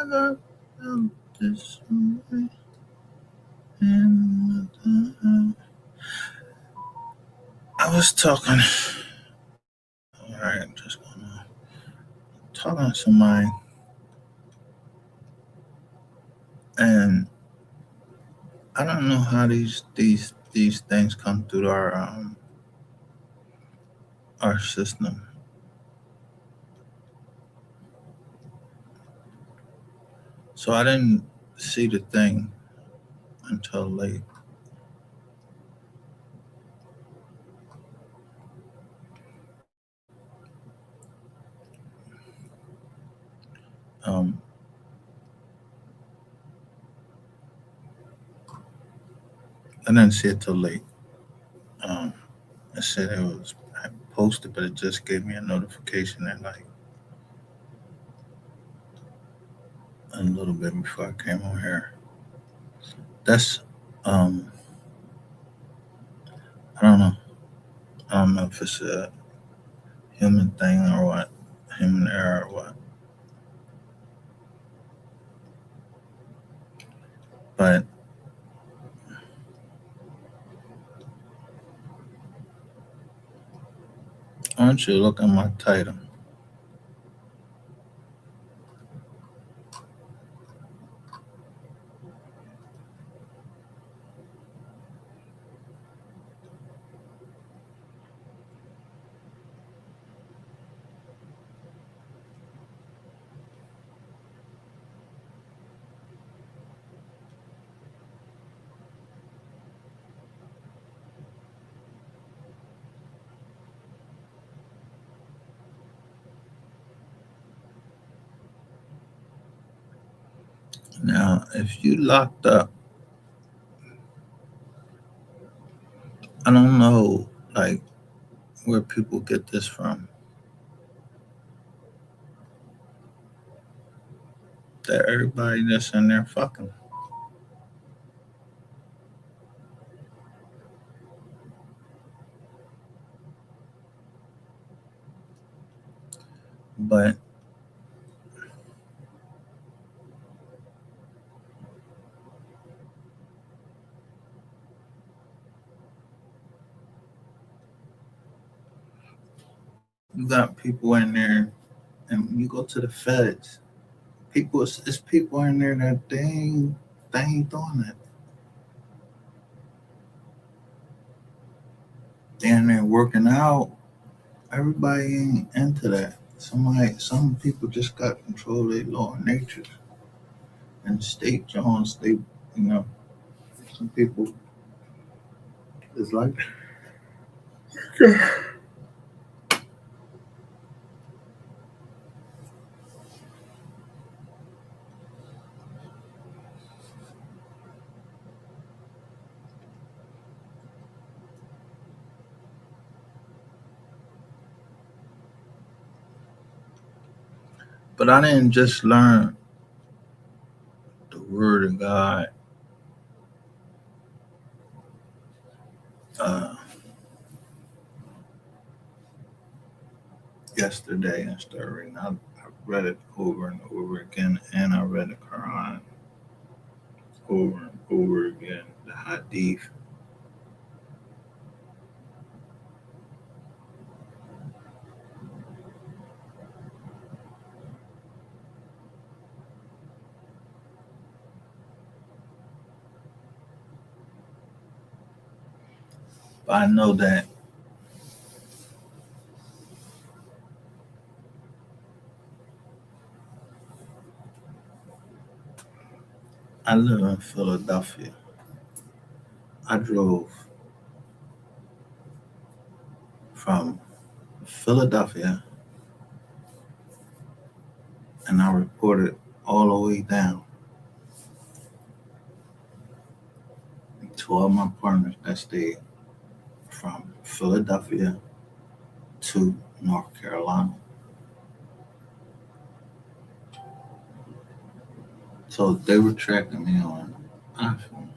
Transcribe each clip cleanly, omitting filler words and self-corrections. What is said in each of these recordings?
got felt this way. And I was talking. All right, I'm just gonna talking to somebody, and I don't know how these things come through our system. So I didn't see the thing until late. Um, I didn't see it till late. Um, it said it was I posted, but it just gave me a notification at like a little bit before I came on here. That's um, I don't know. I don't know if it's a human thing or what, human error or what. But I want you to look at my title. Now, if you locked up, I don't know, like where people get this from. That everybody that's in there fucking. But you got people in there, and when you go to the feds, it's people in there that they ain't doing it. They in there working out. Everybody ain't into that. Some people just got control of their law and nature. And state Jones, you know, some people is like, but I didn't just learn the word of God uh, yesterday and started reading. I read it over and over again, and I read the Quran over and over again, the Hadith. But I know that I live in Philadelphia. I drove from Philadelphia and I reported all the way down to all my partners that stayed from Philadelphia to North Carolina. So they were tracking me on iPhone.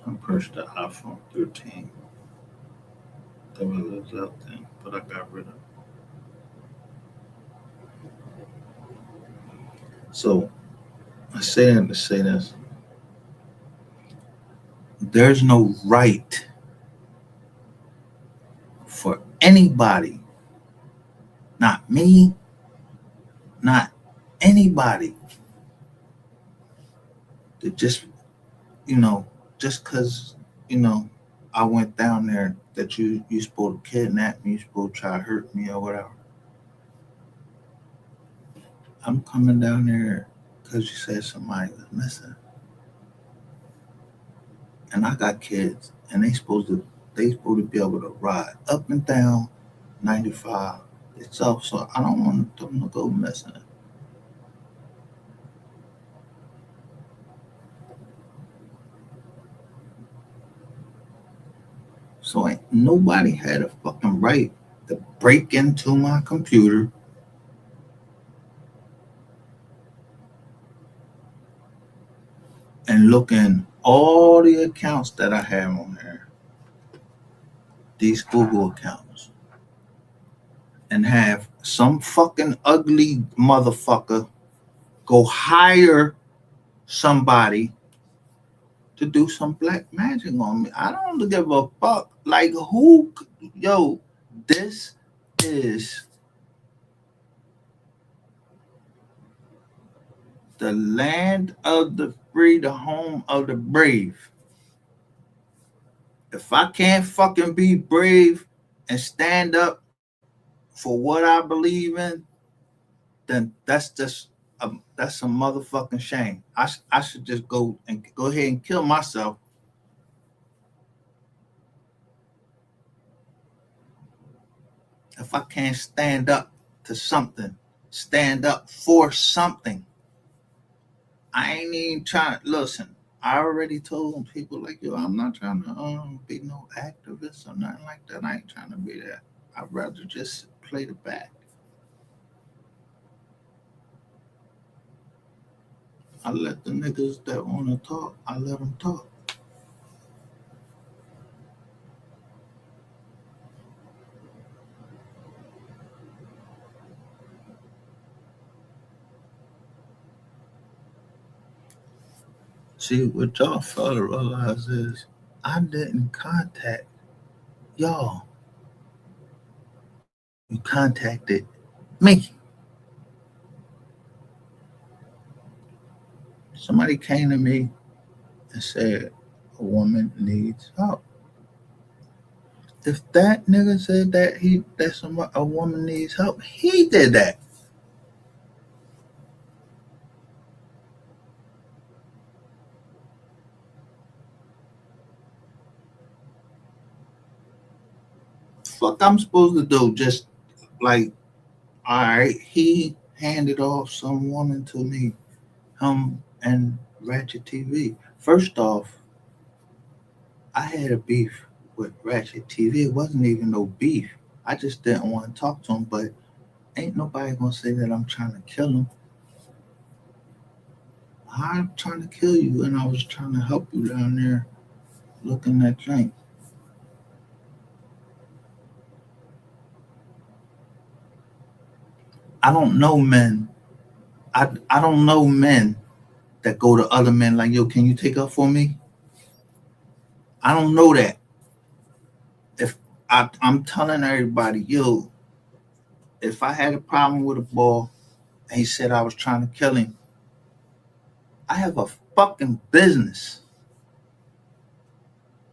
I purchased the iPhone 13. That was out then, but I got rid of it. So I say that to say this: there's no right for anybody, not me, not anybody, to just you know, just because you know I went down there that you supposed to kidnap me, you supposed to try to hurt me or whatever. I'm coming down there because you said somebody was missing, and I got kids, and they supposed to be able to ride up and down 95 itself. So I don't want them to go missing. So ain't nobody had a fucking right to break into my computer and look in all the accounts that I have on there, these Google accounts, and have some fucking ugly motherfucker go hire somebody to do some black magic on me. I don't give a fuck. Like who, yo, this is the land of the free, the home of the brave. If I can't fucking be brave and stand up for what I believe in, then that's a motherfucking shame. I should just go ahead and kill myself if I can't stand up to something, stand up for something. I ain't even trying to listen. I already told people like yo, I'm not trying to be no activist or nothing like that. I ain't trying to be that. I'd rather just play the back. I let the niggas that want to talk, I let them talk. See, what y'all fail to realize is I didn't contact y'all. You contacted me. Somebody came to me and said a woman needs help. If that nigga said a woman needs help, he did that. Fuck, I'm supposed to do just like all right. He handed off some woman to me, and Ratchet TV. First off, I had a beef with Ratchet TV. It wasn't even no beef. I just didn't want to talk to him, but ain't nobody gonna say that I'm trying to kill him. I'm trying to kill you, and I was trying to help you down there looking at drink. I don't know men. I don't know men that go to other men like, yo, can you take up for me? I don't know that. If I'm telling everybody, yo, if I had a problem with a ball and he said I was trying to kill him, I have a fucking business.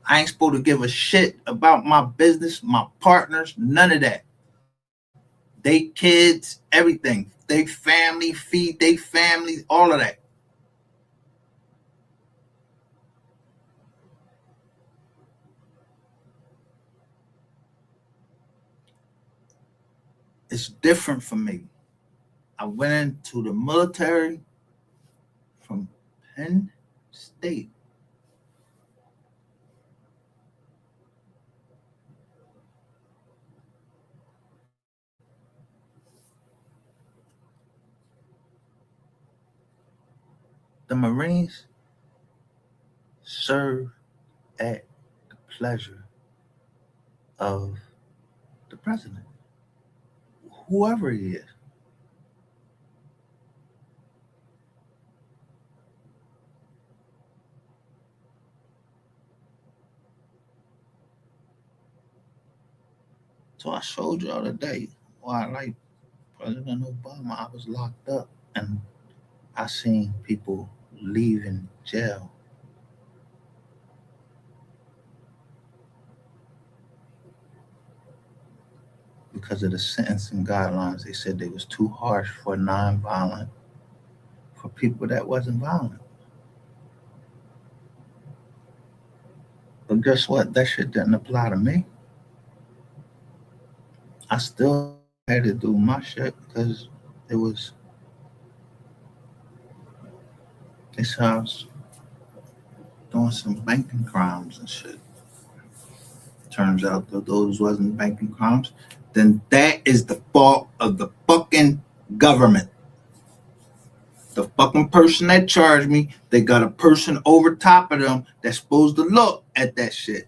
I ain't supposed to give a shit about my business, my partners, none of that. They kids, everything. They family, feed they families, all of that. It's different for me. I went into the military from Penn State. The Marines serve at the pleasure of the president, whoever he is. So I showed you the other day why, like President Obama, I was locked up and I seen people leaving jail because of the sentencing guidelines. They said they was too harsh for non-violent, for people that wasn't violent. But guess what? That shit didn't apply to me. I still had to do my shit because it was this house doing some banking crimes and shit. Turns out that those wasn't banking crimes. Then that is the fault of the fucking government. The fucking person that charged me, they got a person over top of them that's supposed to look at that shit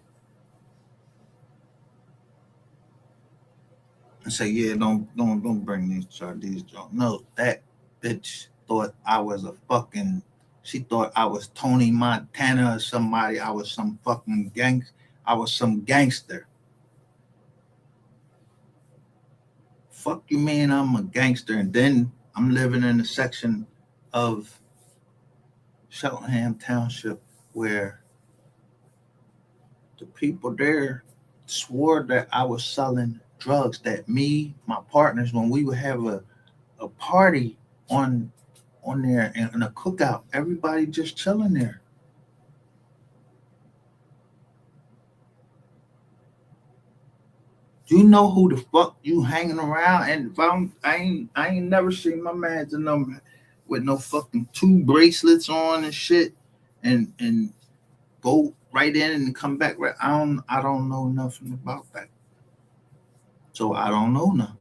and say, yeah, don't bring these charges. No, that bitch thought I was a fucking. She thought I was Tony Montana or somebody. I was some fucking gang. I was some gangster. Fuck you, man. I'm a gangster, and then I'm living in a section of Cheltenham Township where the people there swore that I was selling drugs. That me, my partners, when we would have a party on there and a cookout, everybody just chilling there. Do you know who the fuck you hanging around? And if I ain't never seen my man's in them with no fucking two bracelets on and shit, and go right in and come back right. I don't know nothing about that. So I don't know nothing.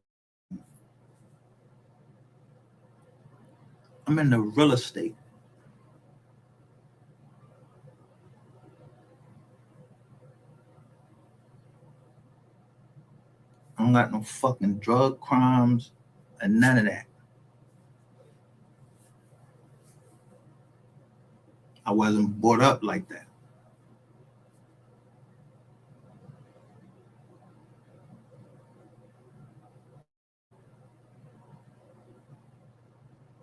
I'm in the real estate. I don't got no fucking drug crimes and none of that. I wasn't brought up like that.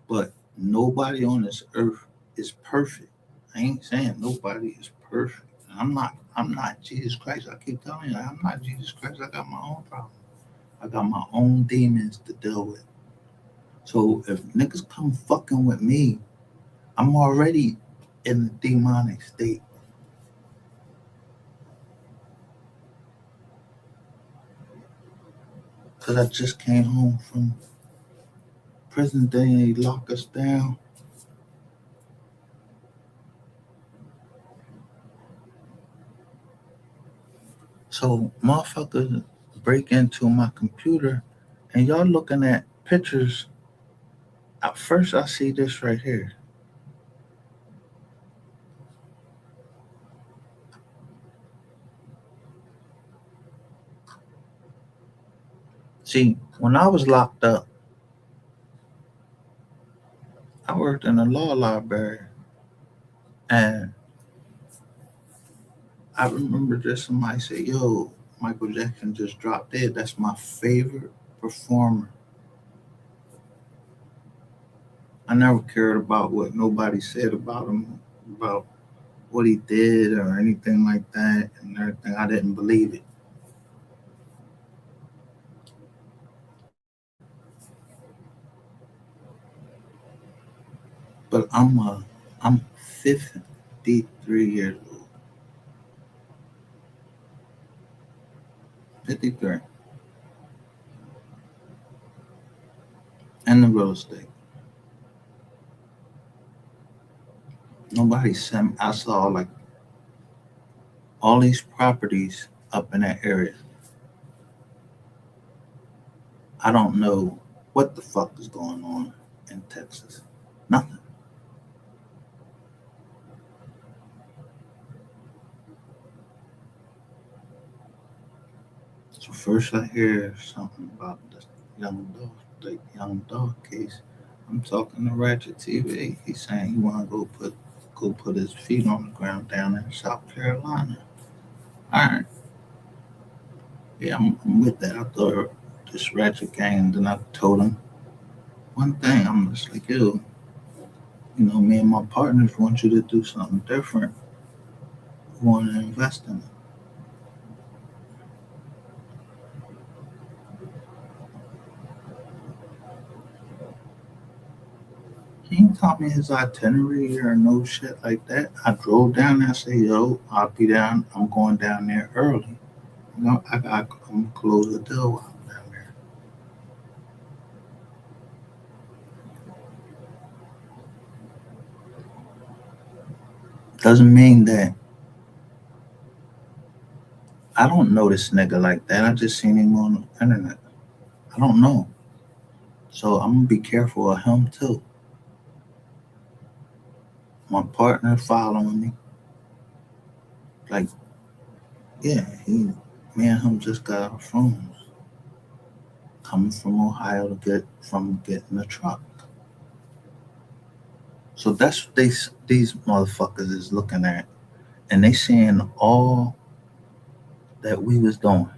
But nobody on this earth is perfect. I ain't saying nobody is perfect. I'm not Jesus Christ. I keep telling you, I'm not Jesus Christ. I got my own problems. I got my own demons to deal with. So if niggas come fucking with me, I'm already in the demonic state. Cause I just came home from prison day and they lock us down. So motherfuckers break into my computer and y'all looking at pictures. At first I see this right here. See, when I was locked up, I worked in a law library and I remember just somebody say, yo, Michael Jackson just dropped dead. That's my favorite performer. I never cared about what nobody said about him, about what he did or anything like that and everything. I didn't believe it. But I'm 53 years old. 53. In the real estate. Nobody sent I saw like all these properties up in that area. I don't know what the fuck is going on in Texas. Nothing. So first I hear something about the young dog case. I'm talking to Ratchet TV. He's saying he wanna go put his feet on the ground down in South Carolina. All right. Yeah, I'm with that. I thought this ratchet gang, and then I told him one thing. I'm just like, yo, me and my partners want you to do something different. We want to invest in it. He ain't taught me his itinerary or no shit like that. I drove down there. I said, yo, I'll be down. I'm going down there early. I'm gonna close the deal while I'm down there. Doesn't mean that I don't know this nigga like that. I just seen him on the internet. I don't know. So I'm gonna be careful of him too. My partner following me. Like, yeah, me and him just got our phones coming from Ohio to get from getting a truck. So that's what these motherfuckers is looking at, and they seeing all that we was doing.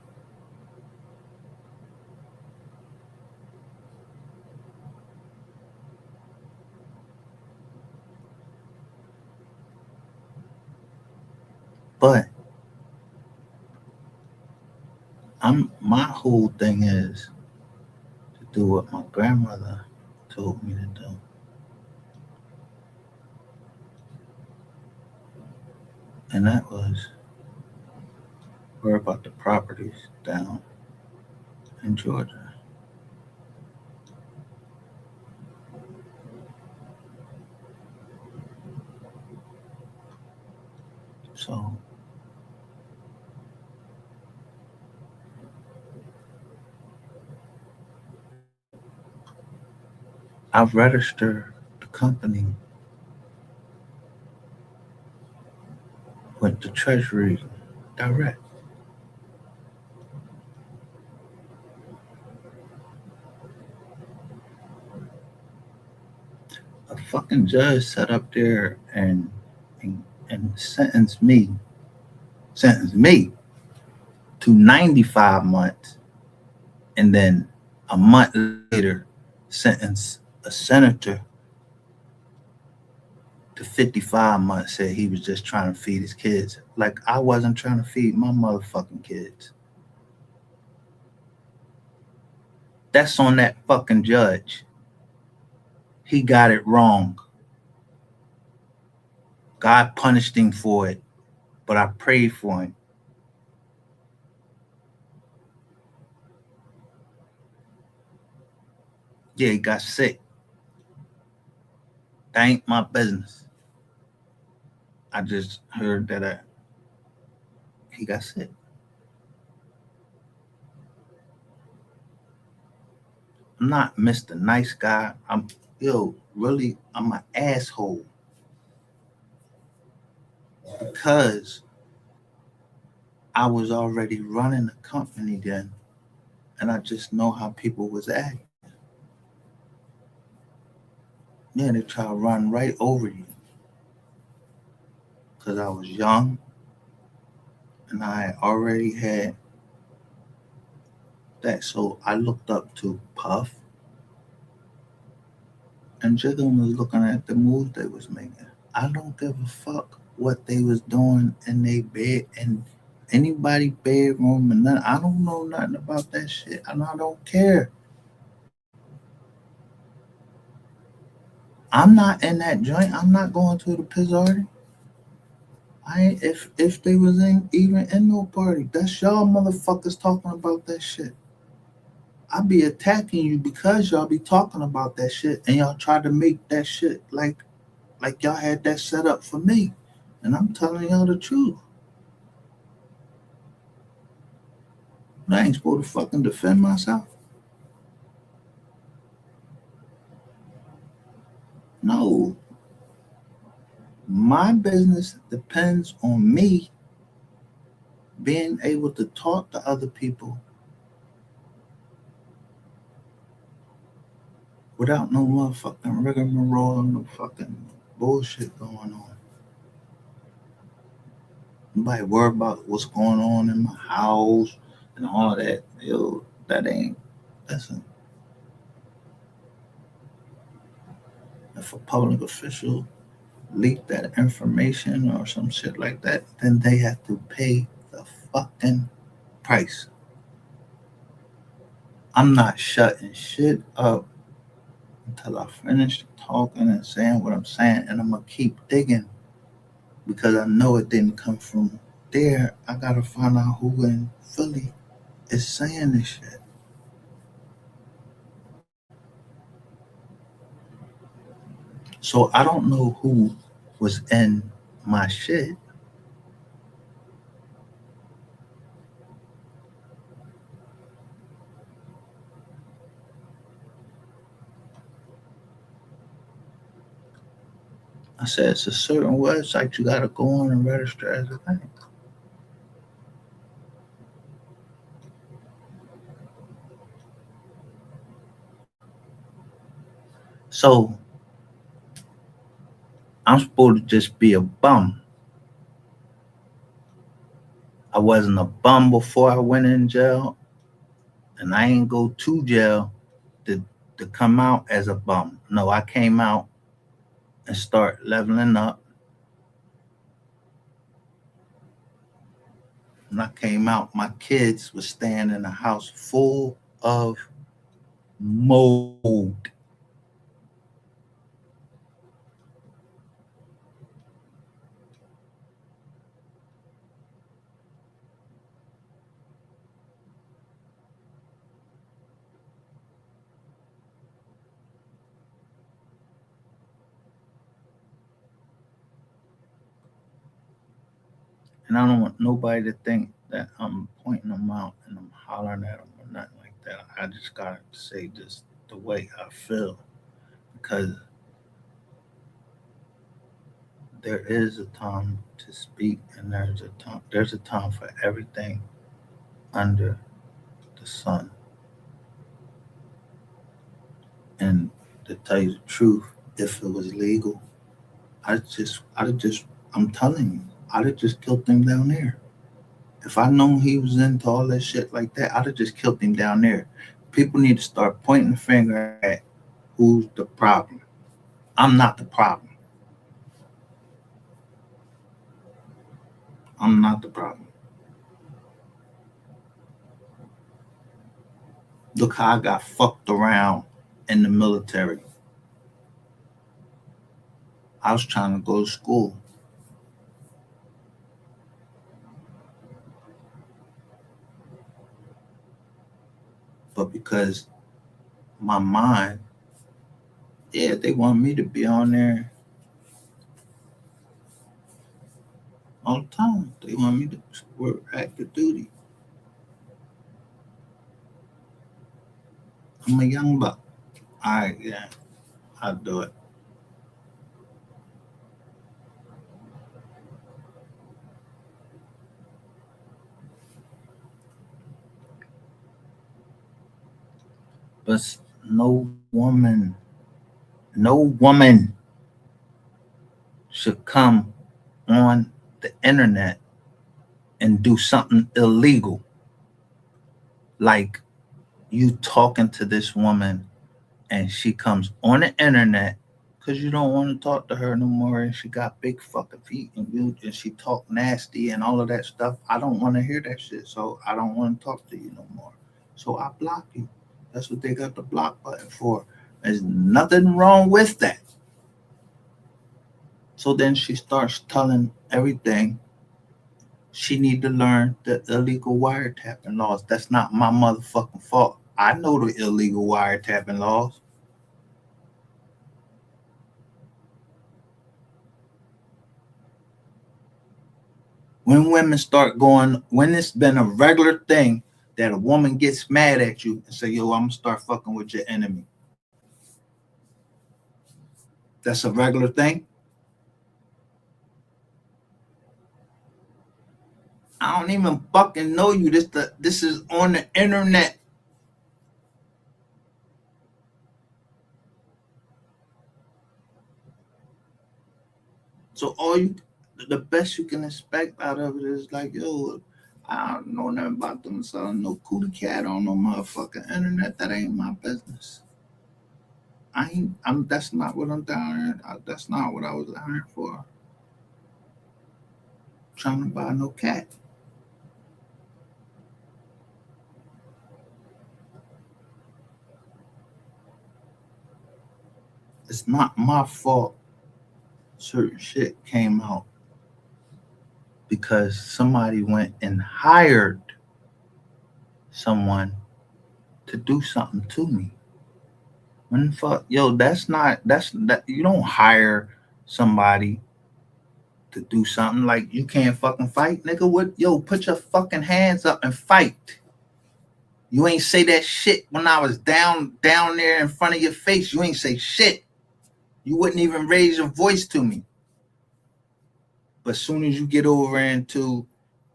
But my whole thing is to do what my grandmother told me to do, and that was worry about the properties down in Georgia. So I've registered the company with the Treasury direct. A fucking judge sat up there and, and sentenced me to 95 months, and then a month later sentenced a senator to 55 months. Said he was just trying to feed his kids. Like I wasn't trying to feed my motherfucking kids. That's on that fucking judge. He got it wrong. God punished him for it, but I prayed for him. Yeah, he got sick. That ain't my business. I just heard that he got sick. I'm not Mr. Nice Guy. Really, I'm an asshole because I was already running a company then, and I just know how people was acting. Yeah, they try to run right over you because I was young and I already had that. So I looked up to Puff, and Jiggum was looking at the moves they was making. I don't give a fuck what they was doing in their bed and anybody bedroom and nothing. I don't know nothing about that shit, and I don't care. I'm not in that joint. I'm not going to the Pizzardi. I ain't, if they was in even in no party. That's y'all motherfuckers talking about that shit. I be attacking you because y'all be talking about that shit and y'all try to make that shit like y'all had that set up for me. And I'm telling y'all the truth. I ain't supposed to fucking defend myself. No. My business depends on me being able to talk to other people without no motherfucking rigmarole, no fucking bullshit going on. Nobody worry about what's going on in my house. and all that. Yo, that ain't. Listen, if a public official leak that information or some shit like that, then they have to pay the fucking price. I'm not shutting shit up until I finish talking and saying what I'm saying, and I'm gonna keep digging because I know it didn't come from there. I gotta find out who in Philly is saying this shit. So I don't know who was in my shit. I said it's a certain website you gotta go on and register as a thing. So I'm supposed to just be a bum. I wasn't a bum before I went in jail, and I ain't go to jail to come out as a bum. No, I came out and start leveling up. When I came out, my kids were staying in a house full of mold. And I don't want nobody to think that I'm pointing them out and I'm hollering at them or nothing like that. I just gotta say just the way I feel because there is a time to speak and there's a time for everything under the sun. And to tell you the truth, if it was legal, I'd just, I'm telling you, I'd have just killed him down there. If I known he was into all that shit like that, I'd have just killed him down there. People need to start pointing the finger at who's the problem. I'm not the problem. I'm not the problem. Look how I got fucked around in the military. I was trying to go to school, but because my mind, yeah, they want me to be on there all the time. They want me to work active duty. I'm a young buck. All right, yeah, I'll do it. But no woman should come on the internet and do something illegal like you talking to this woman and she comes on the internet because you don't want to talk to her no more and she got big fucking feet and she talk nasty and all of that stuff. I don't want to hear that shit, so I don't want to talk to you no more. So I block you. That's what they got the block button for. There's nothing wrong with that. So then she starts telling everything she need to learn the illegal wiretapping laws. That's not my motherfucking fault. I know the illegal wiretapping laws. When women start going, when it's been a regular thing that a woman gets mad at you and say, yo, I'm gonna start fucking with your enemy. That's a regular thing. I don't even fucking know you. This is on the internet. So all you the best you can expect out of it is like, yo, I don't know nothing about them selling no cootie cat on no motherfucking internet. That ain't my business. I ain't. I'm. That's not what I'm down here. That's not what I was down here for. Trying to buy no cat. It's not my fault. Certain shit came out because somebody went and hired someone to do something to me. When the fuck, yo, that's not. That's that. You don't hire somebody to do something like you can't fucking fight, nigga. What? Yo, put your fucking hands up and fight. You ain't say that shit when I was down there in front of your face. You ain't say shit. You wouldn't even raise your voice to me. But as soon as you get over into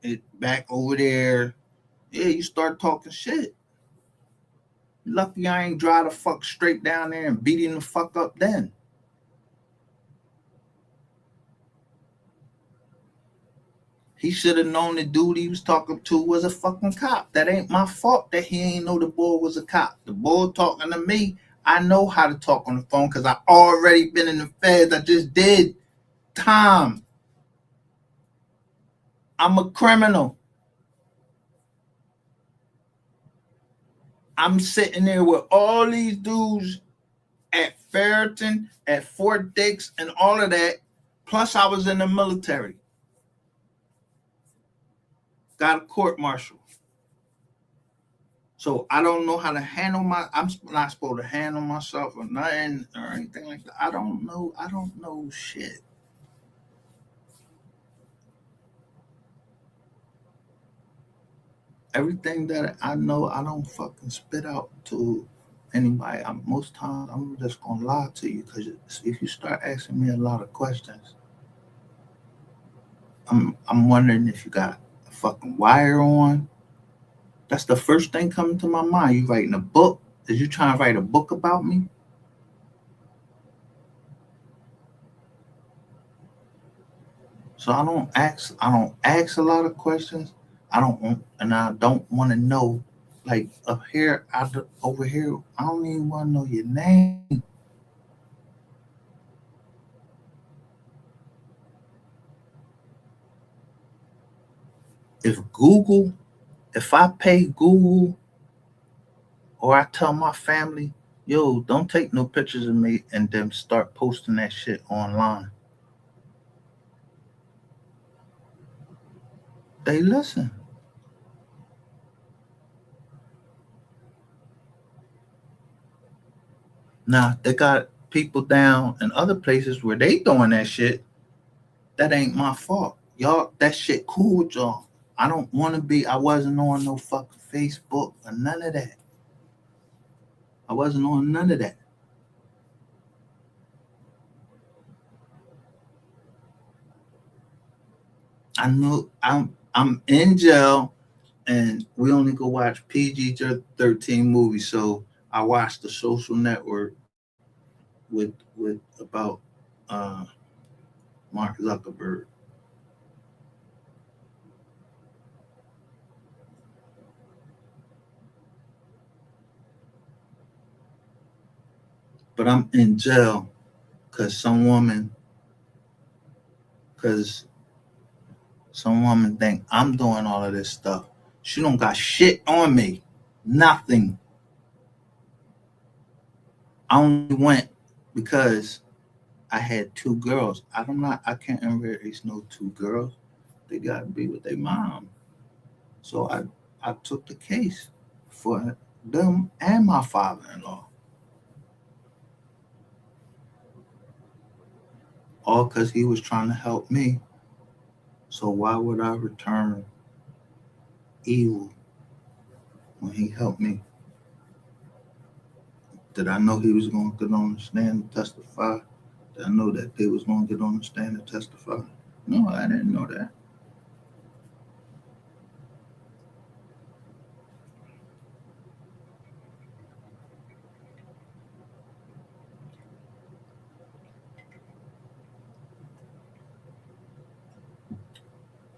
it back over there, yeah, you start talking shit. Lucky I ain't drive the fuck straight down there and beat him the fuck up then. He should have known the dude he was talking to was a fucking cop. That ain't my fault that he ain't know the boy was a cop. The boy talking to me, I know how to talk on the phone because I already been in the feds. I just did time. I'm a criminal. I'm sitting there with all these dudes at Ferriton, at Fort Dix, and all of that. Plus, I was in the military. Got a court martial. So I don't know how to handle I'm not supposed to handle myself or nothing or anything like that. I don't know. I don't know shit. Everything that I know, I don't fucking spit out to anybody. Most times, I'm just gonna lie to you because if you start asking me a lot of questions, I'm wondering if you got a fucking wire on. That's the first thing coming to my mind. You writing a book? Is you trying to write a book about me? So I don't ask a lot of questions. I don't want to know. Like up here, over here, I don't even want to know your name. If Google, if I pay Google or I tell my family, yo, don't take no pictures of me and then start posting that shit online. They listen. Now they got people down in other places where they doing that shit. That ain't my fault. Y'all, that shit cool with y'all. I don't want to be. I wasn't on no fucking Facebook or none of that. I wasn't on none of that. I know I'm in jail, and we only go watch PG-13 movies. So I watched The Social Network with about uh, Mark Zuckerberg. But I'm in jail because because some woman think I'm doing all of this stuff. She don't got shit on me. Nothing. I only went because I had two girls. I can't embrace no two girls. They gotta be with their mom. So I took the case for them and my father in law. All because he was trying to help me. So why would I return evil when he helped me? Did I know he was gonna get on the stand and testify? Did I know that they was gonna get on the stand and testify? No, I didn't know that.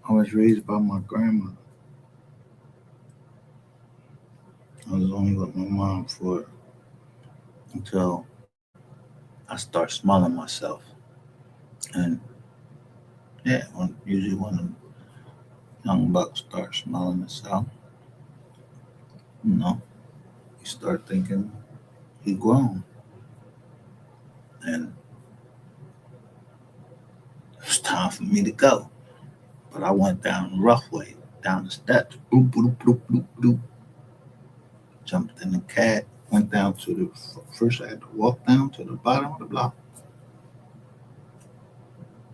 I was raised by my grandma. only with my mom for until I start smelling myself. And yeah, usually when a young buck starts smelling himself, you know, you start thinking he grown. And it's time for me to go. But I went down the rough way, down the steps, bloop, bloop, bloop, bloop, bloop, jumped in the cab, went down to the first. I had to walk down to the bottom of the block,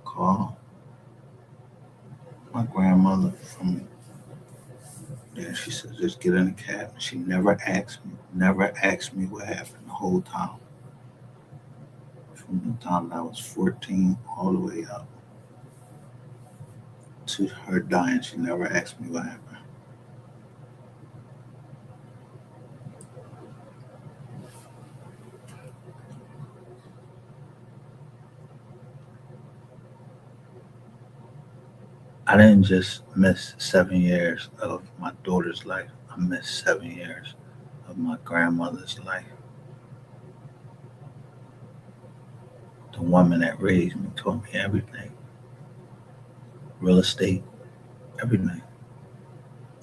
call my grandmother from there. She said, just get in the cab. She never asked me what happened the whole time. From the time I was 14 all the way up to her dying, she never asked me what happened. I didn't just miss 7 years of my daughter's life. I missed 7 years of my grandmother's life. The woman that raised me taught me everything, real estate, everything.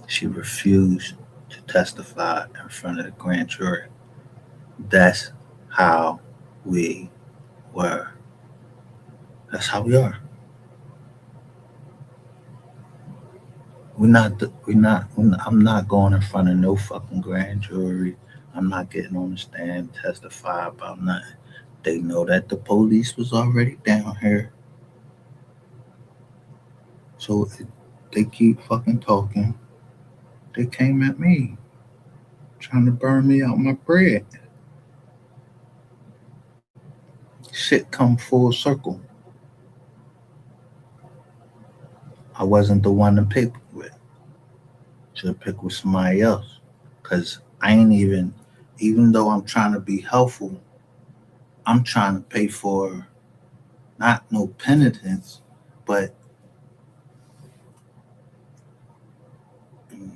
She refused to testify in front of the grand jury. That's how we were. That's how we are. I'm not going in front of no fucking grand jury. I'm not getting on the stand, testify about nothing. They know that the police was already down here. So they keep fucking talking. They came at me, trying to burn me out my bread. Shit come full circle. I wasn't the one to pick with. Should have picked with somebody else. Cause I ain't even though I'm trying to be helpful, I'm trying to pay for not no penitence, but the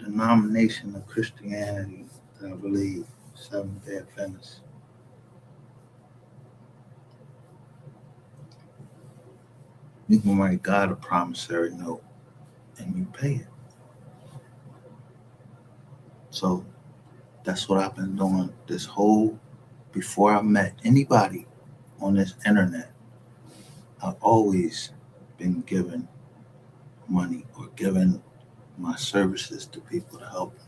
denomination of Christianity that I believe, Seventh Day Adventist. You can write God a promissory note and you pay it. So that's what I've been doing this whole before I met anybody on this internet. I've always been given money or given my services to people to help them.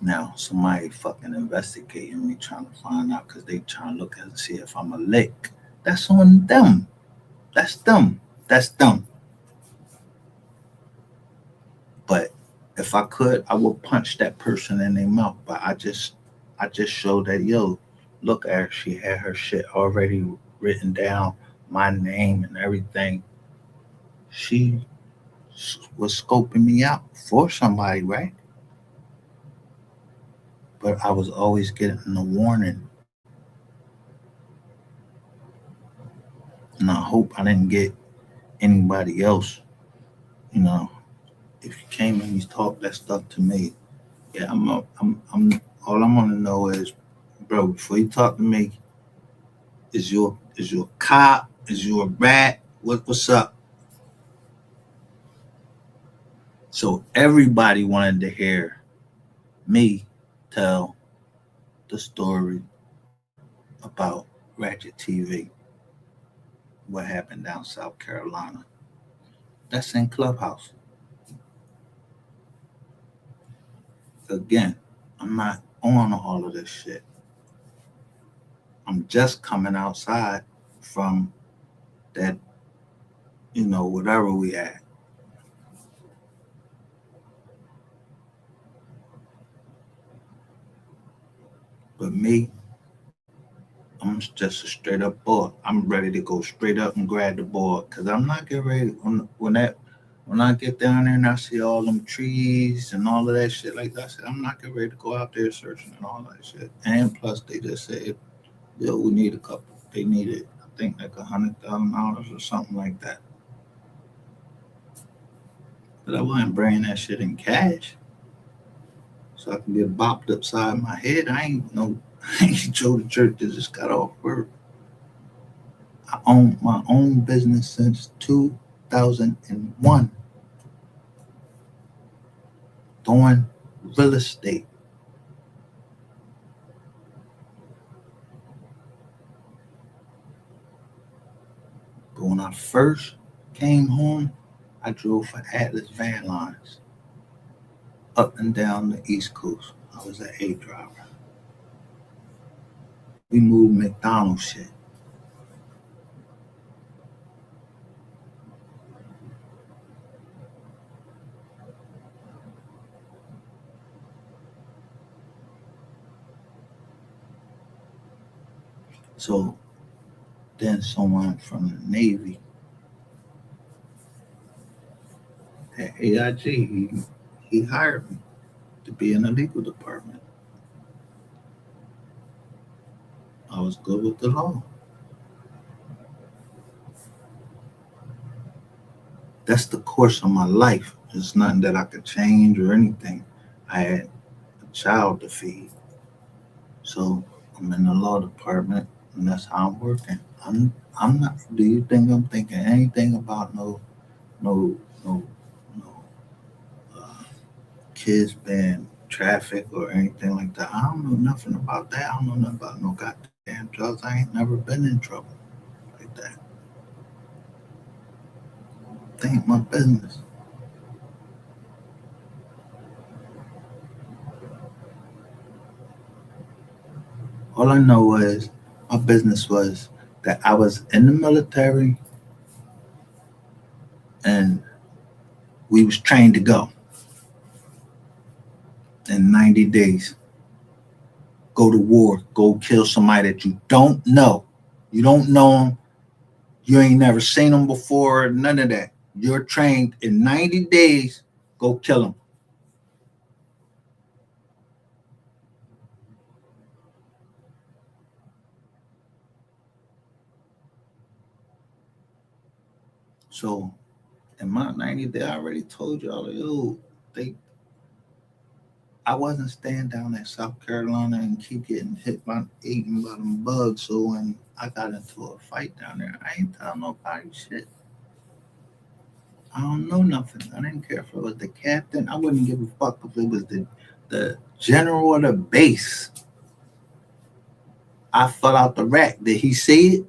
Now somebody fucking investigating me trying to find out because they trying to look and see if I'm a lick. That's on them. That's them. That's them. But if I could, I would punch that person in their mouth. But I just showed that look at her. She had her shit already written down, my name and everything. She was scoping me out for somebody, right? But I was always getting a warning, and I hope I didn't get anybody else. You know, if you came and you talked that stuff to me, yeah, I'm. All I'm gonna know is, bro, before you talk to me, is you a cop? Is you a rat? What's up? So everybody wanted to hear me tell the story about Ratchet TV, what happened down South Carolina. That's in Clubhouse. Again, I'm not on all of this shit. I'm just coming outside from that, whatever we had. But me, I'm just a straight up boy. I'm ready to go straight up and grab the ball because I'm not getting ready when I get down there and I see all them trees and all of that shit like that. I said, I'm not getting ready to go out there searching and all that shit. And plus, they just said, yo, we need a couple. They needed, I think, like $100,000 or something like that. But I wasn't bringing that shit in cash. so I can get bopped upside my head. I ain't no, I ain't Joe the Church that just got off work. I own my own business since 2001, doing real estate. But when I first came home, I drove for Atlas Van Lines up and down the East Coast. I was an A driver. We moved McDonald's shit. So then someone from the Navy at AIG, he hired me to be in the legal department. I was good with the law. That's the course of my life. It's nothing that I could change or anything. I had a child to feed. So I'm in the law department and that's how I'm working. I'm not, do you think I'm thinking anything about no no no uh, kids being traffic or anything like that? I don't know nothing about that. I don't know nothing about no goddamn drugs. I ain't never been in trouble like that. They ain't my business. All I know is my business was that I was in the military and we was trained to go in 90 days. Go to war, go kill somebody that you don't know. You don't know them. You ain't never seen them before, none of that. You're trained in 90 days, go kill them. So in my 90 days, I already told y'all, yo, they I wasn't staying down in South Carolina and keep getting hit by eaten by them bugs. So when I got into a fight down there, I ain't tell nobody shit. I don't know nothing. I didn't care if it was the captain. I wouldn't give a fuck if it was the general of the base. I fell out the rack. Did he see it?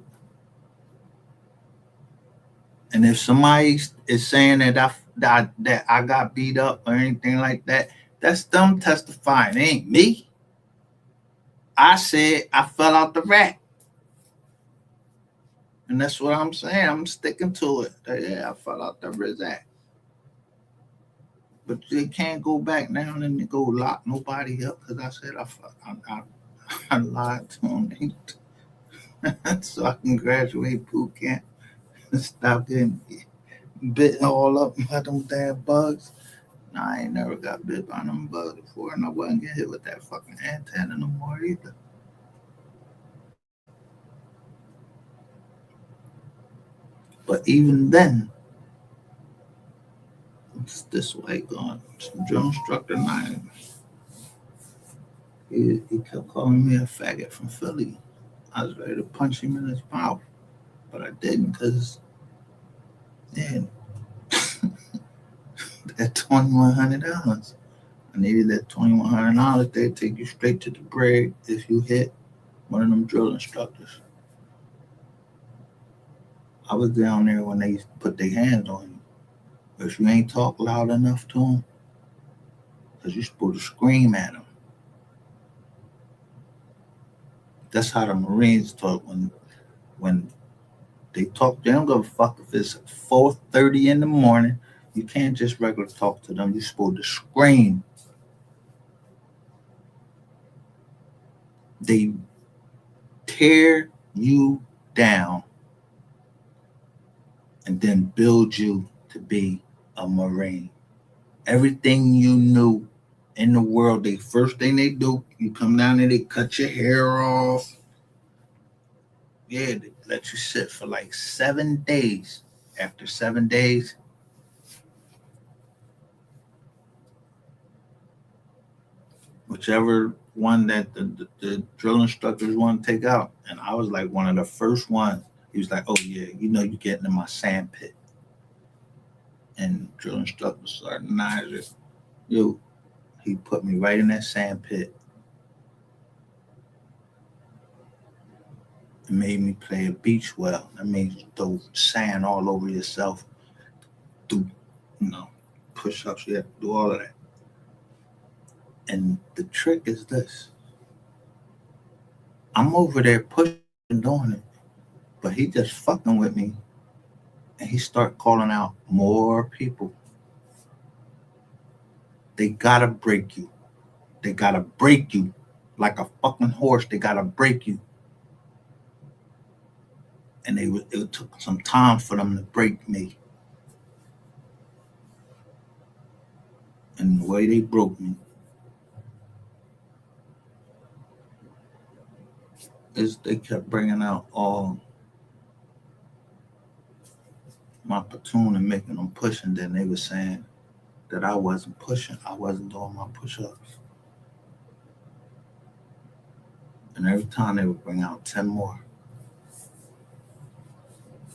And if somebody is saying that I got beat up or anything like that, that's them testifying. It ain't me. I said I fell out the rack. And that's what I'm saying. I'm sticking to it. Yeah, I fell out the rack. But they can't go back now and go lock nobody up because I said I lied to them so I can graduate boot camp and stop getting bit all up by them damn bugs. Nah, I ain't never got bit by them bugs before, and I wasn't getting hit with that fucking antenna no more either. But even then, it's this way going. Some drill instructor nine. He kept calling me a faggot from Philly. I was ready to punch him in his mouth, but I didn't because, man, that $2,100. I needed that $2,100. They'd take you straight to the brig if you hit one of them drill instructors. I was down there when they put their hands on you. But if you ain't talk loud enough to them, because you're supposed to scream at them. That's how the Marines talk when they talk. They don't give a fuck if it's 4:30 in the morning. You can't just regular talk to them. You're supposed to scream. They tear you down and then build you to be a Marine. Everything you knew in the world, the first thing they do, you come down there, they cut your hair off. Yeah, they let you sit for like 7 days. After 7 days, whichever one that the drill instructors want to take out. And I was like one of the first ones. He was like, "Oh yeah, you know you're getting in my sand pit." And drill instructor Sergeant yo, he put me right in that sand pit and made me play a beach well. That means you throw sand all over yourself, do you know, push ups, you have to do all of that. And the trick is this. I'm over there pushing doing it, but he just fucking with me and he start calling out more people. They gotta break you. They gotta break you. Like a fucking horse, they gotta break you. And it took some time for them to break me. And the way they broke me is they kept bringing out all my platoon and making them push. And then they were saying that I wasn't pushing. I wasn't doing my push-ups. And every time they would bring out 10 more.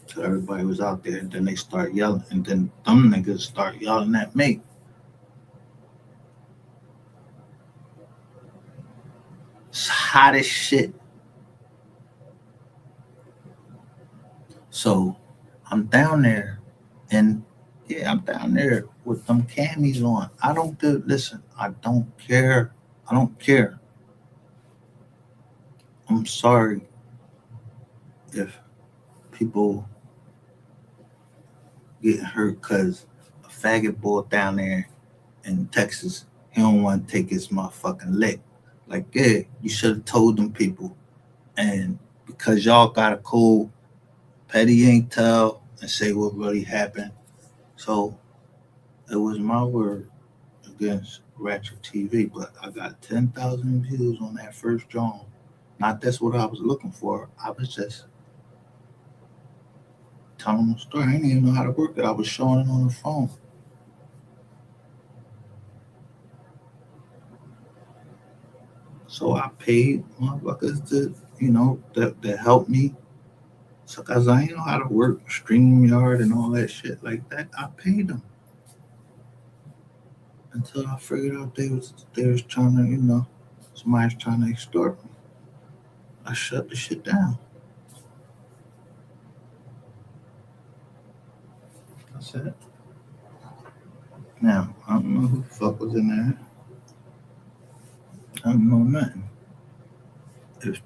So everybody was out there. And then they start yelling. And then them niggas start yelling at me. It's hot as shit. So I'm down there and yeah, I'm down there with them camis on. I don't do listen, I don't care. I don't care. I'm sorry if people get hurt because a faggot boy down there in Texas, he don't want to take his motherfucking lick. Like, yeah, you should have told them people. And because y'all got a cold, petty ain't tell and say what really happened. So it was my word against Ratchet TV, but I got 10,000 views on that first drawing. Not that's what I was looking for. I was just telling them a story. I didn't even know how to work it. I was showing it on the phone. So I paid motherfuckers to help me. So, cause I didn't know how to work StreamYard and all that shit like that. I paid them until I figured out they was trying to, somebody's trying to extort me. I shut the shit down. That's it. Now, I don't know who the fuck was in there. I don't know nothing. If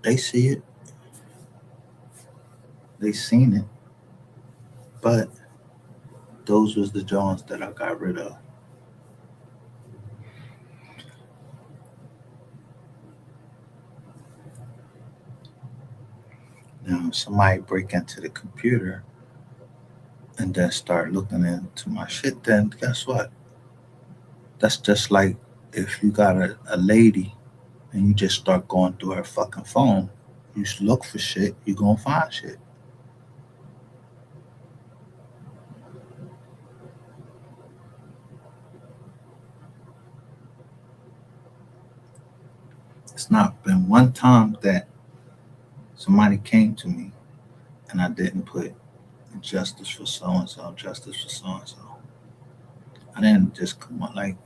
they see it, they seen it. But those was the Johns that I got rid of. Now, somebody break into the computer and then start looking into my shit, then guess what? That's just like if you got a lady and you just start going through her fucking phone, you look for shit, you gonna find shit. It's not been one time that somebody came to me and I didn't put justice for so and so, justice for so and so. I didn't just come on like,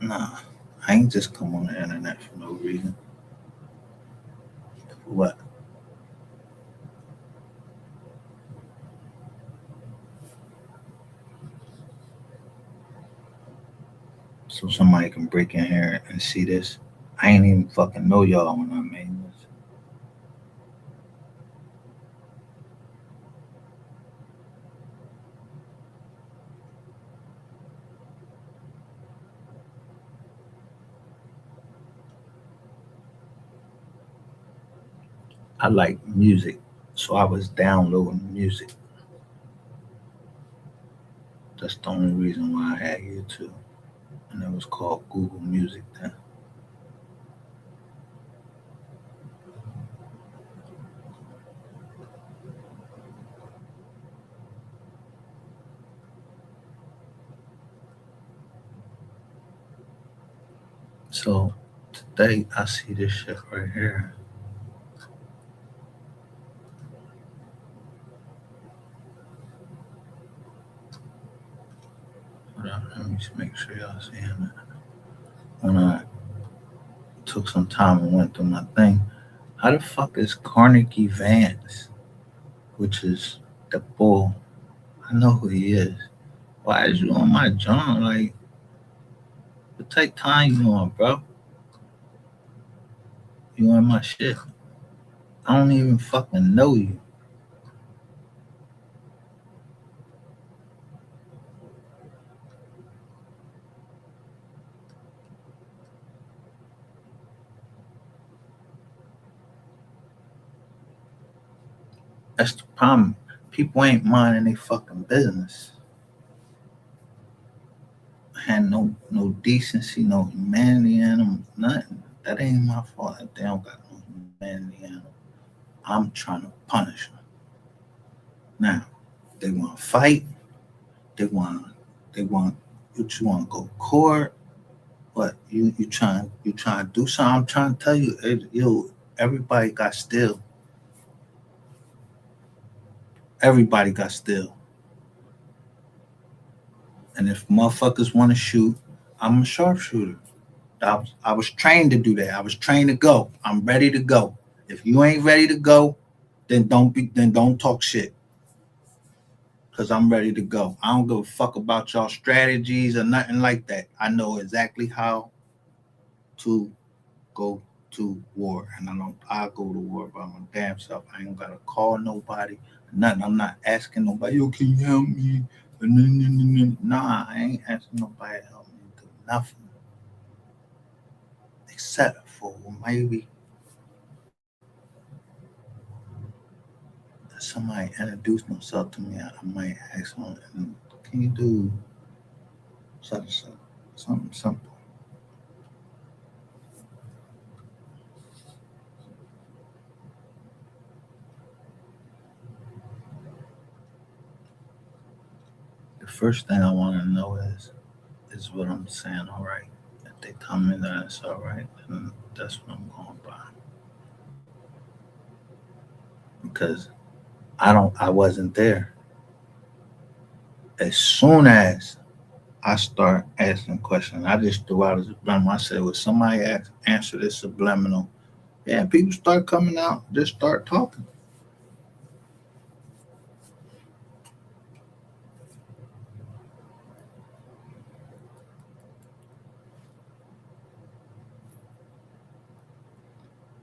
nah, I ain't just come on the internet for no reason. For what? So somebody can break in here and see this. I ain't even fucking know y'all when I made this. I like music, so I was downloading music. That's the only reason why I had YouTube, and it was called Google Music then. So today I see this shit right here. Hold on, let me just make sure y'all seeing it. When I took some time and went through my thing, how the fuck is Carnegie Vance, which is the bull? I know who he is. Why is you on my John? Like, what type time you on, bro? You on my shit? I don't even fucking know you. That's the problem. People ain't minding their fucking business. Had no decency, no humanity in them, nothing. That ain't my fault that they don't got no humanity in them. I'm trying to punish them. Now, they want to fight. They want you want to go to court. But you trying to do something. I'm trying to tell you, yo, everybody got still. Everybody got still. And if motherfuckers want to shoot, I'm a sharpshooter. I was trained to do that. I was trained to go. I'm ready to go. If you ain't ready to go, then don't talk shit. Cause I'm ready to go. I don't give a fuck about y'all strategies or nothing like that. I know exactly how to go to war. And I go to war by my damn self. I ain't gotta call nobody, nothing. I'm not asking nobody, yo, can you help me? Nah, I ain't asking nobody to help me do nothing. Except for maybe somebody introduce themselves to me, I might ask them, can you do such and such? Something simple. The first thing I want to know is what I'm saying all right. If they tell me that it's all right, then that's what I'm going by. Because I wasn't there. As soon as I start asking questions, I just threw out a subliminal. I said, "Would somebody answer this subliminal?" Yeah, people start coming out, just start talking.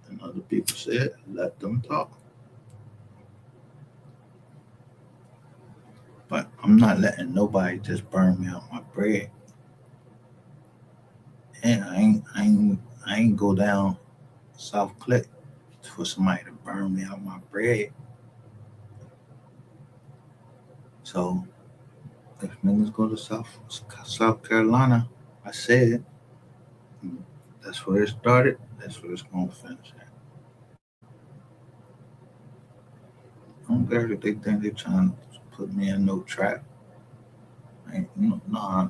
And other people said, "Let them talk." But I'm not letting nobody just burn me out my bread. And I ain't go down South Click for somebody to burn me out my bread. So if niggas go to South Carolina, I said that's where it started. That's where it's gonna finish at. I don't care if they think they're trying to put me in no trap. Ain't no, nah.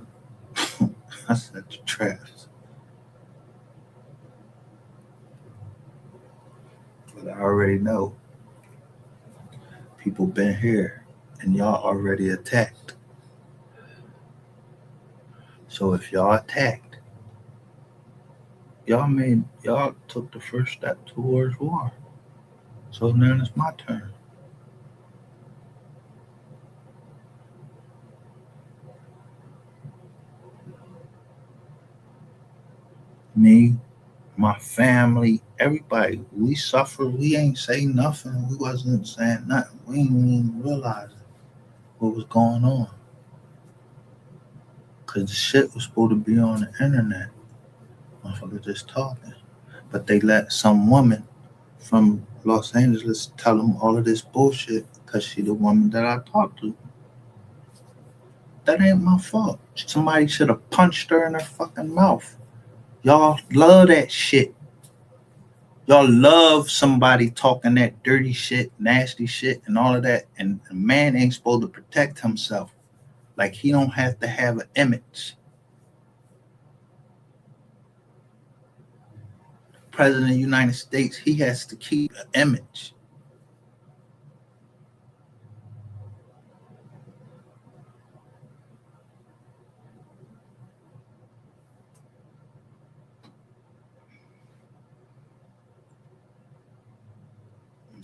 I set the traps, but I already know people been here, and y'all already attacked. So if y'all attacked, y'all took the first step towards war. So now it's my turn. Me, my family, everybody, we suffered. We ain't say nothing. We wasn't saying nothing. We ain't even realize what was going on. Cause the shit was supposed to be on the internet. Motherfucker just talking. But they let some woman from Los Angeles tell them all of this bullshit because she the woman that I talked to. That ain't my fault. Somebody should have punched her in her fucking mouth. Y'all love that shit. Y'all love somebody talking that dirty shit, nasty shit, and all of that. And a man ain't supposed to protect himself. Like he don't have to have an image. president of the United States, he has to keep an image.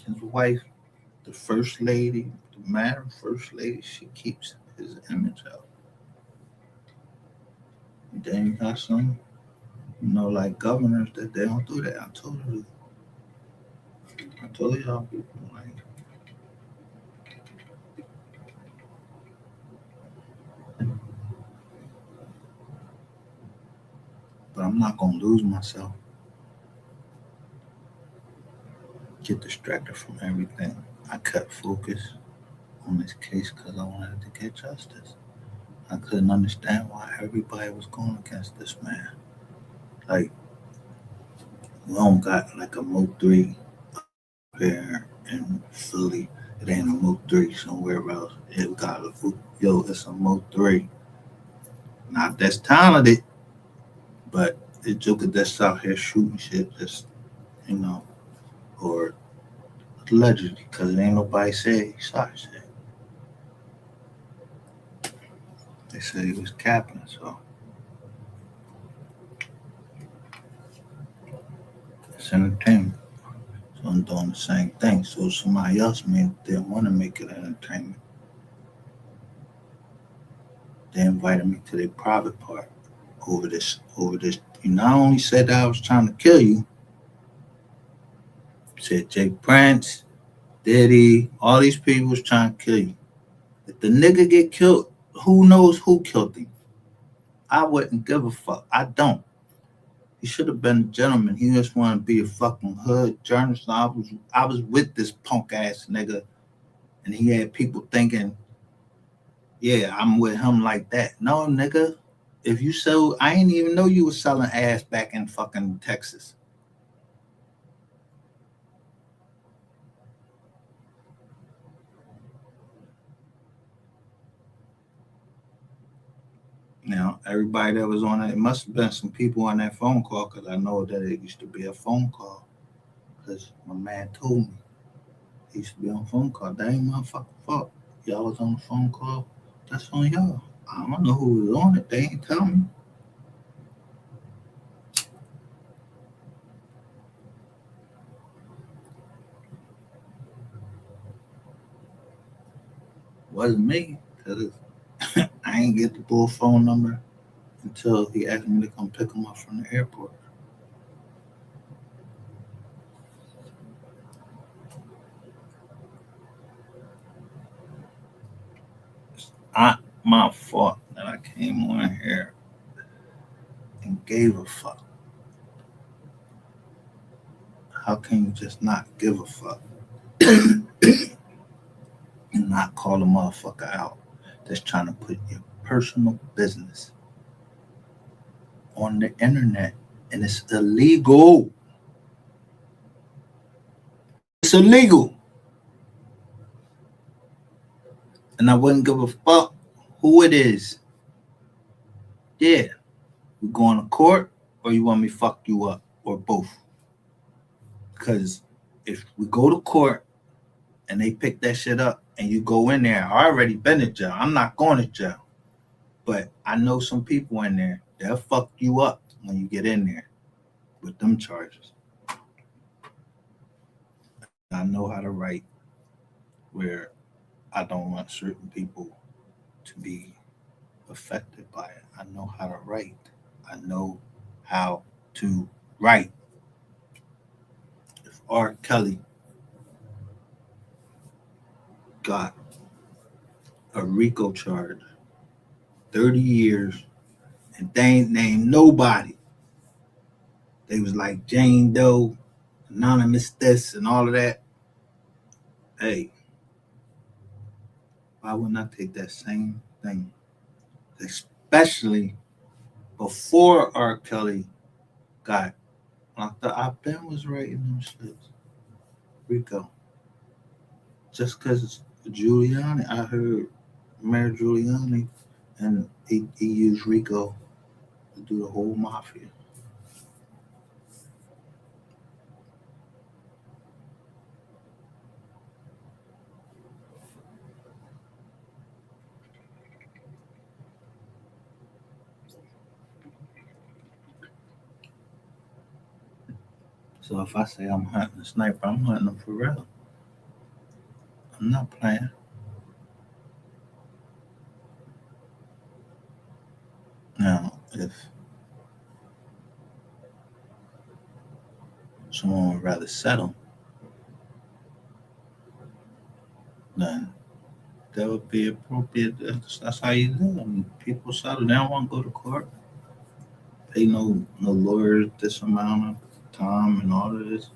His wife, the first lady, the Madam First Lady, she keeps his image up. And then you got some, like governors that they don't do that. I told y'all people like, but I'm not gonna lose myself, get distracted from everything. I cut focus on this case because I wanted to get justice. I couldn't understand why everybody was going against this man. Like, we don't got like a MO3 here in Philly. It ain't a MO3 somewhere else. It got it's a MO3. Not that's talented, but the Joker that's out here shooting shit, just you know, or allegedly, because it ain't nobody said he shot shit. They said he was capping, so it's entertainment. So I'm doing the same thing. So somebody else didn't want to make it entertainment. They invited me to their private part over this. You not only said that I was trying to kill you, said Jay Prince, Diddy, all these people was trying to kill you. If the nigga get killed, who knows who killed him? I wouldn't give a fuck. I don't. He should have been a gentleman. He just wanted to be a fucking hood journalist. I was with this punk ass nigga, and he had people thinking, yeah, I'm with him like that. No, nigga. If you sell, I ain't even know you was selling ass back in fucking Texas. Everybody that was on it must have been some people on that phone call because I know that it used to be a phone call. Because my man told me he used to be on a phone call. That ain't my fucking fault. Y'all was on the phone call. That's on y'all. I don't know who was on it. They ain't tell me. Wasn't me because I ain't get the bull phone number until he asked me to come pick him up from the airport. It's not my fault that I came on here and gave a fuck. How can you just not give a fuck and not call a motherfucker out that's trying to put your personal business on the internet? And it's illegal. It's illegal. And I wouldn't give a fuck who it is. Yeah. We going to court or you want me to fuck you up or both? Because if we go to court and they pick that shit up and you go in there, I already been to jail. I'm not going to jail. But I know some people in there, they'll fuck you up when you get in there with them charges. I know how to write where I don't want certain people to be affected by it. I know how to write. I know how to write. If R. Kelly got a RICO charge, 30 years, and they ain't named nobody. They was like Jane Doe, anonymous this, and all of that. Hey, why wouldn't I take that same thing? Especially before R. Kelly got locked up. I been was writing them shits. RICO. Just because Giuliani, I heard Mayor Giuliani, and he used RICO to do the whole mafia. So if I say I'm hunting a sniper, I'm hunting them for real. I'm not playing. Now, if someone would rather settle, then that would be appropriate. That's how you do it. I mean, people settle. They don't want to go to court. Pay no lawyers this amount of time and all of this.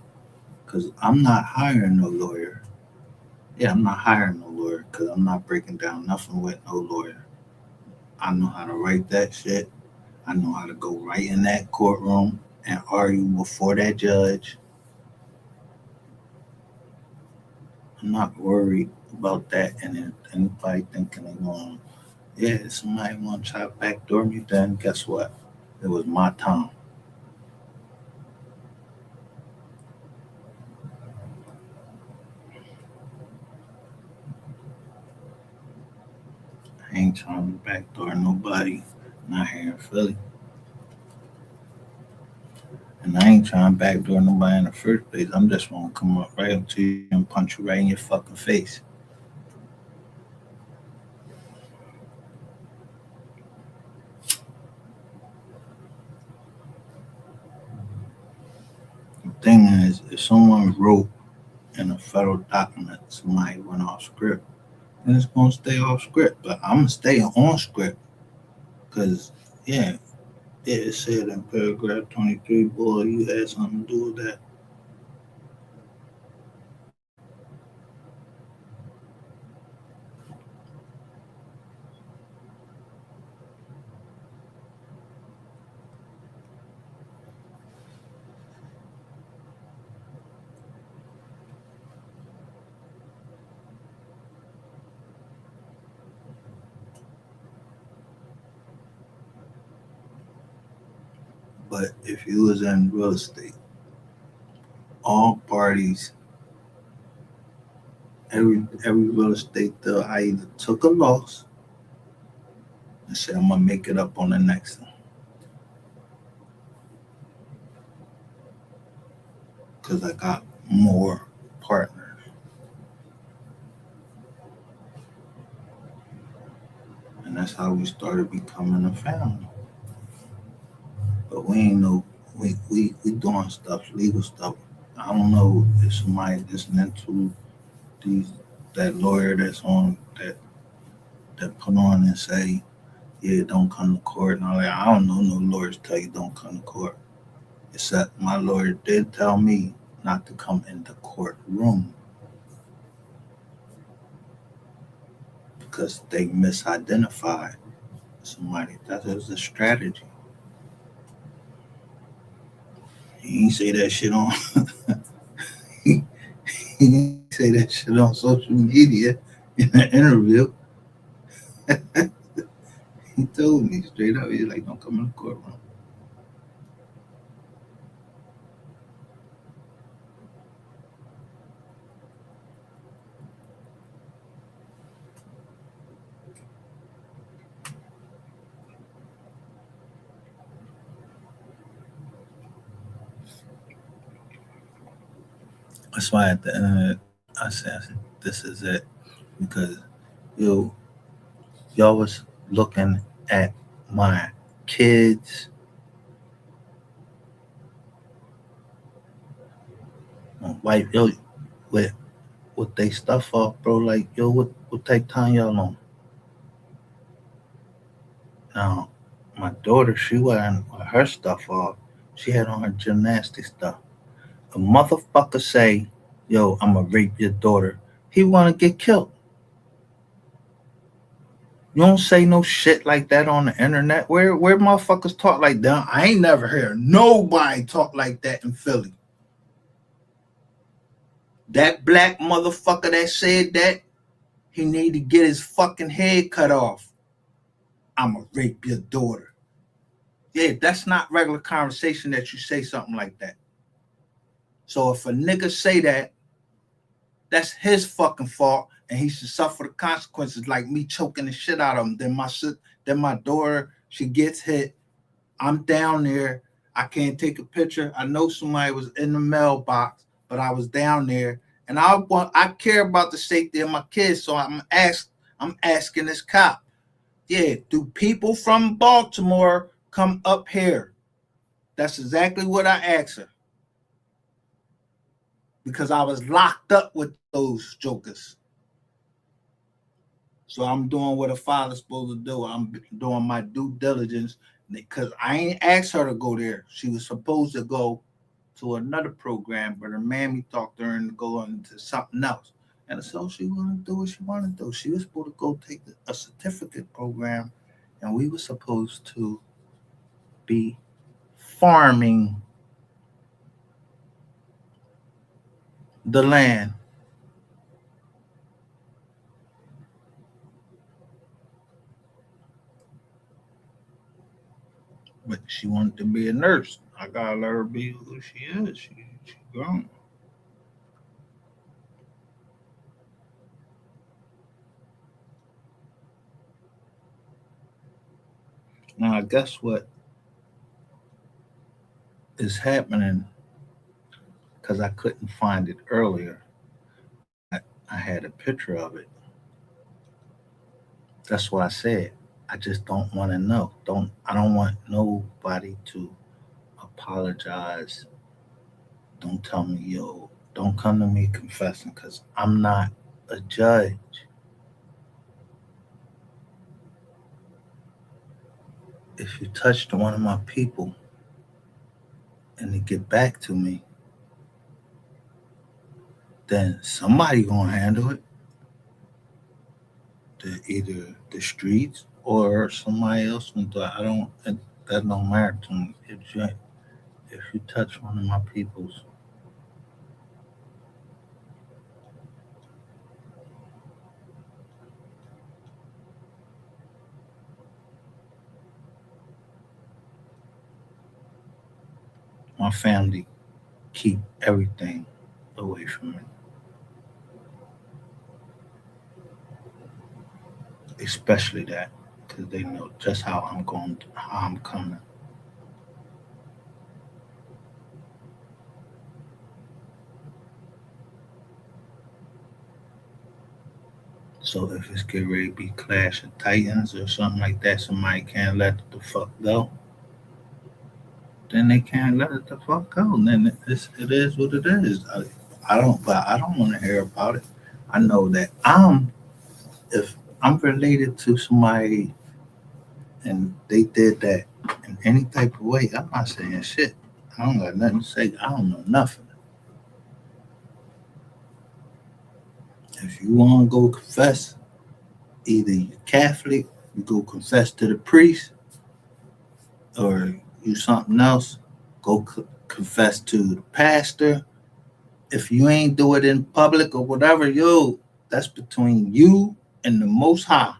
Because I'm not hiring no lawyer. Yeah, I'm not hiring no lawyer because I'm not breaking down nothing with no lawyer. I know how to write that shit. I know how to go right in that courtroom and argue before that judge. I'm not worried about that. And if anybody thinking they're going, yeah, somebody want to try to backdoor me, then guess what? It was my time. I ain't trying to backdoor nobody. Not here in Philly. And I ain't trying to backdoor nobody in the first place. I'm just gonna come up right up to you and punch you right in your fucking face. The thing is, if someone wrote in a federal document somebody went off script, then it's gonna stay off script. But I'm gonna stay on script because yeah, it said in paragraph 23, boy, you had something to do with that. But if you was in real estate, all parties, every real estate deal, I either took a loss and said I'm gonna make it up on the next one because I got more partners, and that's how we started becoming a family. But we ain't no we doing stuff, legal stuff. I don't know if somebody listening to these that lawyer that's on that put on and say, yeah, don't come to court and all that. I don't know no lawyers tell you don't come to court. Except my lawyer did tell me not to come in the courtroom because they misidentified somebody. That was a strategy. He ain't say that shit on he ain't say that shit on social media in an interview. He told me straight up, he's like, don't come in the courtroom. That's why at the end of it, I said, this is it. Because you y'all was looking at my kids, my wife, yo, with they stuff off, bro. Like, yo, what take time y'all on? Now, my daughter, she wearing her stuff off. She had on her gymnastic stuff. A motherfucker say, yo, I'ma rape your daughter. He wanna get killed. You don't say no shit like that on the internet. Where motherfuckers talk like that? I ain't never heard nobody talk like that in Philly. That black motherfucker that said that, he need to get his fucking head cut off. I'ma rape your daughter. Yeah, that's not regular conversation that you say something like that. So if a nigga say that, that's his fucking fault, and he should suffer the consequences like me choking the shit out of him. Then my daughter, she gets hit. I'm down there. I can't take a picture. I know somebody was in the mailbox, but I was down there, and I care about the safety of my kids, so I'm asking this cop, yeah, do people from Baltimore come up here? That's exactly what I asked her because I was locked up with those jokers. So I'm doing what a father's supposed to do. I'm doing my due diligence because I ain't asked her to go there. She was supposed to go to another program, but her mammy talked her into going to something else. And so she wanted to do what she wanted to do. She was supposed to go take a certificate program, and we were supposed to be farming the land. But she wanted to be a nurse. I gotta let her be who she is. She grown. Now, guess what is happening? Because I couldn't find it earlier. I had a picture of it. That's why I said I just don't want to know. I don't want nobody to apologize. Don't tell me, yo, don't come to me confessing because I'm not a judge. If you touched one of my people and they get back to me, then somebody gonna handle it. Either the streets or somebody else. I don't. That don't matter to me. If you touch one of my peoples, my family keep everything away from me, especially that, because they know just how I'm going, how I'm coming. So if it's get ready to be Clash of Titans or something like that, somebody can't let the fuck go. Then they can't let it the fuck go. And then it is what it is. I don't want to hear about it. I know that if I'm related to somebody and they did that in any type of way, I'm not saying shit. I don't got nothing to say. I don't know nothing. If you want to go confess, either you're Catholic, you go confess to the priest, or you something else, go confess to the pastor. If you ain't do it in public or whatever, yo, that's between you and the Most High.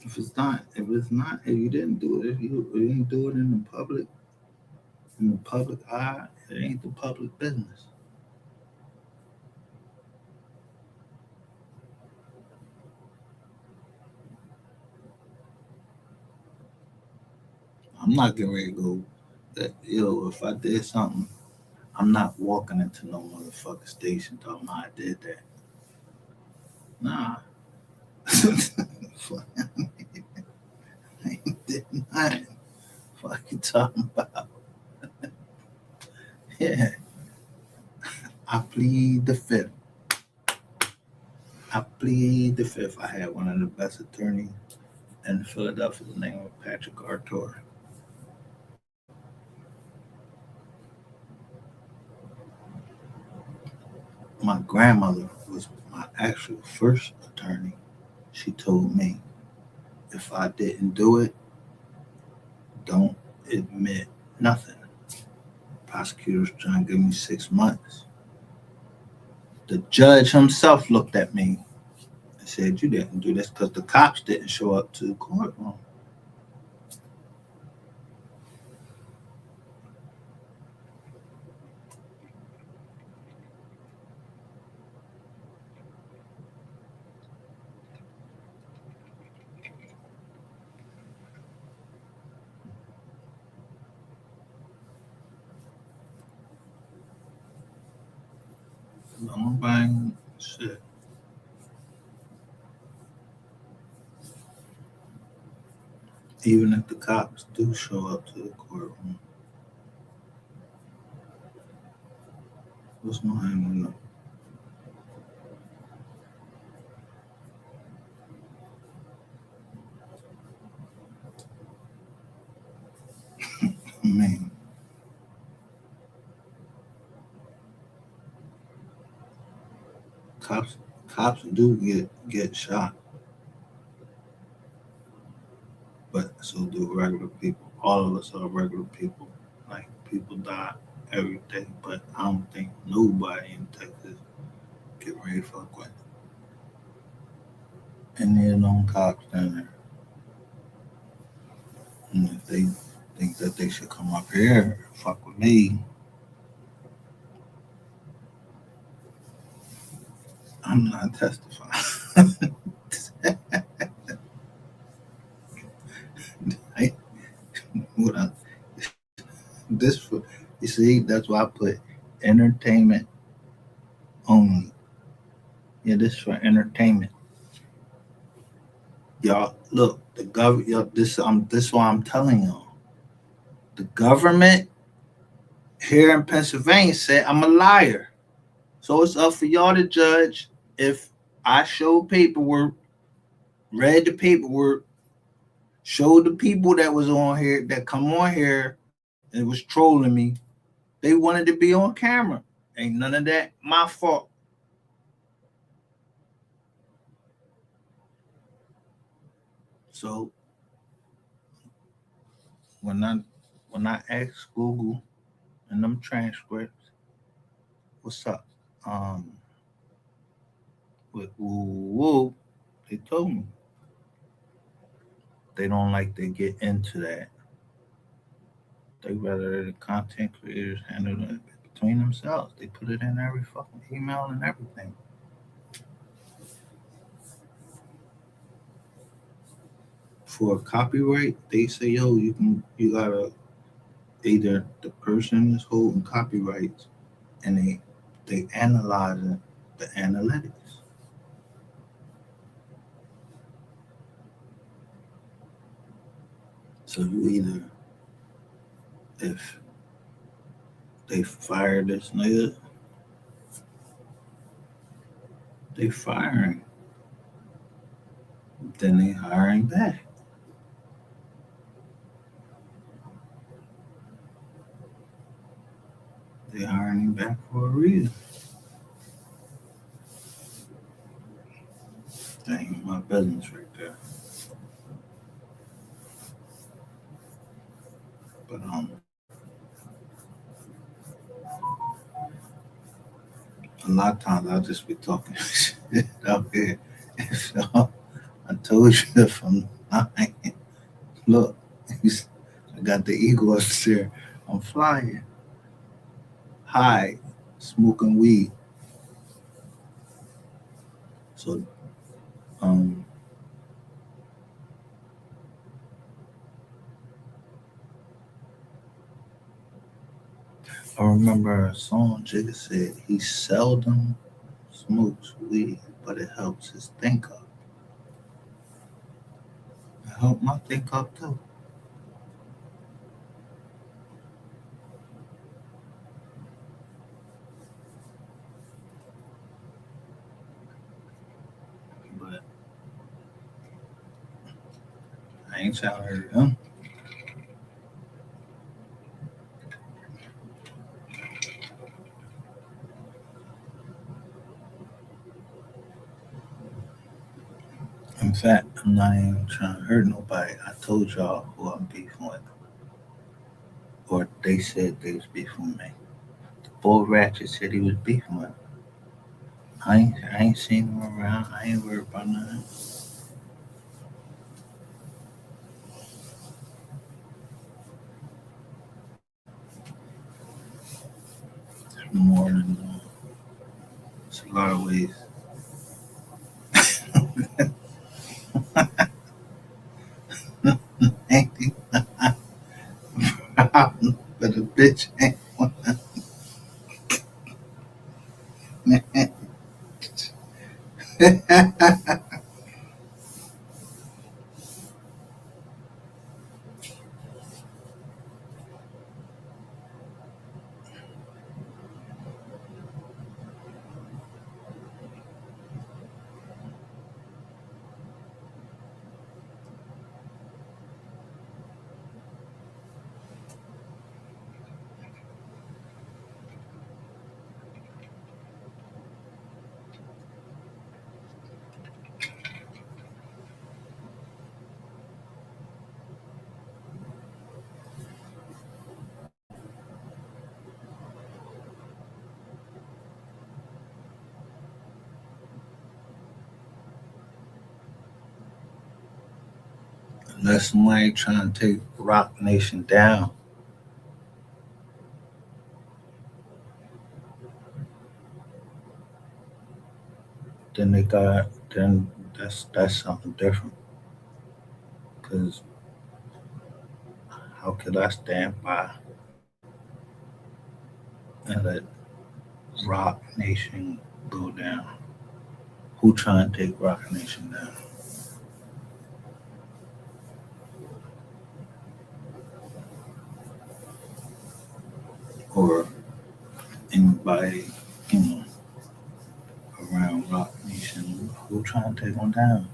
If you didn't do it, if you didn't do it in the public eye, it ain't the public business. I'm not getting ready to go. That yo, if I did something, I'm not walking into no motherfucking station talking about I did that. Nah, fuck, I did not. Fuck you talking about? Yeah, I plead the fifth. I plead the fifth. I had one of the best attorneys in Philadelphia. His name was Patrick Artur. My grandmother was my actual first attorney. She told me if I didn't do it, don't admit nothing. Prosecutors trying to give me 6 months. The judge himself looked at me and said, "You didn't do this because the cops didn't show up to the courtroom." Nobody shit. Even if the cops do show up to the courtroom, what's gonna happen? Man, cops cops do get shot, but so do regular people. All of us are regular people. Like people die every day, but I don't think nobody in Texas get ready to fuck with any of them cops down there. And if they think that they should come up here and fuck with me, I'm not testifying. I, what I, this for you see, that's why I put entertainment only. Yeah, this for entertainment. Y'all look, the government. Y'all, this why I'm telling y'all. The government here in Pennsylvania said I'm a liar. So it's up for y'all to judge if I showed paperwork, read the paperwork, showed the people that was on here that come on here and was trolling me. They wanted to be on camera. Ain't none of that my fault. So when I when I asked Google and them transcripts, what's up? Um, with woo woo, they told me they don't like to get into that. They rather the content creators handle it between themselves. They put it in every fucking email and everything. For copyright, they say, yo, you gotta either the person is holding copyrights and they analyzing the analytics. So you either if they fire this nigga, they firing, then they hiring back. They hiring him back for a reason. That ain't my business right there. But a lot of times I'll just be talking shit out here. So I told you if I'm lying, look, I got the eagle up there. I'm flying high, smoking weed. So um, I remember a song Jigga said he seldom smokes weed, but it helps his think up. It helped my think up too. But I ain't trying to hurt him. In fact, I'm not even trying to hurt nobody. I told y'all who I'm beefing with, or they said they was beefing with me. The boy Ratchet said he was beefing with me. I ain't seen him around. I ain't worried about nothing. More than it's a lot of ways. Ain't he? But a bitch ain't one. Unless somebody trying to take Rock Nation down, then they got then that's something different. Because how could I stand by and let Rock Nation go down? Who trying to take Rock Nation down? Or anybody, you know, around Rock Nation? Who trying to take them down?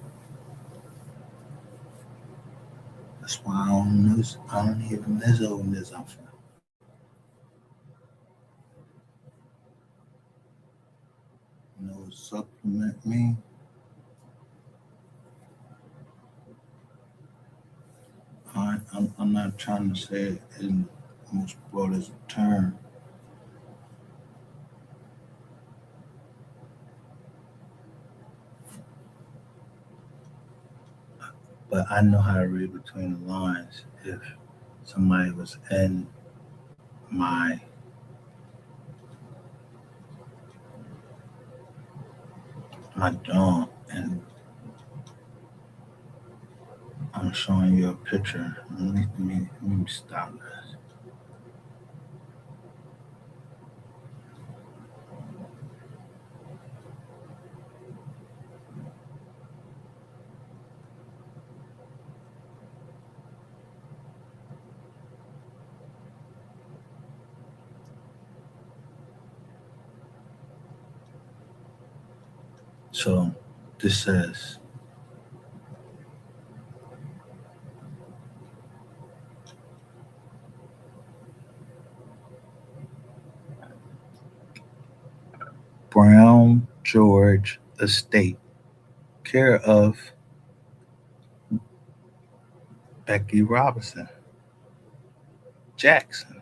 That's why I don't even this old this I'm supplement me. I'm not trying to say it in the most broadest term, but I know how to read between the lines. If somebody was in my dome and I'm showing you a picture. Let me stop this. So this says Brown George Estate, care of Becky Robinson, Jackson,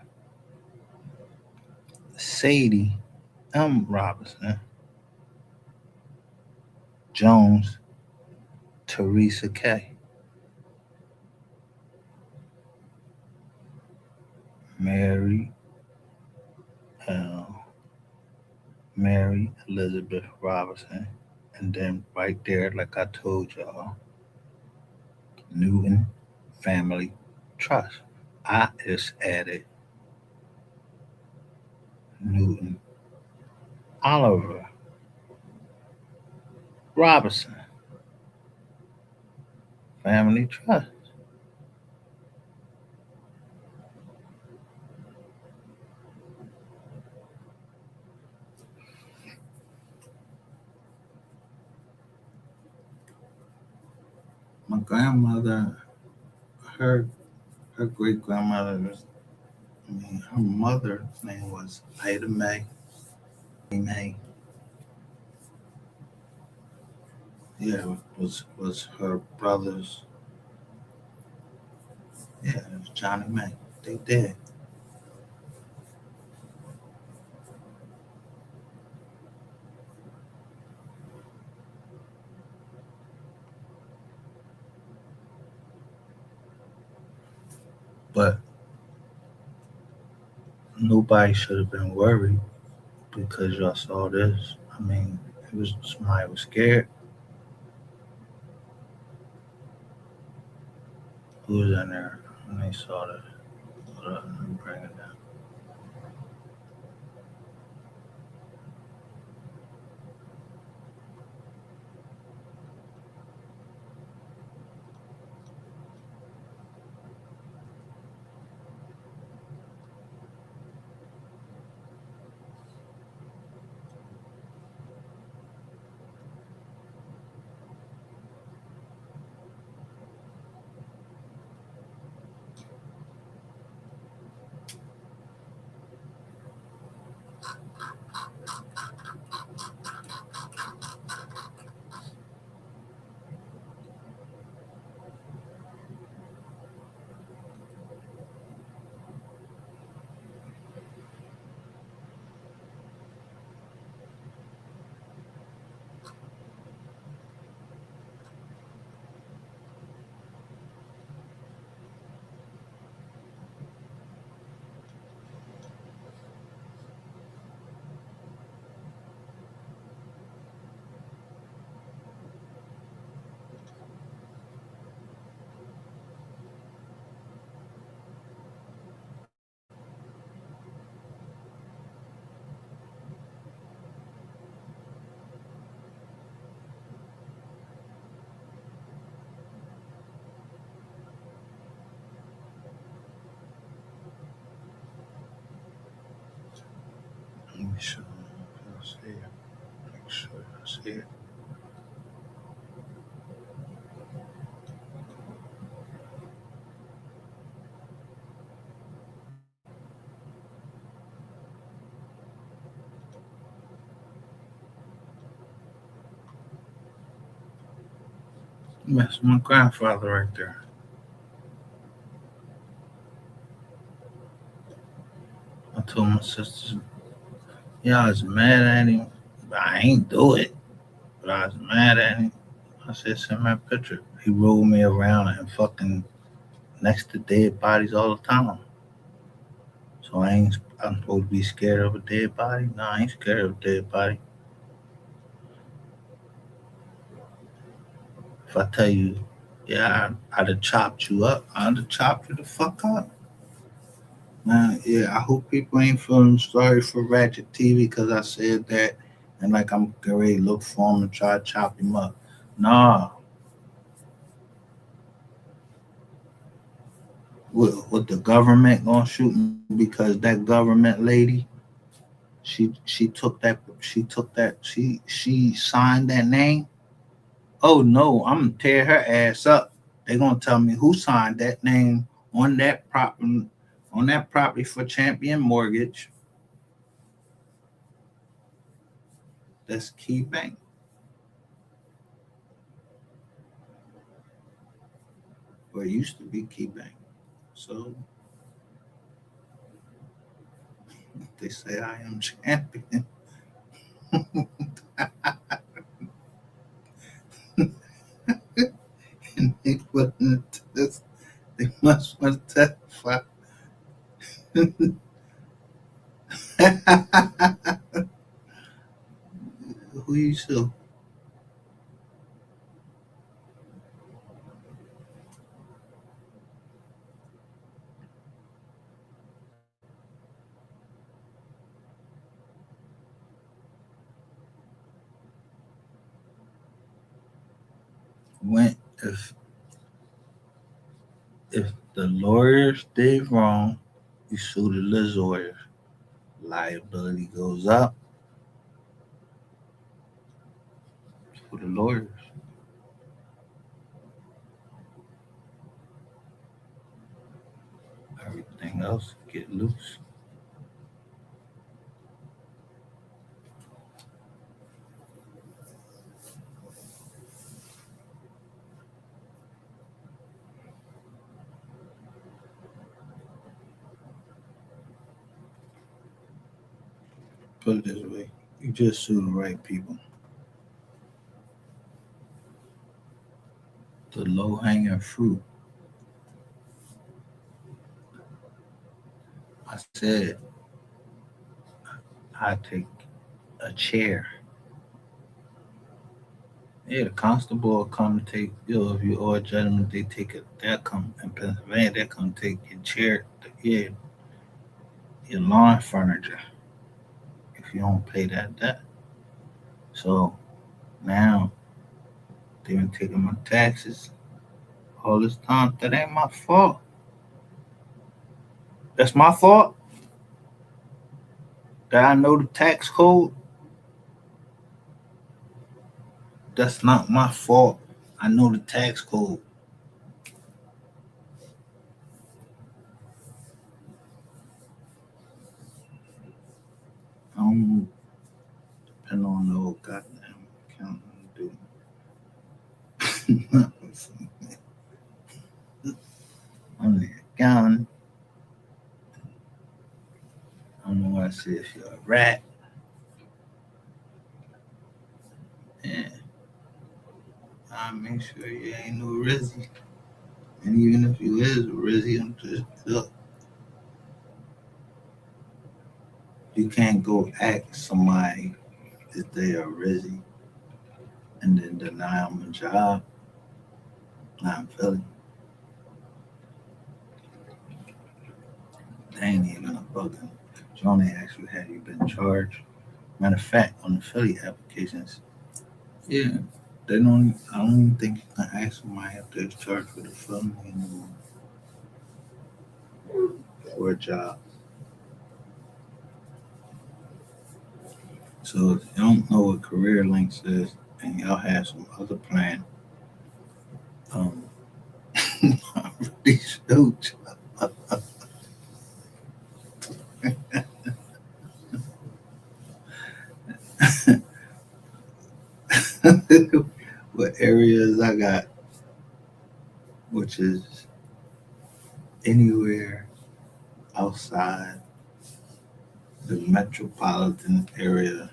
Sadie M. Robinson, Jones, Teresa K., Mary L. Mary Elizabeth Robinson, and then right there, like I told y'all, Newton Family Trust. I just added Newton Oliver Robinson Family Trust. My grandmother, her great grandmother was, her mother's name was Ida May. May. Yeah, was her brother's. Yeah, it was Johnny May. They did, but nobody should have been worried because y'all saw this. I mean, it was somebody was scared. Who was in there when they saw this? Hold on, let me bring it down. Let me show you. Let's see it. Make sure I see it. That's my grandfather right there. I told my sisters, yeah, I was mad at him, but I ain't do it. But I was mad at him. I said, send me a picture. He rolled me around and fucking next to dead bodies all the time. So I'm supposed to be scared of a dead body? No, I ain't scared of a dead body. If I tell you, yeah, I'd have chopped you up, I'd have chopped you the fuck up. Man, yeah, I hope people ain't feeling sorry for Ratchet TV because I said that and like I'm getting ready to look for him and try to chop him up. Nah, what the government gonna shoot me because that government lady, she signed that name. Oh no, I'm gonna tear her ass up. They gonna tell me who signed that name on that property for Champion Mortgage. That's Key Bank. Or it used to be Key Bank. So they say I am champion. And they wouldn't test. They must want to testify. Who you sue? When if the lawyers did wrong, you sue the lawyers. Liability goes up for the lawyers. Everything else get loose. Put it this way: you just sue the right people. The low hanging fruit. I said I take a chair. Yeah, the constable will come take if you owe a judgment, they take it. They'll come in Pennsylvania. They'll come take your chair, yeah, your lawn furniture if you don't pay that debt. So now they've been taking my taxes all this time. That ain't my fault. That's my fault. That I know the tax code. That's not my fault. I know the tax code. I don't depend on no goddamn accountant to do. I'm the accountant. I don't know what I said. If you're a rat, yeah, I make sure you ain't no Rizzy. And even if you is a Rizzy, I'm just look. You can't go ask somebody if they are Rizzy and then deny them a job. Not in Philly. They ain't even a bugger. Johnny actually had you been charged. Matter of fact, on the Philly applications, yeah, they don't. I don't even think you can ask somebody if they're charged with a felony anymore for a job. So if you don't know what career links is and y'all have some other plan, um, I really shoot. What areas I got, which is anywhere outside the metropolitan area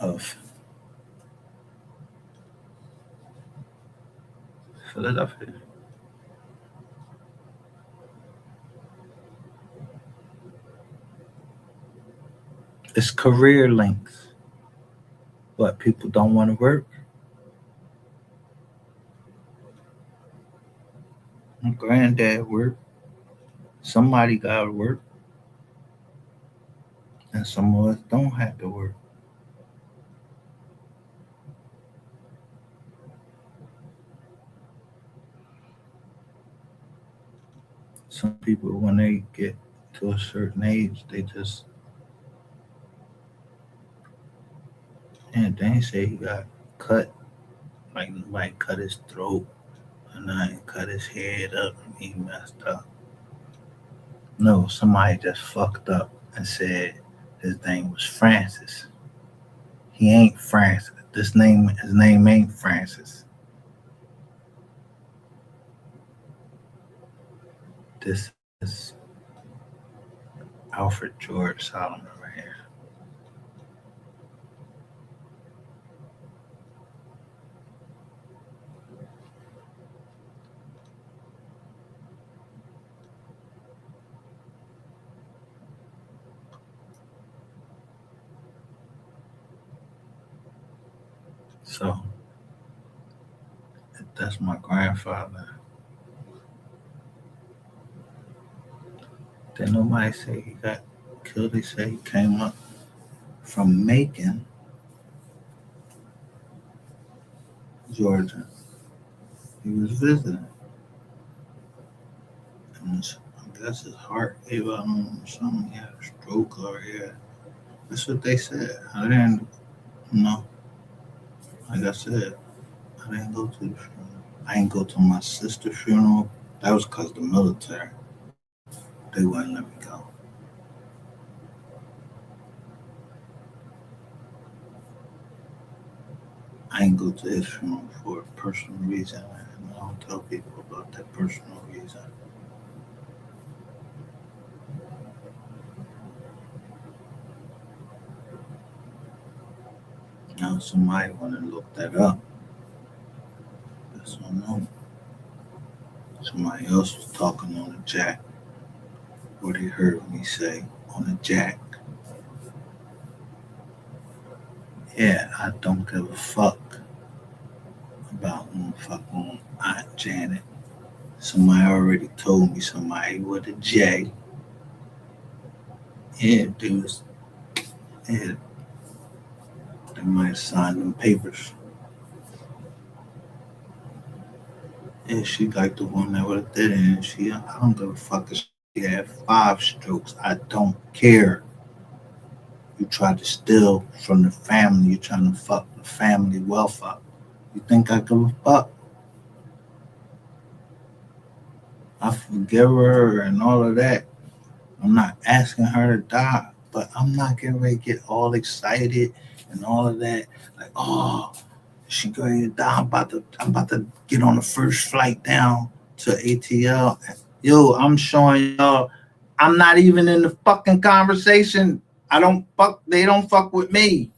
of Philadelphia. It's career links. What, people don't want to work? My granddad worked. Somebody got to work, and some of us don't have to work. Some people, when they get to a certain age, they just, and they ain't say he got cut, like nobody cut his throat, and I cut his head up, and he messed up. No, somebody just fucked up and said his name was Francis. He ain't Francis. His name ain't Francis. This is Alfred George Solomon right here. So that's my grandfather. Then nobody say he got killed. They say he came up from Macon, Georgia. He was visiting. And I guess his heart gave out on him or something. He had a stroke or yeah. That's what they said. I didn't know. Like I said, I didn't go to the funeral. I didn't go to my sister's funeral. That was because the military. They wouldn't let me go. I didn't go to his funeral for a personal reason. And I don't tell people about that personal reason. Now somebody want to look that up. That's what I know. Somebody else was talking on the jack. What they heard me say on the jack. Yeah, I don't give a fuck about fucking Aunt Janet. Somebody already told me somebody with a J. Yeah, dudes. Yeah, they might sign them papers. Yeah, she like the one that would have did it. And I don't give a fuck if she had 5 strokes. I don't care. You try to steal from the family. You're trying to fuck the family wealth up. You think I give a fuck? I forgive her and all of that. I'm not asking her to die, but I'm not getting ready to get all excited and all of that. Like, oh, she going to die. I'm about to get on the first flight down to ATL. Yo, I'm showing y'all I'm not even in the fucking conversation. I don't fuck. They don't fuck with me.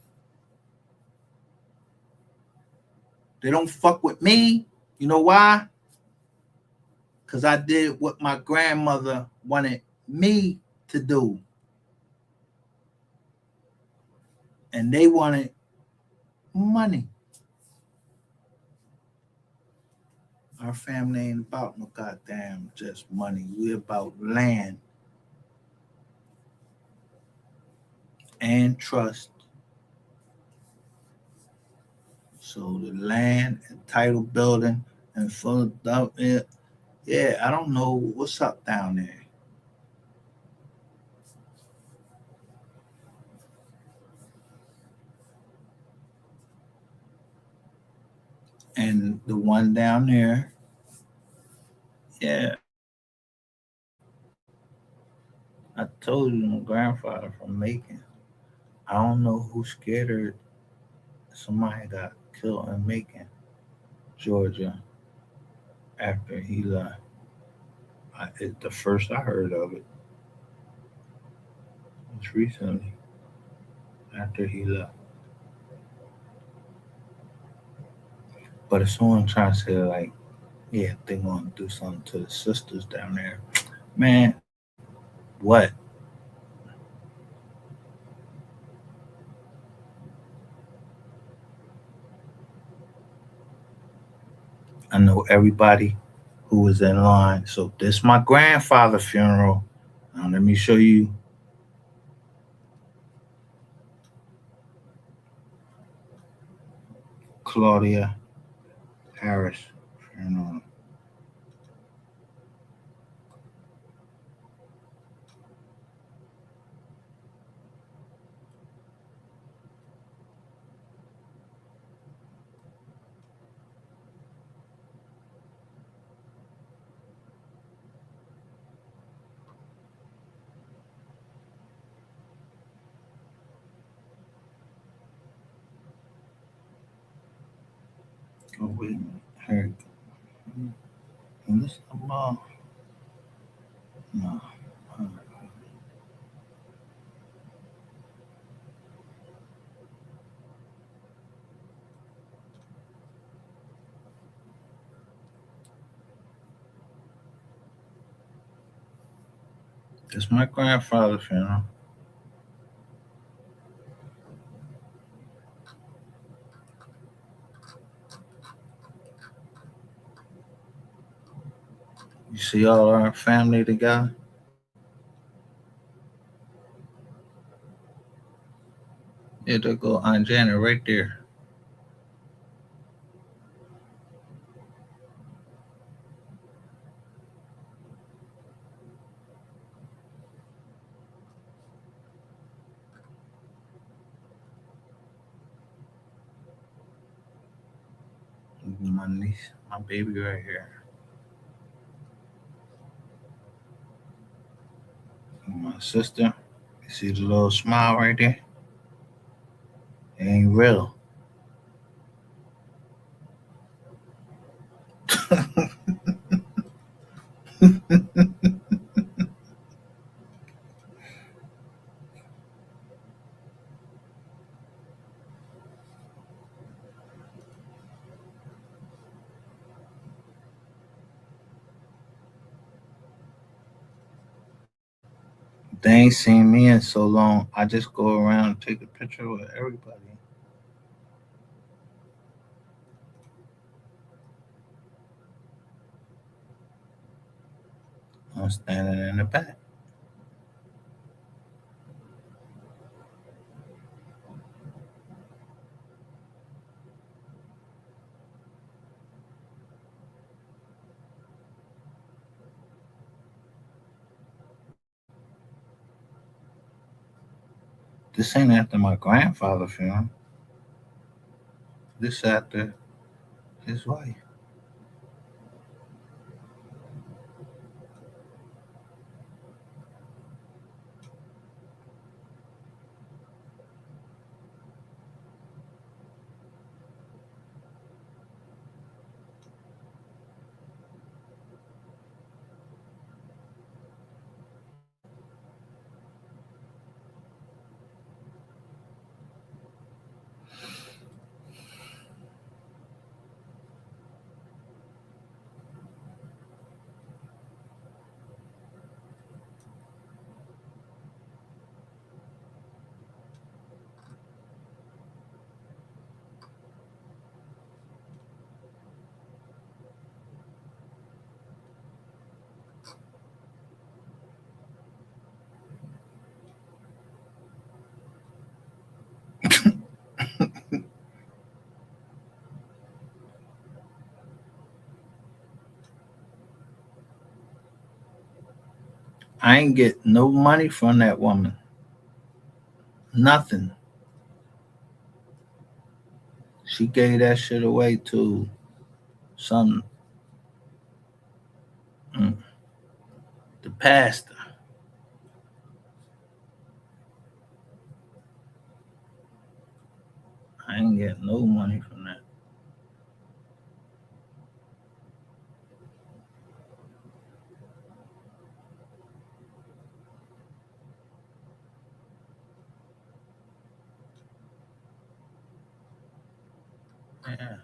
They don't fuck with me. You know why? Because I did what my grandmother wanted me to do. And they wanted money. Our family ain't about no goddamn just money. We about land and trust. So the land and title building and Philadelphia, yeah, I don't know what's up down there. And the one down there, yeah, I told you my grandfather from Macon. I don't know who scared her. Somebody got killed in Macon, Georgia, after he left. The first I heard of it was recently, after he left. But if someone tries to say, like, yeah, they want to do something to the sisters down there, man, what? I know everybody who was in line. So this my grandfather's funeral. Now let me show you Claudia Harris funeral. Oh wait a minute. Here, and this no. It's my grandfather's funeral. You see all our family together? Yeah, there go Aunt Janet right there. My niece, my baby right here. My sister. You see the little smile right there? It ain't real. They ain't seen me in so long. I just go around and take a picture with everybody. I'm standing in the back. This ain't after my grandfather funeral. This after his wife. I ain't get no money from that woman. Nothing. She gave that shit away to some mm, the pastor. I ain't getting no money from that. Yeah.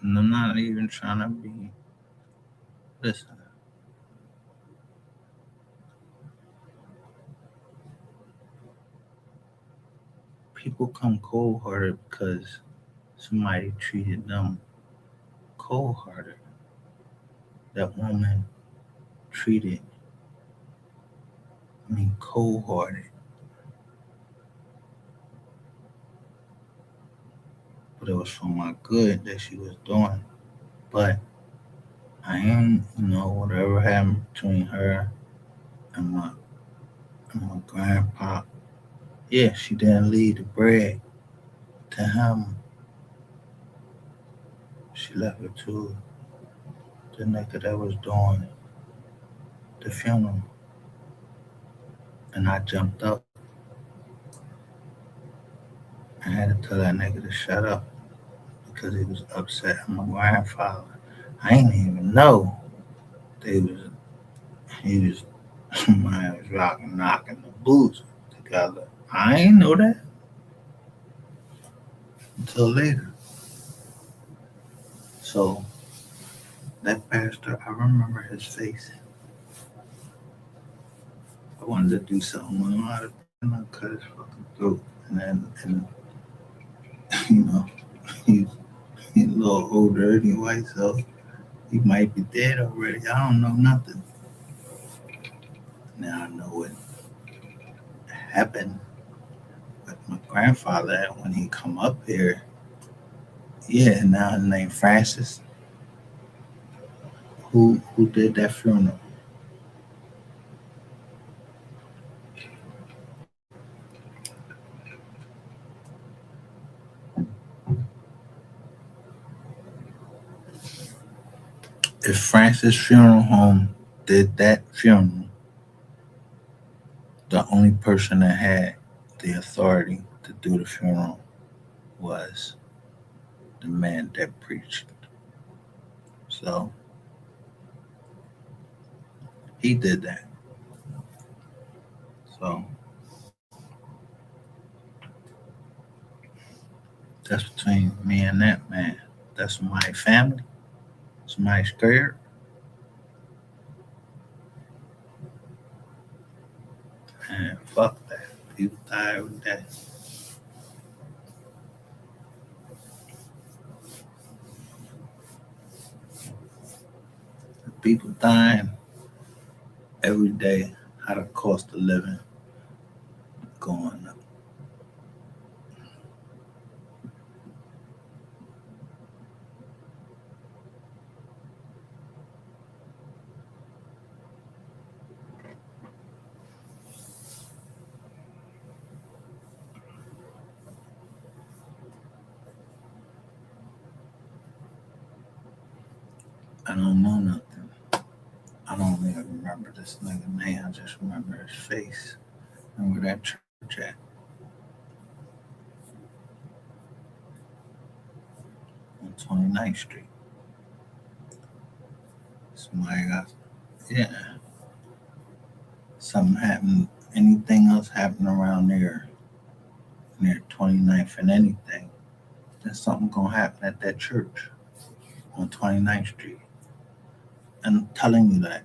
And I'm not even trying to be. Listen, people come cold hearted because somebody treated them cold hearted. That woman treated me cold hearted, but it was for my good that she was doing. But I am, whatever happened between her and my grandpa. Yeah, she didn't leave the bread to him. She left it to the nigga that was doing the funeral. And I jumped up and had to tell that nigga to shut up because he was upset at my grandfather. I didn't even know they was he was man was rocking knocking the boots together. I ain't know that until later. So that pastor, I remember his face. I wanted to do something with him. And I cut his fucking throat. And you know, he's, he's a little older anyway, so he might be dead already. I don't know nothing. Now I know what happened with my grandfather when he come up here. Yeah, now his name Francis. Who did that funeral? If Francis Funeral Home did that funeral, the only person that had the authority to do the funeral was the man that preached. So he did that. So that's between me and that man. That's my family. Somebody scared. And fuck that. People die every day. People dying every day. How the cost of living going up. I don't know nothing. I don't even remember this nigga name. I just remember his face. And where that church at on 29th Street. Somebody got, yeah, something happened. Anything else happened around there, near 29th and anything, then something gonna happen at that church on 29th Street. And I'm telling you that.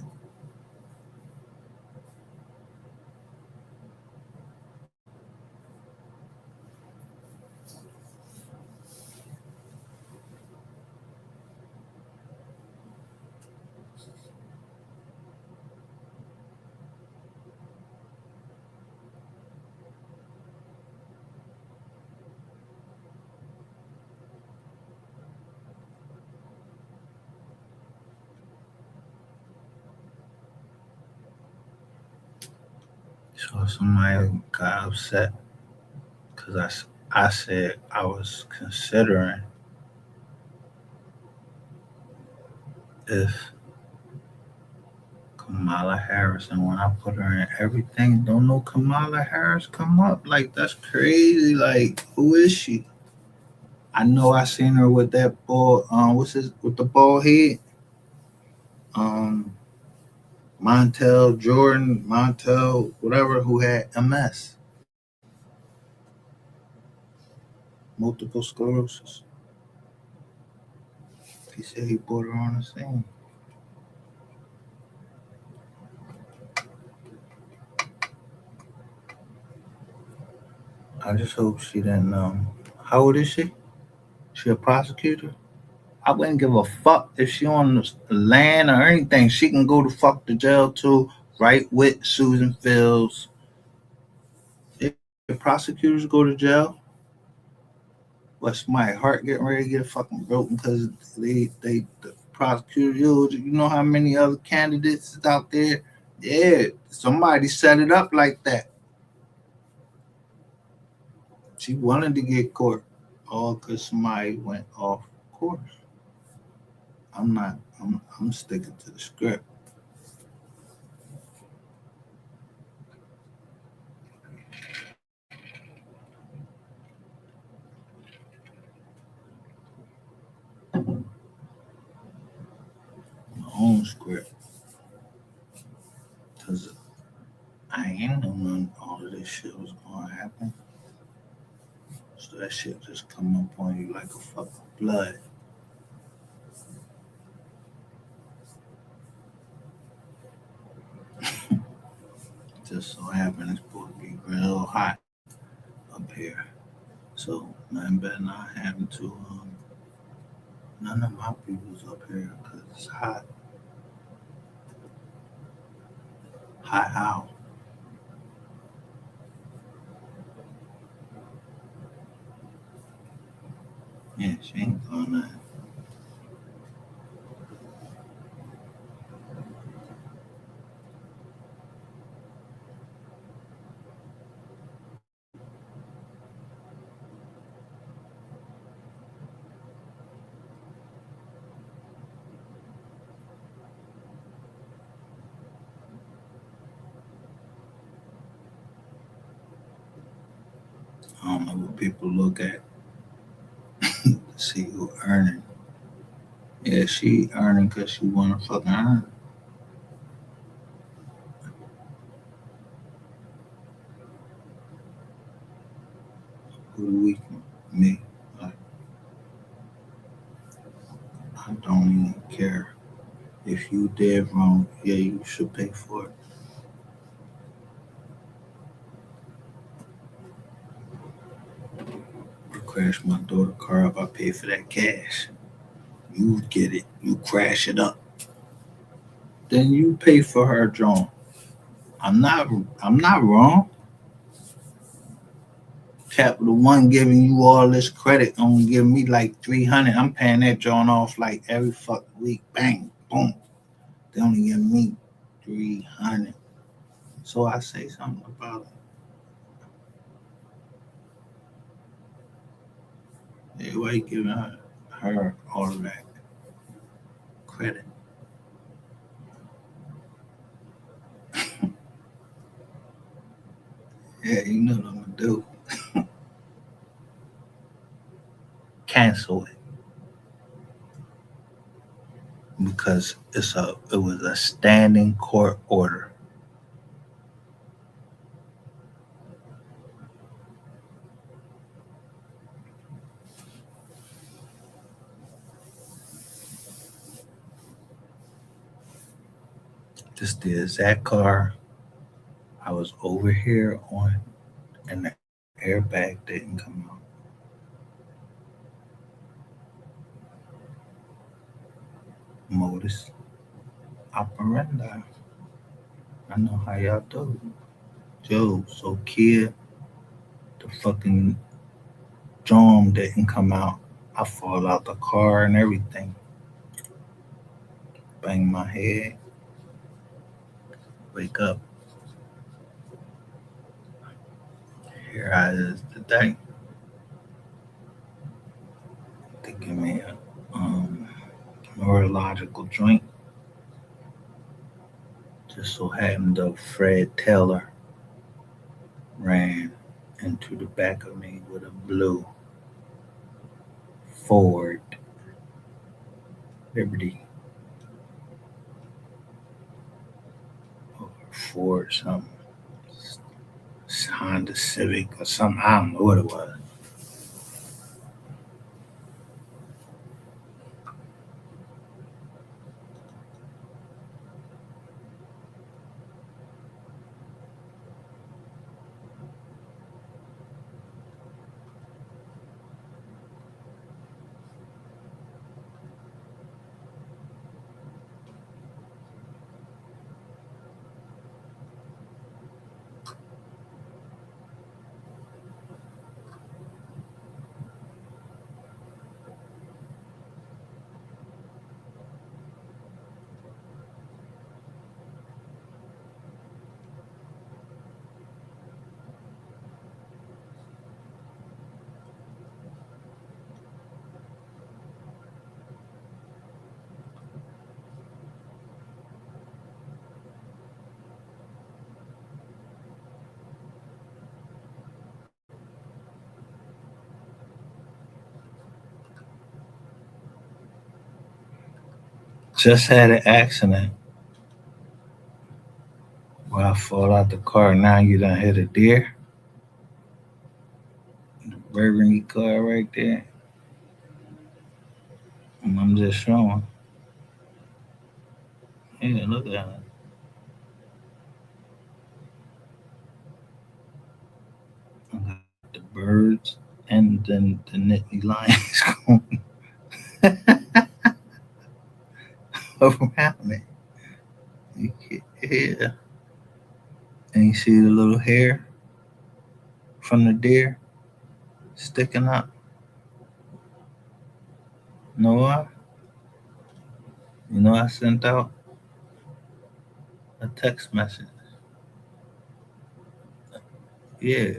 So somebody got upset because I said I was considering if Kamala Harris, and when I put her in everything, don't know Kamala Harris come up. Like, that's crazy. Like, who is she? I know I seen her with that ball. What's his with the ball head? Um, Montel, whatever, who had MS, multiple sclerosis. He said he brought her on the scene. I just hope she didn't. How old is she? She a prosecutor? I wouldn't give a fuck if she on the land or anything. She can go to fuck the jail too, right with Susan Fields. If prosecutors go to jail, what's my heart getting ready to get fucking broken because the prosecutor, you know how many other candidates is out there? Yeah, somebody set it up like that. She wanted to get court, all because somebody went off course. I'm not. I'm sticking to the script. My own script. Cause I ain't know none all of this shit was gonna happen. So that shit just come up on you like a fucking blood. Just so happened it's supposed to be real hot up here. So man better not happen to none of my peoples up here because it's hot. Hot how? Yeah, she ain't doing that. I don't know what people look at to see who earning. Yeah, she earning because she want to fucking earn. Who do we? Me. Like, I don't even care. If you did wrong, yeah, you should pay for it. You crash my daughter's car up, I pay for that cash. You get it. You crash it up. Then you pay for her John. I'm not I'm not wrong. Capital One giving you all this credit, only giving me like 300. I'm paying that John off like every fucking week. Bang, boom. They only give me 300. So I say something about it. Yeah, why you giving her all of that credit? Yeah, you know what I'm gonna do. Cancel it because it was a standing court order. Just the exact car I was over here on, and the airbag didn't come out. Modus operandi. I know how y'all do. Joe, so Kia, the fucking drum didn't come out. I fall out the car and everything. Bang my head. Wake up. Here I is today to give me a neurological joint. Just so happened though Fred Taylor ran into the back of me with a blue Ford Liberty or Ford something, Honda Civic or something. I don't know what it was. Just had an accident where I fall out the car. Now you done hit a deer. The burgundy car right there. And I'm just showing. Yeah, look at it. I got the birds and then the Nittany Lions going around it. Yeah. And you see the little hair from the deer sticking up. Noah, I sent out a text message. Yeah,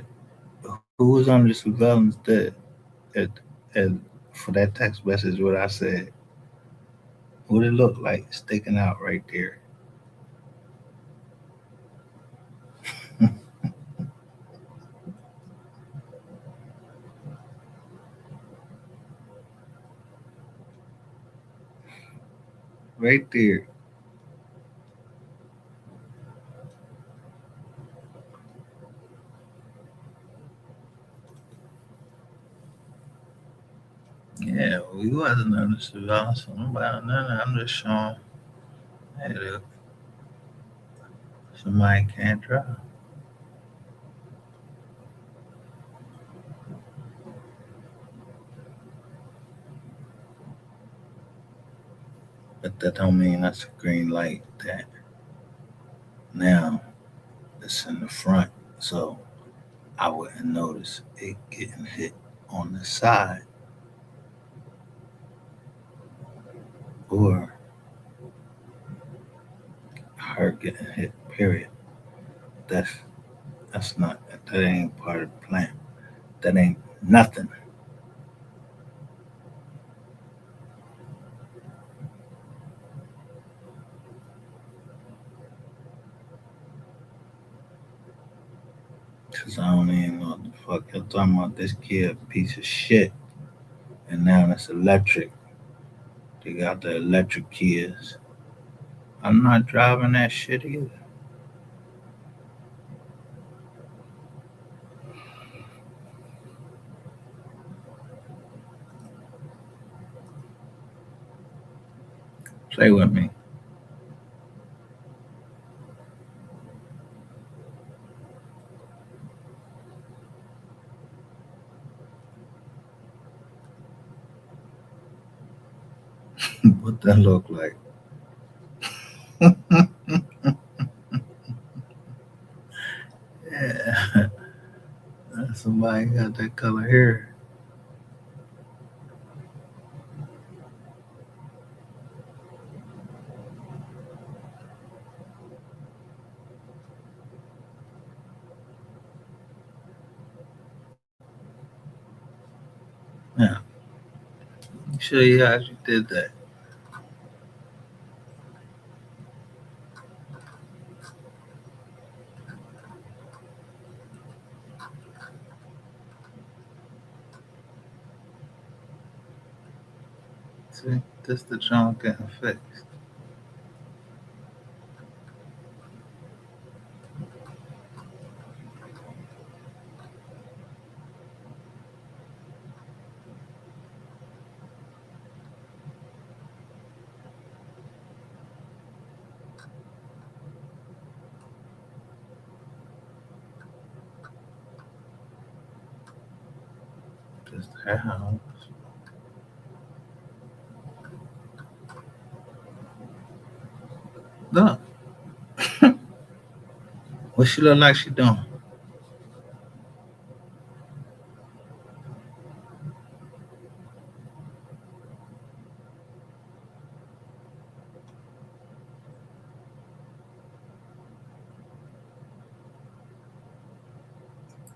who was under surveillance that, that for that text message? What I said, what it looked like sticking out right there, right there. Yeah, we wasn't under surveillance. About nothing. I'm just showing. Hey, look, somebody can't drive, but that don't mean that's a green light. That now it's in the front, so I wouldn't notice it getting hit on the side or her getting hit. Period. That's that's not that ain't part of the plan. That ain't nothing. Cause I don't even know what the fuck you're talking about. This kid a piece of shit, and now it's electric. They got the electric kids. I'm not driving that shit either. Play with me. What that look like? Yeah, somebody got that color hair. Now, let me show you how you did that. See, this the junk getting fixed. Just the house. Look, what she look like she doing?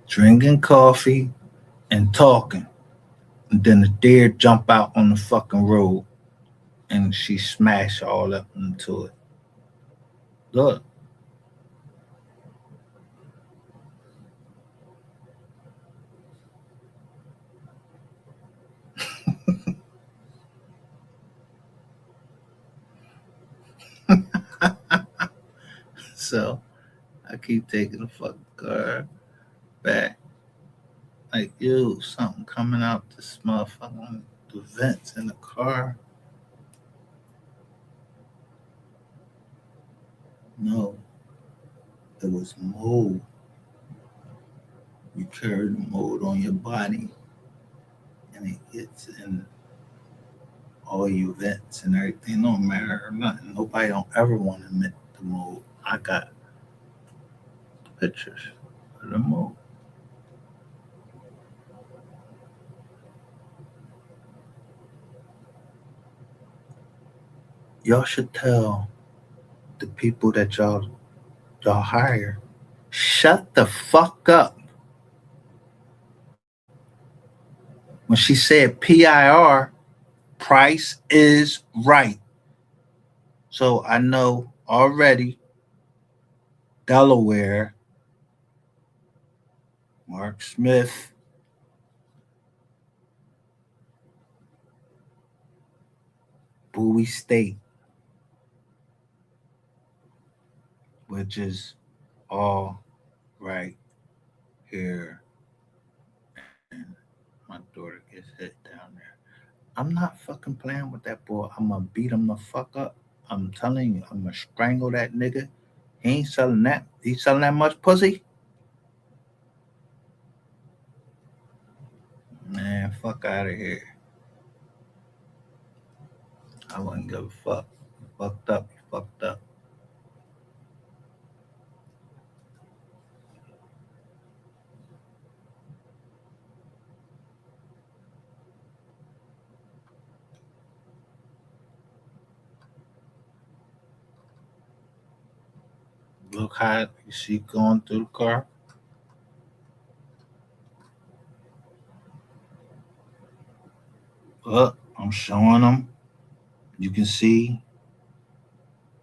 Drinking coffee and talking. And then the deer jump out on the fucking road and she smash all up into it. Look, so I keep taking the fucking car back. Like, yo, something coming out this motherfucking the vents in the car. No, it was mold. You carry the mold on your body and it gets in all your vents and everything. Don't matter or nothing. Nobody don't ever want to admit the mold. I got pictures of the mold. Y'all should tell the people that y'all hire, shut the fuck up. When she said PIR, price is right. So I know already Delaware, Mark Smith, Bowie State, which is all right here. And my daughter gets hit down there. I'm not fucking playing with that boy. I'm gonna beat him the fuck up. I'm telling you, I'm gonna strangle that nigga. He ain't selling that. He selling that much pussy? Man, fuck out of here. I wouldn't give a fuck. Fucked up, fucked up. Look how you see going through the car. Look, I'm showing them. You can see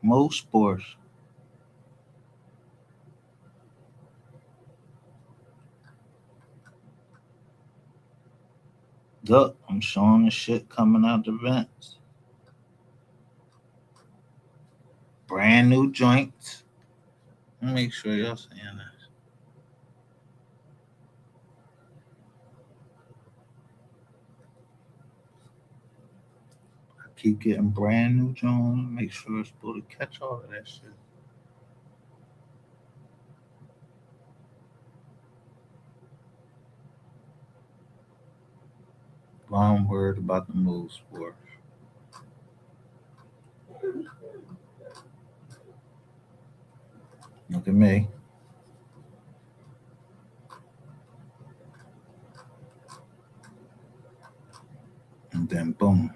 most sports. Look, I'm showing the shit coming out the vents. Brand new joints. Make sure y'all seeing this. I keep getting brand new joints. Make sure it's supposed to catch all of that shit. But I'm worried about the move sports. Look at me. And then boom.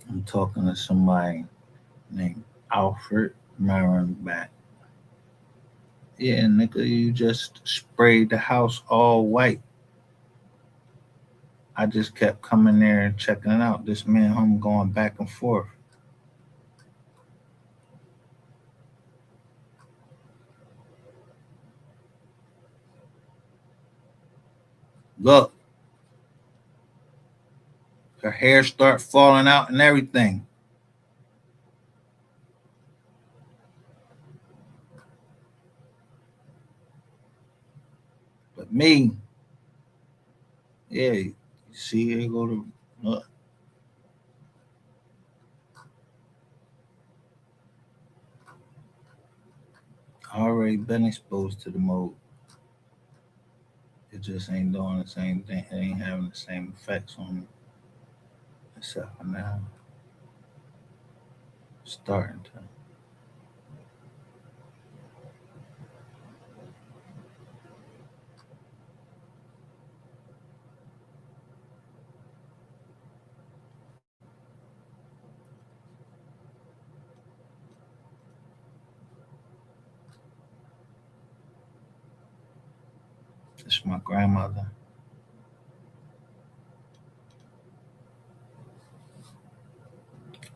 I'm talking to somebody named Alfred Marenback. Yeah, nigga, you just sprayed the house all white. I just kept coming there and checking it out. This man home going back and forth. Look, her hair start falling out and everything. But me, yeah, you see, here go to look. I already been exposed to the mode. It just ain't doing the same thing. It ain't having the same effects on me. Except for now, starting to. It's my grandmother.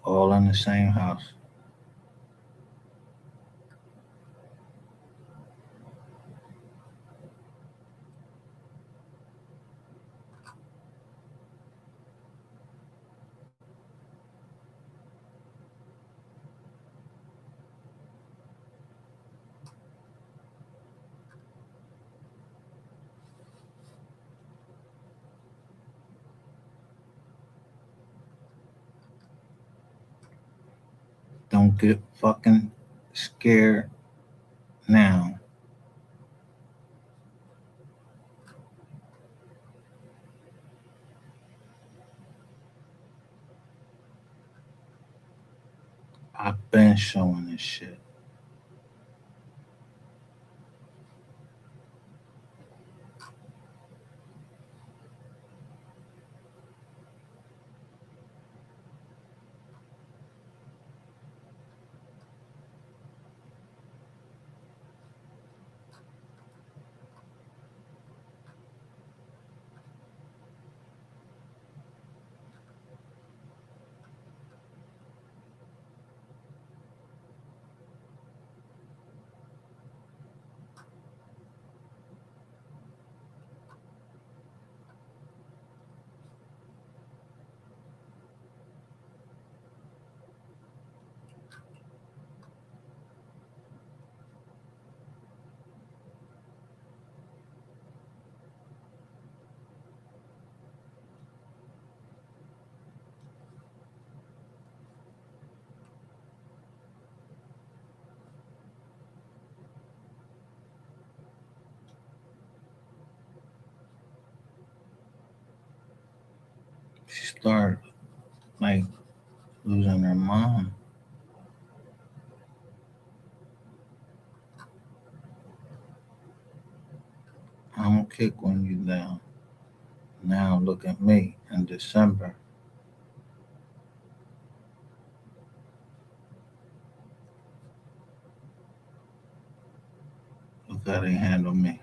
All in the same house. Don't get fucking scared now. I've been showing this shit. She started like losing her mom. I'm gonna kick one you down. Now look at me in December. Look how they handle me.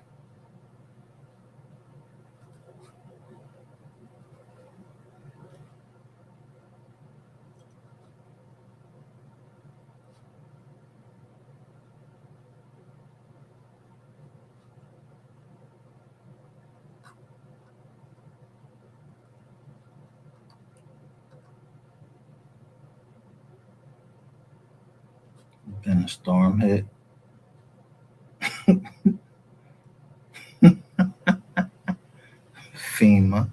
Then the storm hit. FEMA.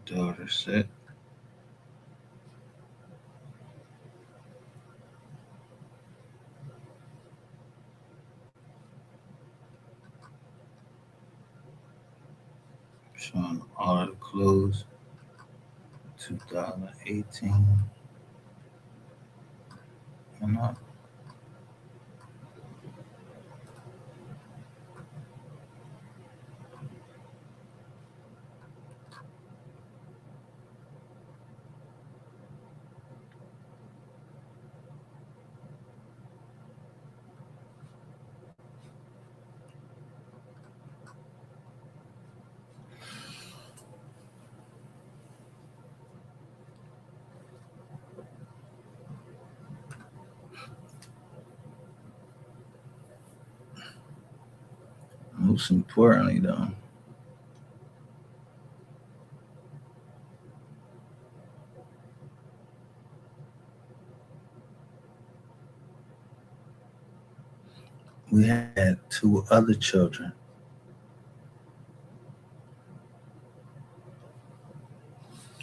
Daughter sick. Showing all of the clothes. 2018. And Most importantly, though, we had two other children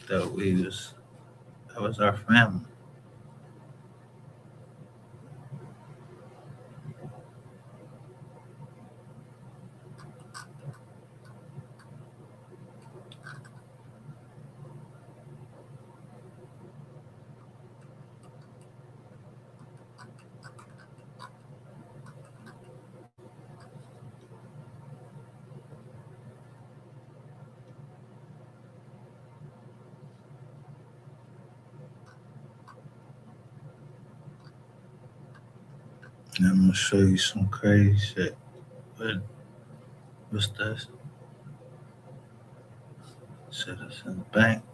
that was our family. And I'm gonna show you some crazy shit. What, what's this? Citizens Bank.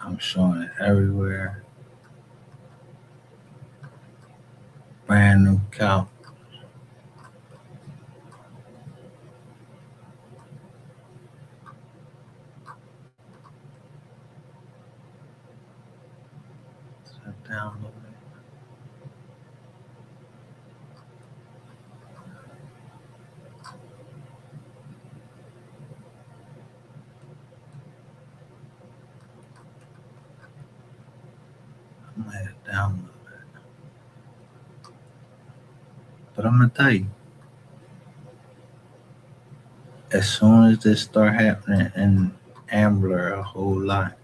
I'm showing it everywhere. Brand new couch. Sit down a little bit. I'm gonna lay it down a little bit. But I'm gonna tell you, as soon as this start happening in Ambler a whole lot,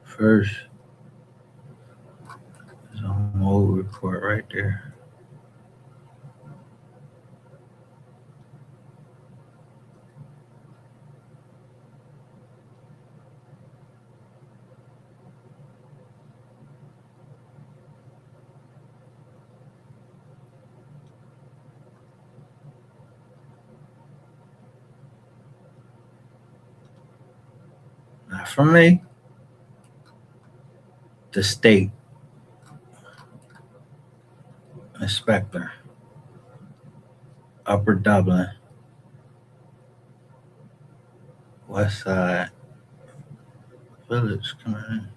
first there's a whole report right there. Not from me, the state inspector, Upper Dublin, West Side Village coming in.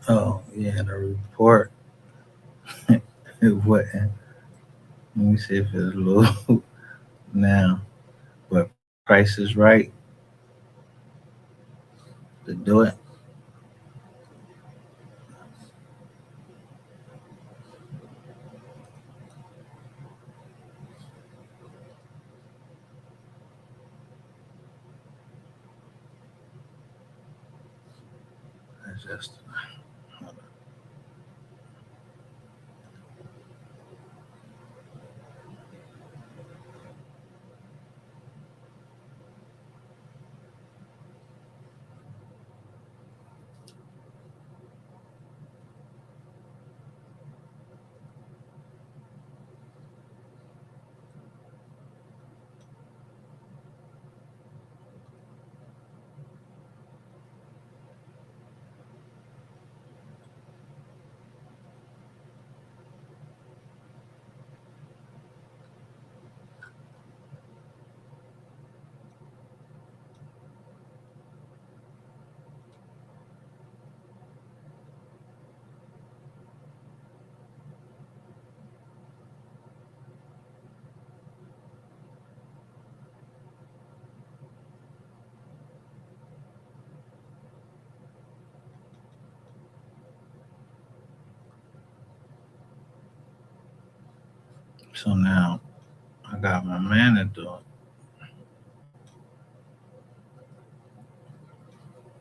Oh, yeah, the report. It wasn't. Let me see if it's low now. But Price is Right to do it. It's just so now I got my manager,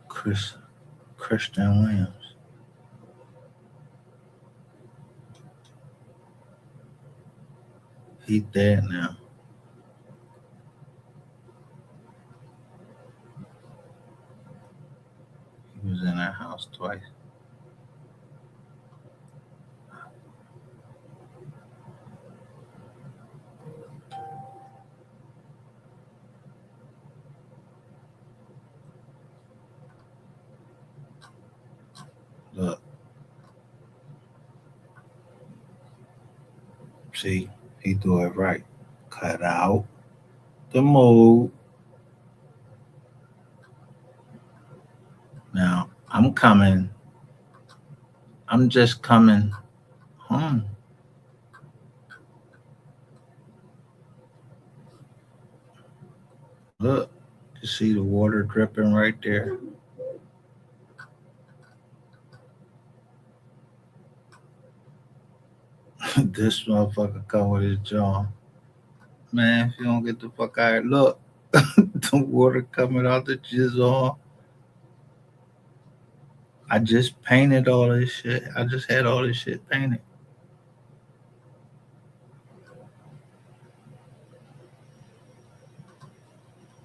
Chris Christian Williams. He dead now. He was in that house twice. Look, see, he do it right. Cut out the mode. Now I'm coming. I'm just coming home. Look, you see the water dripping right there. This motherfucker come with his jaw. Man, if you don't get the fuck out, look, the water coming out the jizzle. I just painted all this shit. I just had all this shit painted.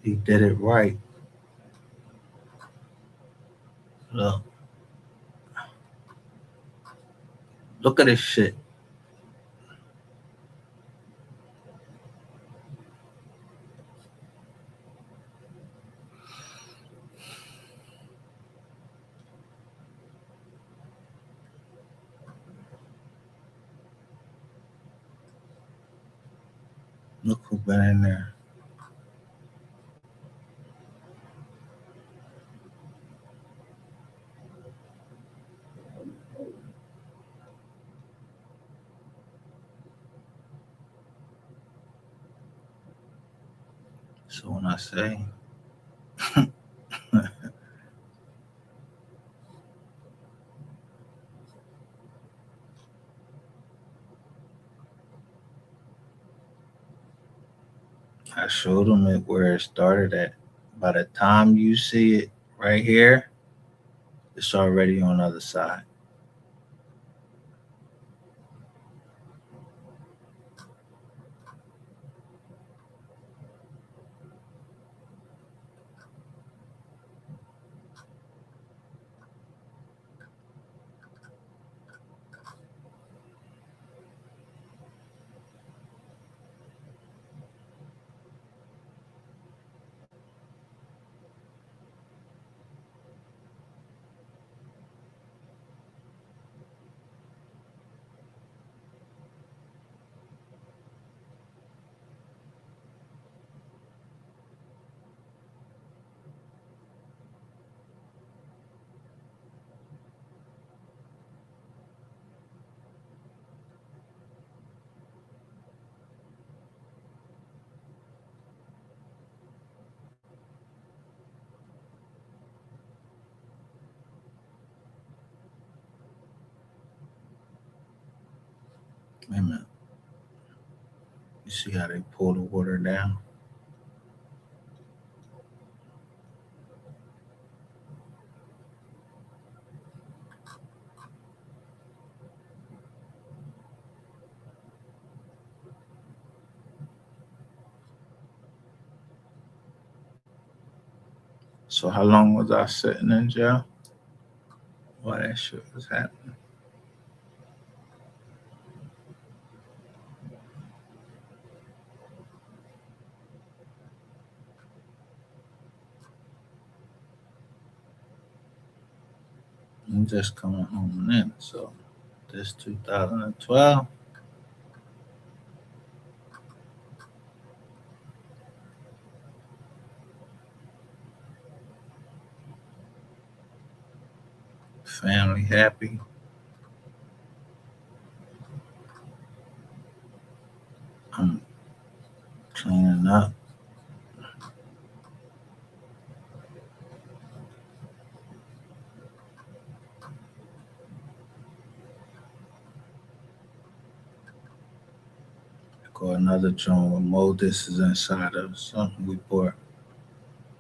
He did it right. Look, look at this shit. Look who been in there. So when I say, I showed him it where it started at. By the time you see it right here, it's already on the other side. Wait a minute. You see how they pull the water down? So how long was I sitting in jail? Why that shit was happening? I'm just coming home then. So this 2012. Family happy. I'm cleaning up. Got another joint with mold. This is inside of something we bought.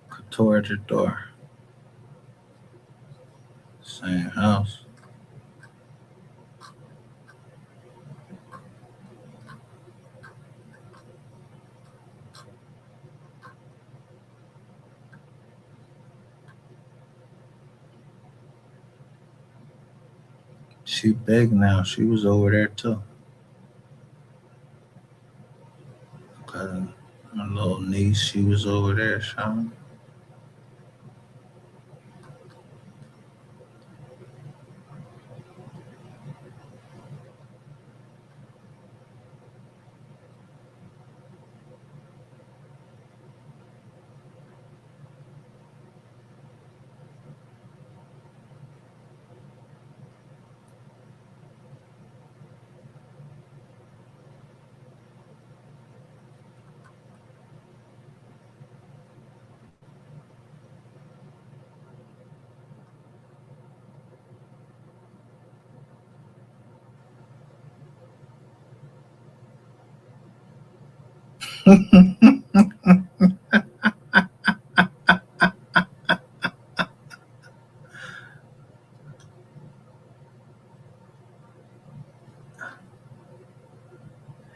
Couture the door. Same house. She big now. She was over there too. Cousin, my little niece, she was over there, Sean.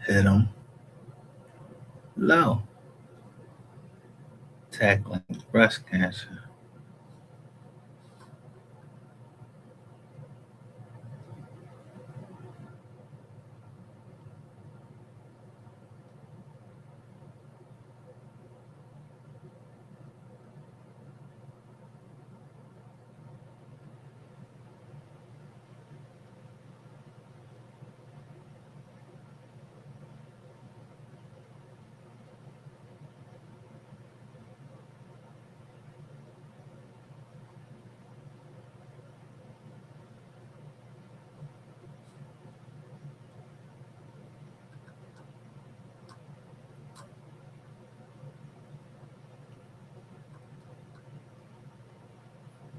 Hit him low. Tackling breast cancer.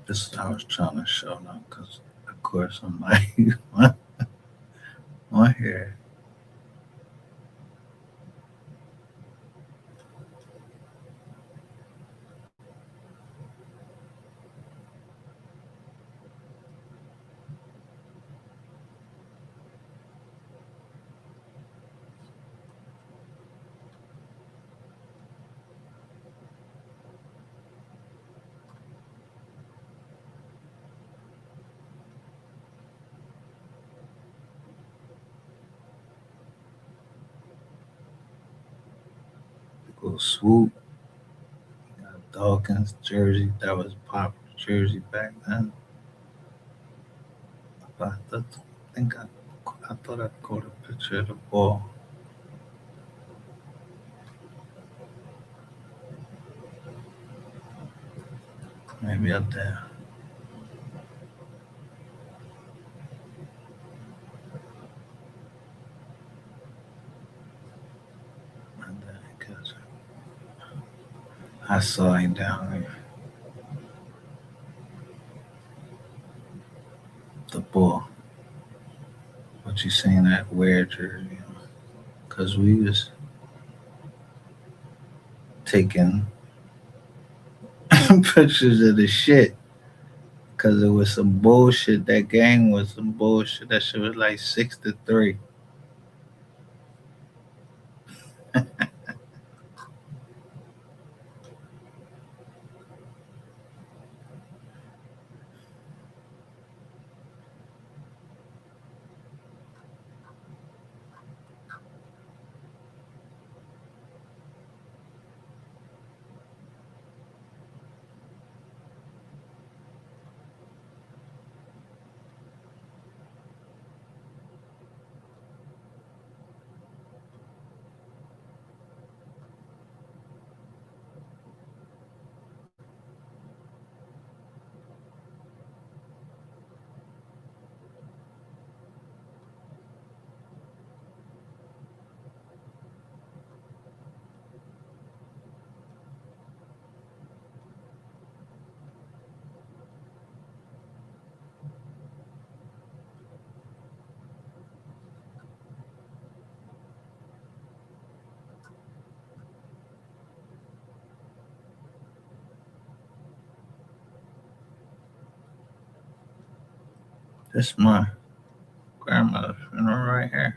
This is what I was trying to show them because, of course, I'm like, my hair go swoop. Dawkins jersey. That was a popular jersey back then. But I thought I caught a picture of the ball. Maybe up there. Because I saw him down there. The ball. What But you seen that weird jersey, because we was taking pictures of the shit. Because it was some bullshit. That game was some bullshit. That shit was like 6-3. That's my grandmother's funeral right here.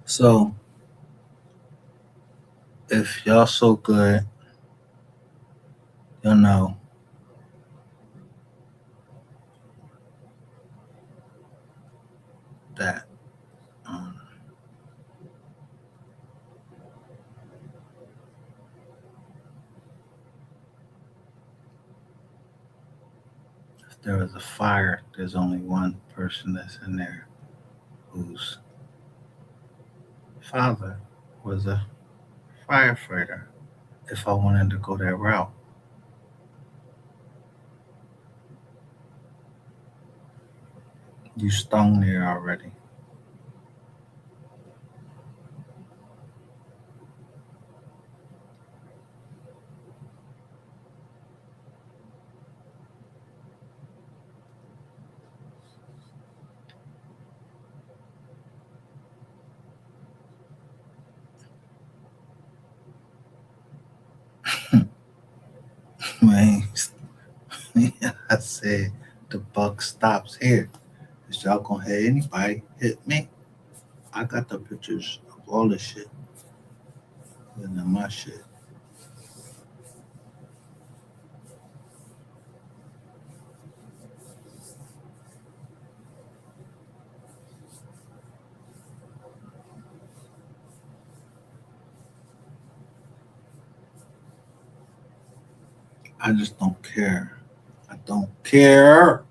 So if y'all so good, you'll know that um, if there was a fire, there's only one person that's in there who's father was a firefighter. If I wanted to go that route, you stung there already. Man, I said the buck stops here. Is y'all gonna have anybody hit me? I got the pictures of all the shit and then my shit. I just don't care. I don't care.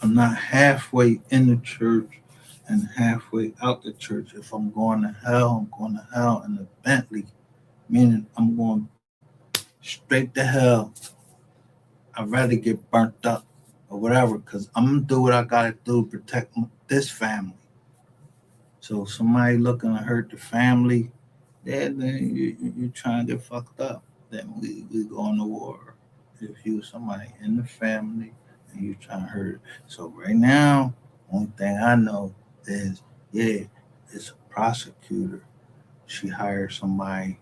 I'm not halfway in the church and halfway out the church. If I'm going to hell, I'm going to hell in the Bentley, meaning I'm going straight to hell. I'd rather get burnt up or whatever because I'm going to do what I got to do to protect this family. So somebody looking to hurt the family, then you trying to get fucked up. Then we go on to war. If you somebody in the family and you trying to hurt. So right now, only thing I know is yeah, it's a prosecutor. She hired somebody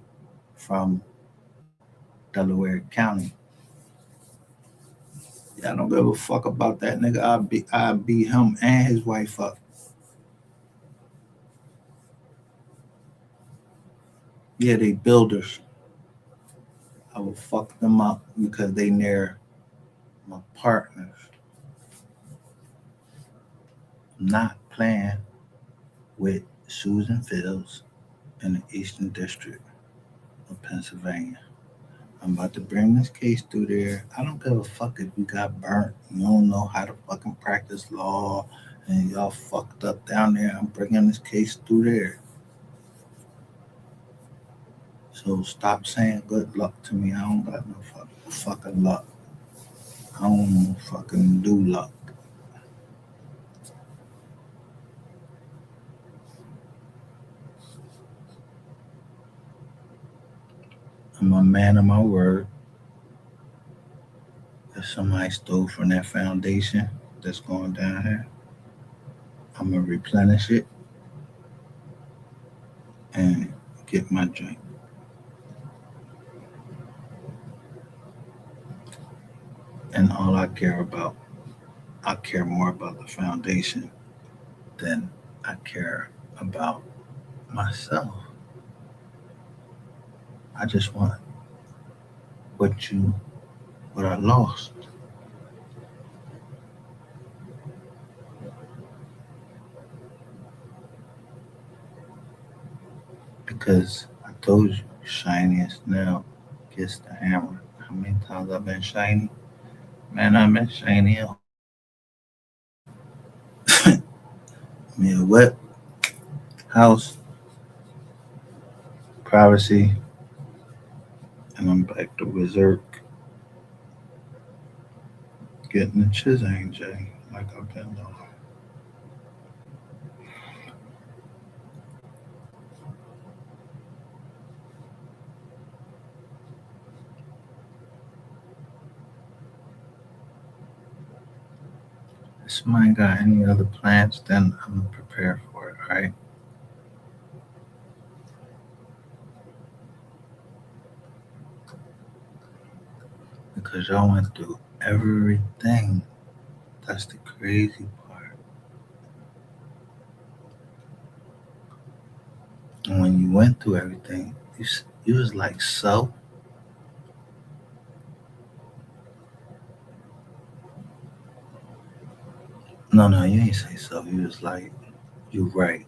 from Delaware County. Yeah, I don't give a fuck about that nigga. I beat him and his wife up. Yeah, they builders. I will fuck them up because they near my partners. I'm not playing with Susan Fields in the Eastern District of Pennsylvania. I'm about to bring this case through there. I don't give a fuck if you got burnt. You don't know how to fucking practice law and y'all fucked up down there. I'm bringing this case through there. So stop saying good luck to me. I don't got no fucking luck. I don't fucking do luck. I'm a man of my word. If somebody stole from that foundation that's going down here, I'm gonna replenish it and get my drink. And all I care about, I care more about the foundation than I care about myself. I just want what I lost. Because I told you, shiniest nail gets the hammer. How many times I've been shiny? Man, I've been shiny. Me a wet house, privacy, and I'm back to Wizard getting the chisang J like I've been doing. If somebody got any other plans, then I'm gonna prepare for it, right? Because y'all went through everything. That's the crazy part. And when you went through everything, you was like, so? No, no, you ain't say so. You was like, you right.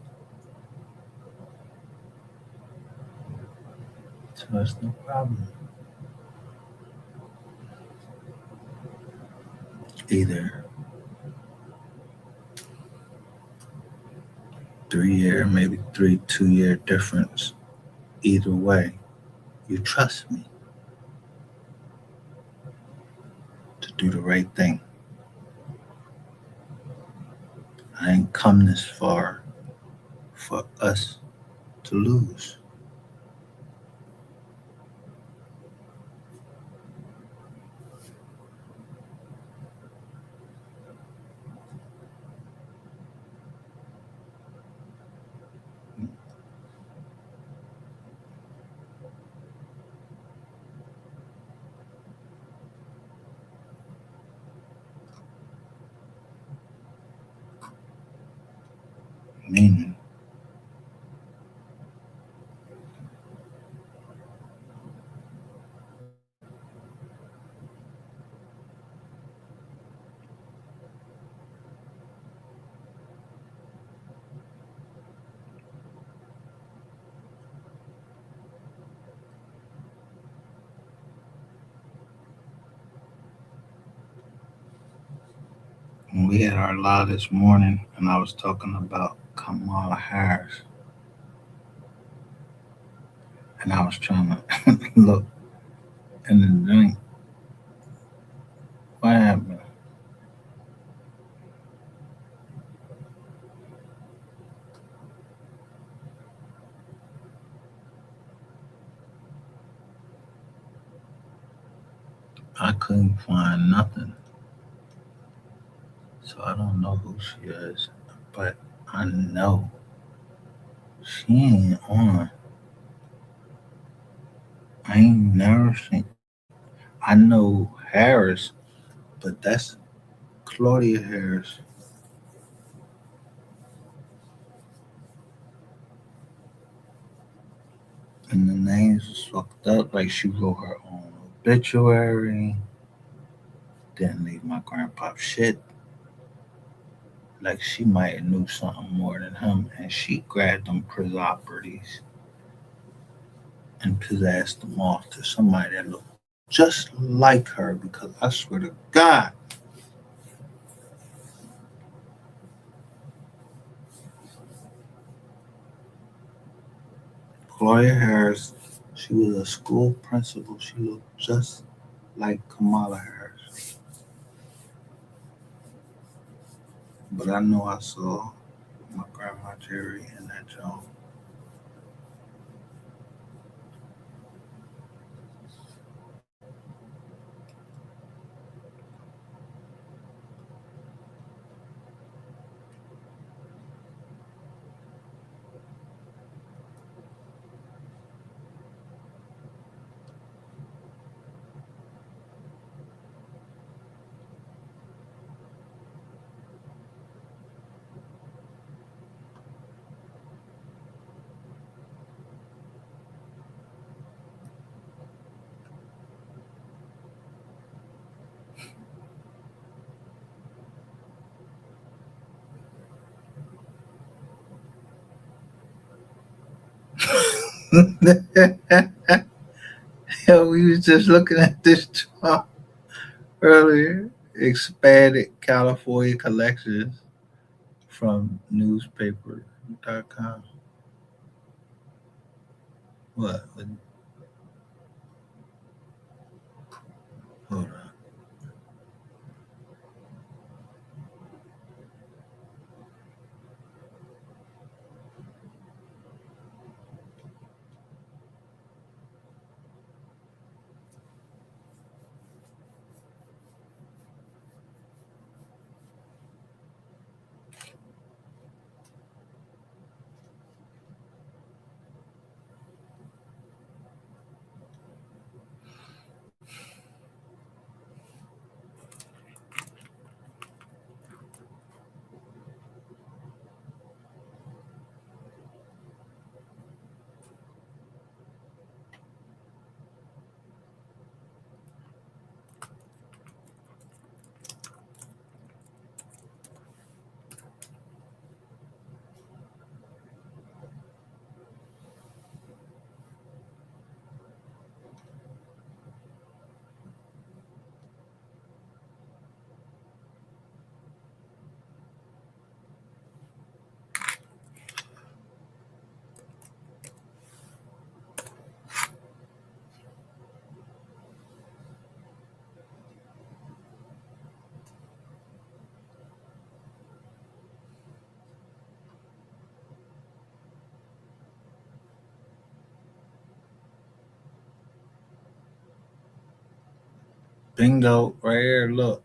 So that's no problem. Either 3 year, maybe 2 year difference. Either way, you trust me to do the right thing. I ain't come this far for us to lose. Meaning, when we had our live this morning and I was talking about Kamala Harris, and I was trying to look in the drink, what happened? I couldn't find nothing. So I don't know who she is, but I know she ain't on. I ain't never seen. I know Harris, but that's Claudia Harris, and the names was fucked up. Like she wrote her own obituary, didn't leave my grandpa shit. Like she might have knew something more than him, and she grabbed them properties and possessed them off to somebody that looked just like her. Because I swear to God, Gloria Harris, she was a school principal. She looked just like Kamala Harris. But I know I saw my grandma Jerry in that joint. Hell, we was just looking at this joint earlier. Expanded California collections from newspaper.com. What? Hold on. Bingo, right here. Look.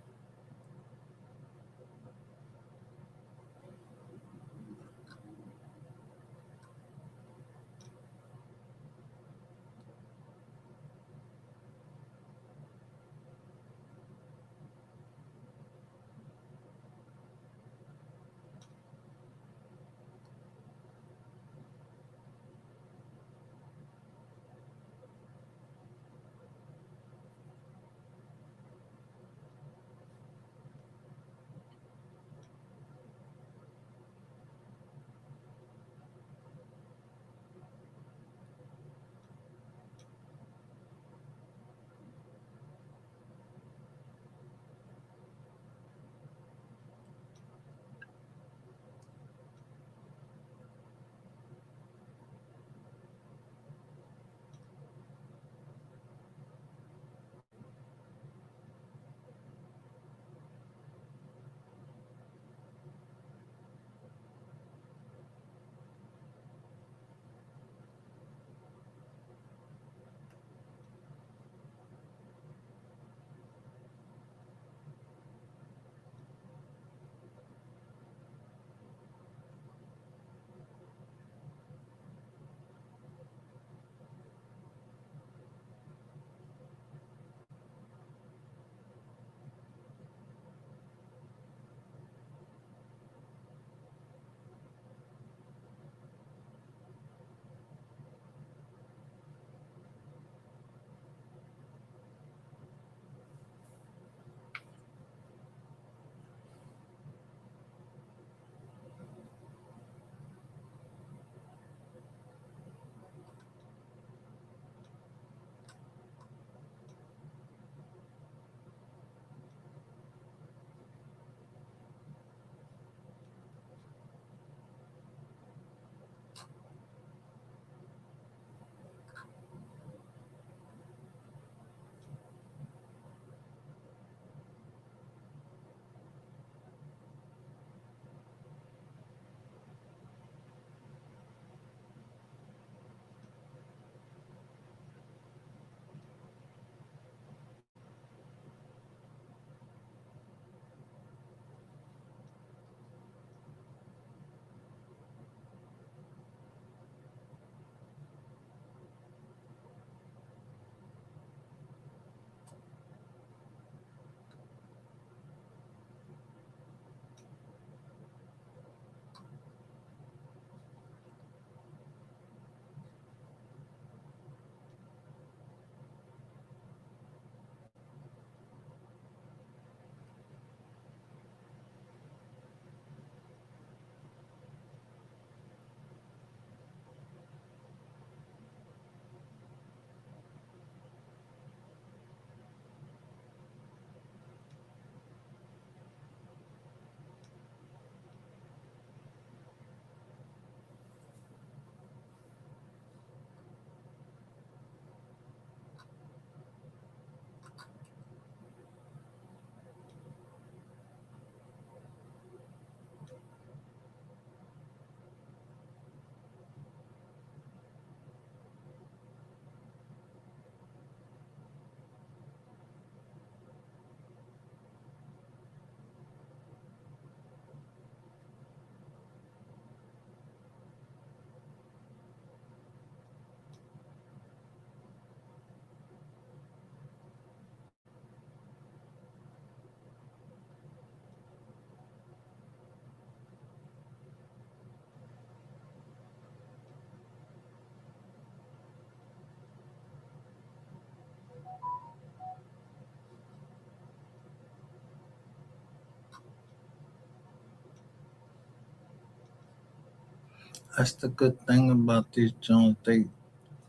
That's the good thing about these joints. They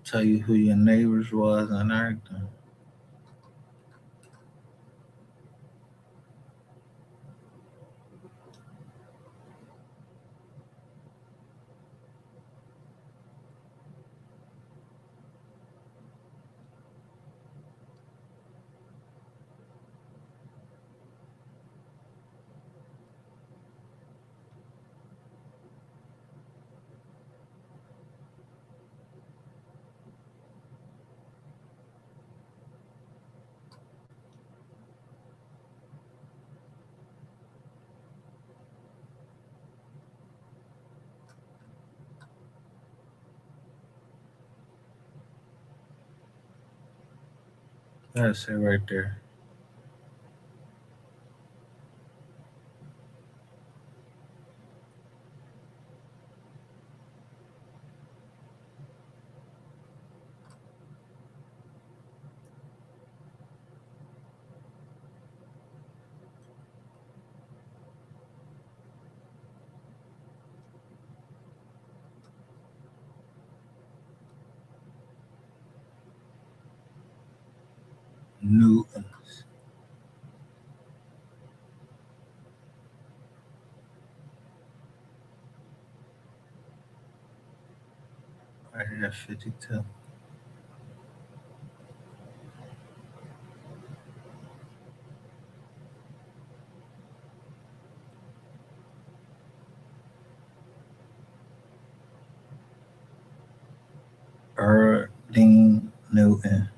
tell you who your neighbors was and everything. That's it right there. Newton. Right here, 52. Erding Newton.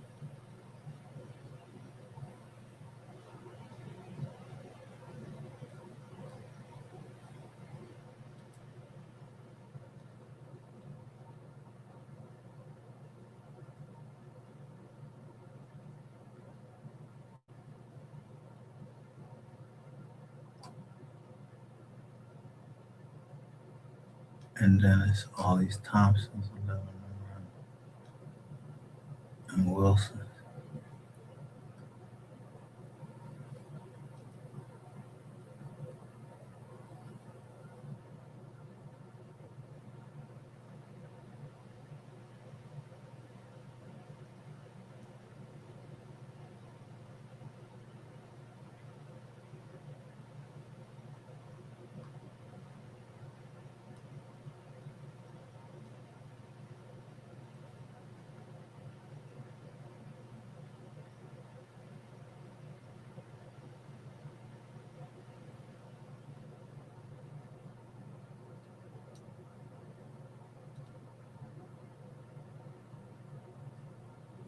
And then it's all these Thompsons, 11, and Wilson.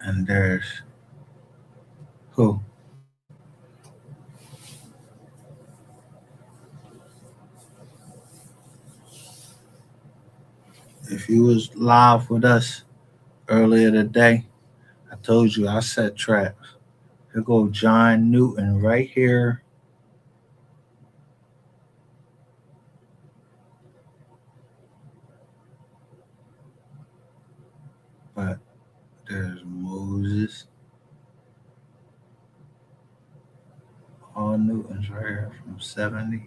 And there's who? If you was live with us earlier today, I told you I set traps. Here go John Newton right here. But there's Moses. All Newtons right here from 70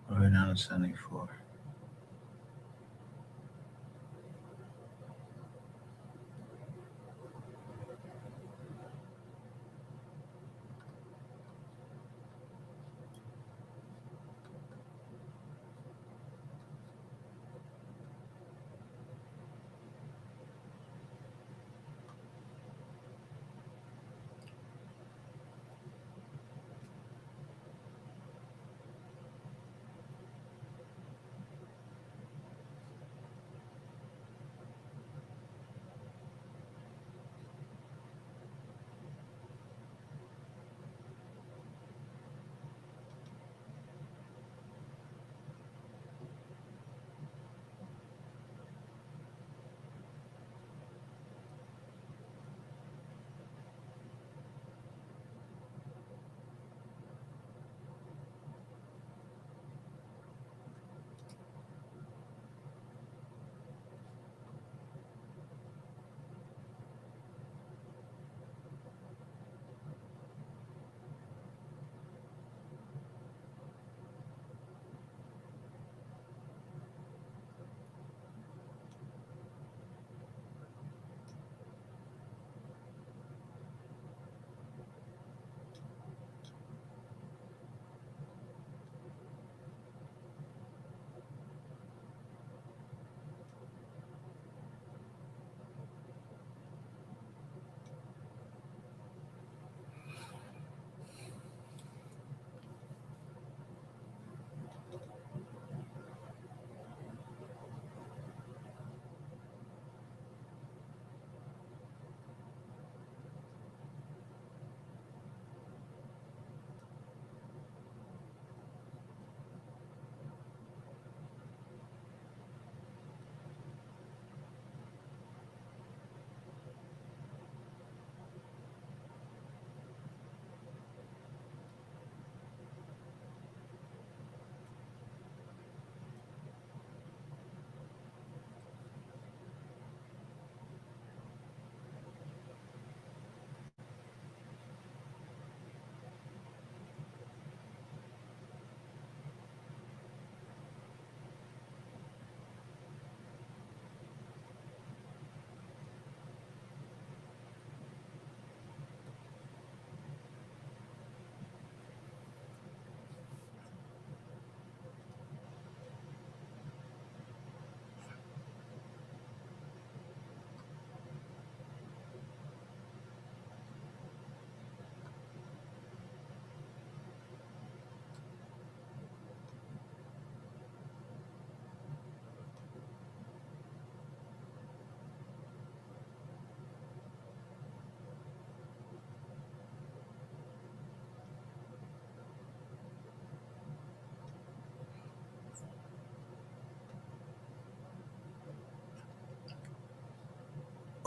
all the way down to 74.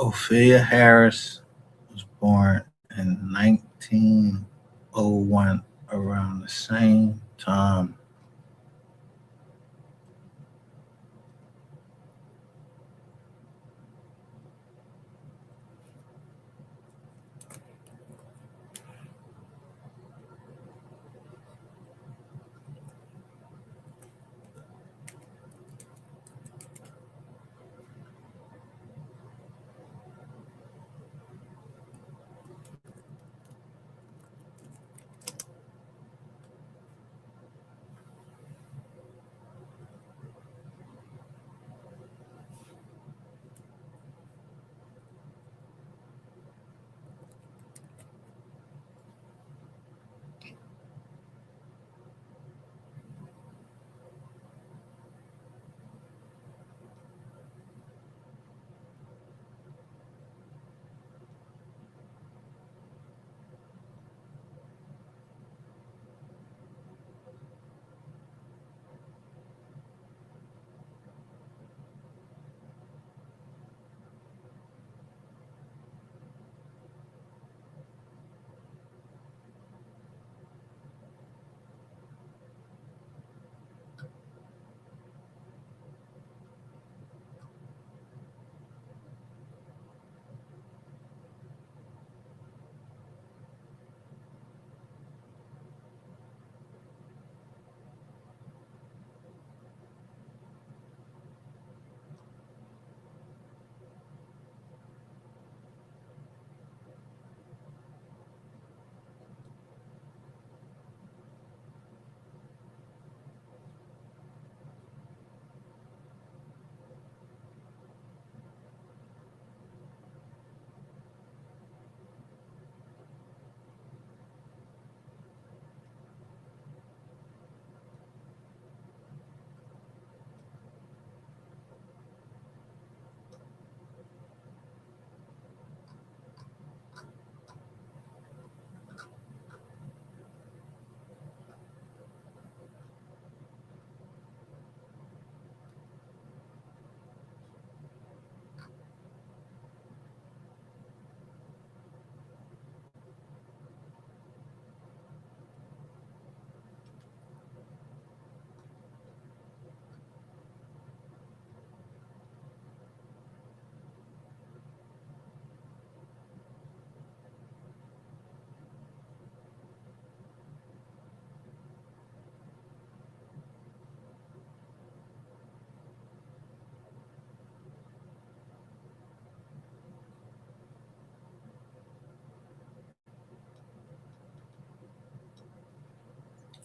Ophelia Harris was born in 1901 around the same time.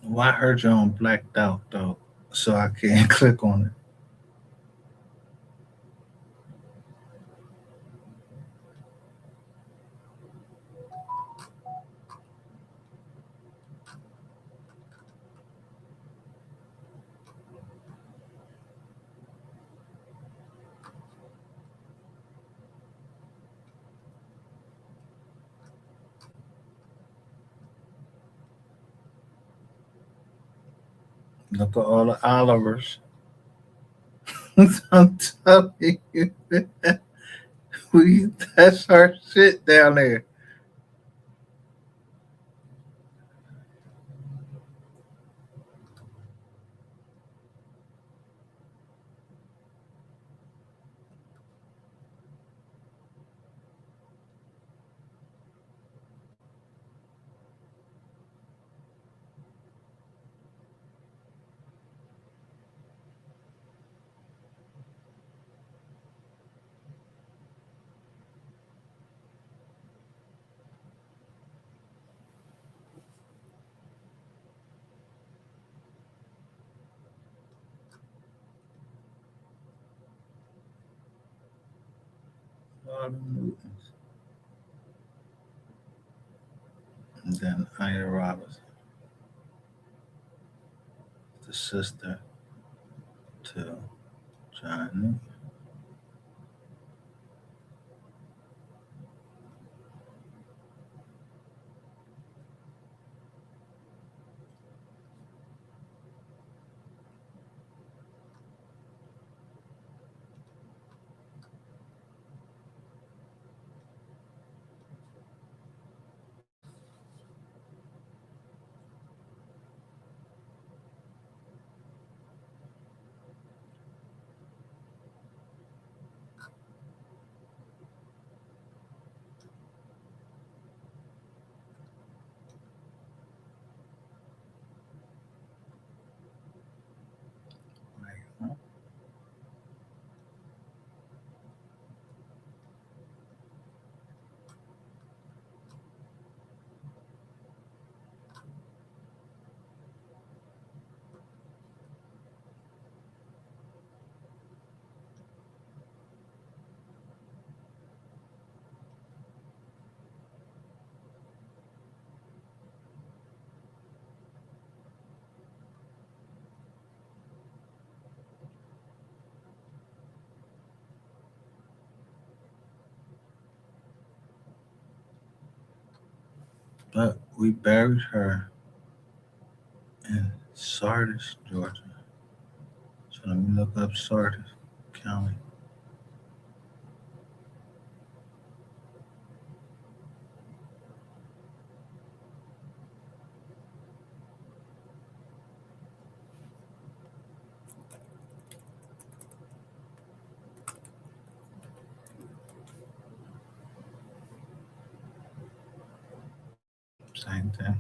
Why her John blacked out though? So I can't click on it. Look at all the Olivers. I'm telling you, we that's our shit down there. All the Newtons. And then Ida Roberts, the sister to John Newton. But we buried her in Sardis, Georgia. So let me look up Sardis County. Same thing.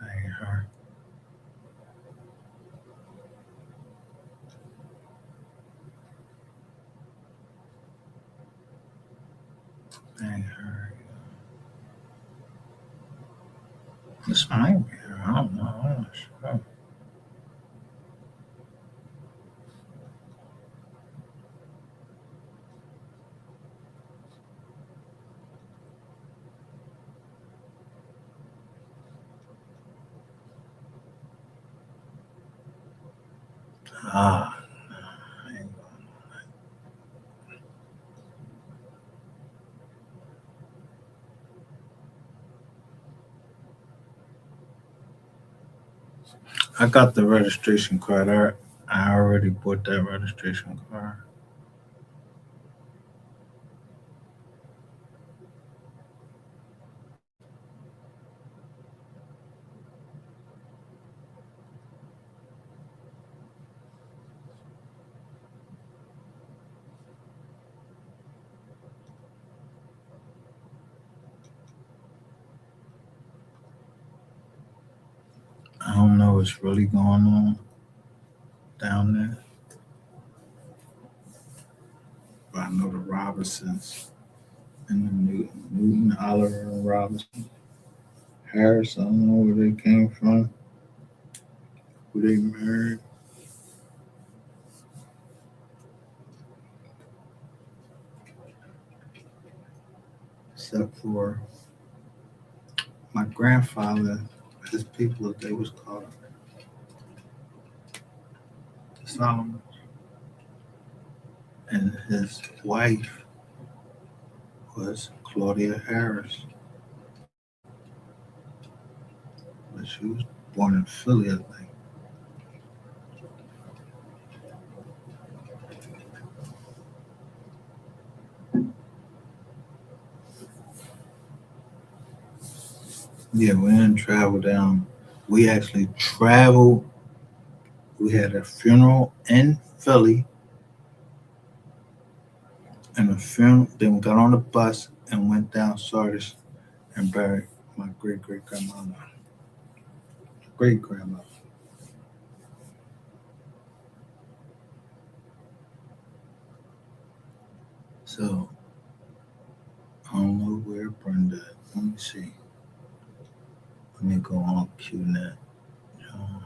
That ain't her. That ain't her. This might be her. I don't know. I'm not sure. Ah, I ain't I got the registration card. I already bought that registration card. I don't know what's really going on down there, but I know the Robinsons and the Newton, Oliver, and Robinson. Harris, I don't know where they came from, who they married, except for my grandfather, his people, they was called Solomon, and his wife was Claudia Harris. She was born in Philly, I think. Yeah, we didn't travel down. We actually traveled. We had a funeral in Philly and a funeral. Then we got on the bus and went down Sardis and buried my great great grandmother, great grandmother. So I don't know where Brenda. Let me see. Let me go on QNet. Uh,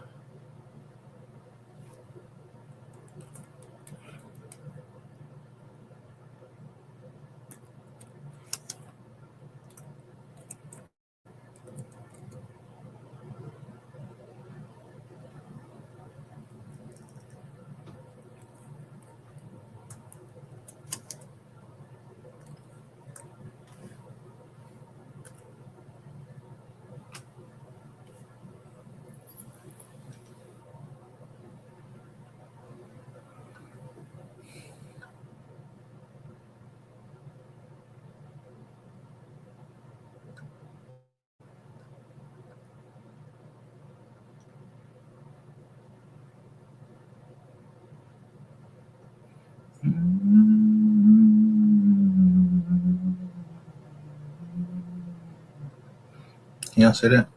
Can y'all say that?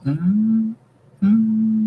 Mm, mm,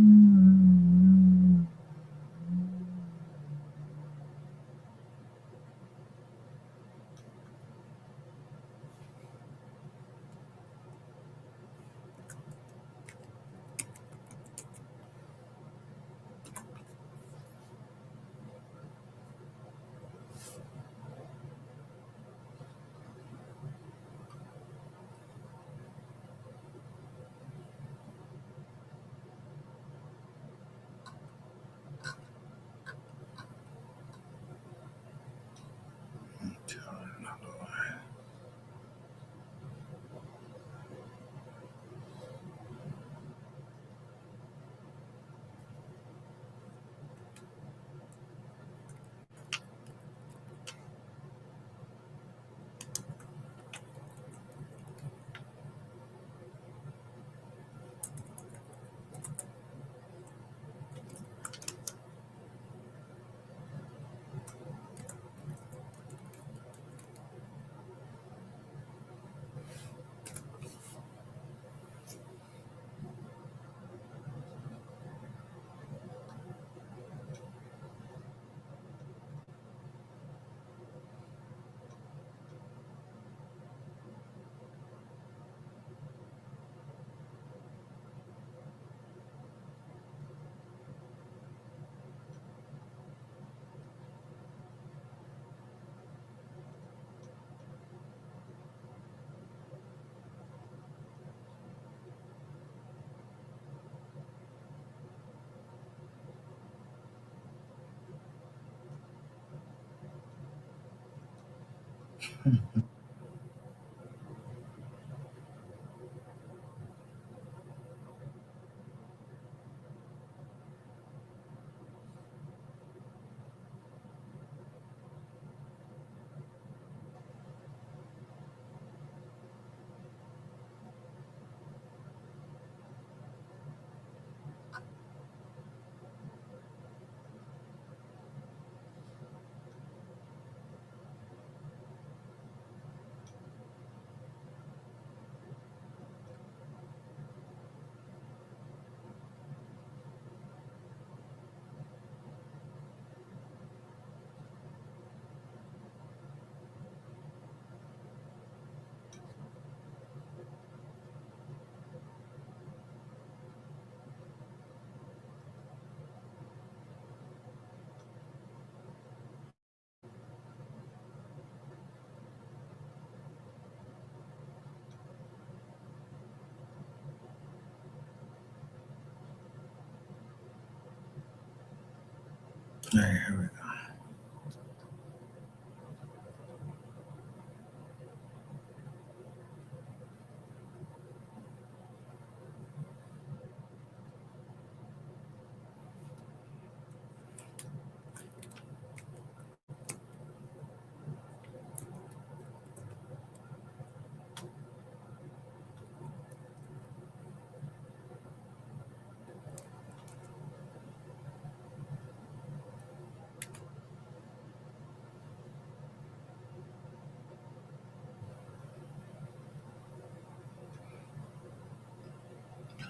Hey, here we go.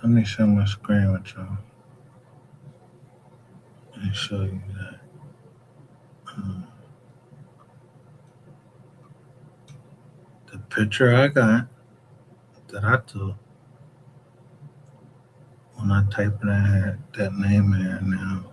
Let me share my screen with y'all and show you that. The picture I got that I took when I type that name in there now.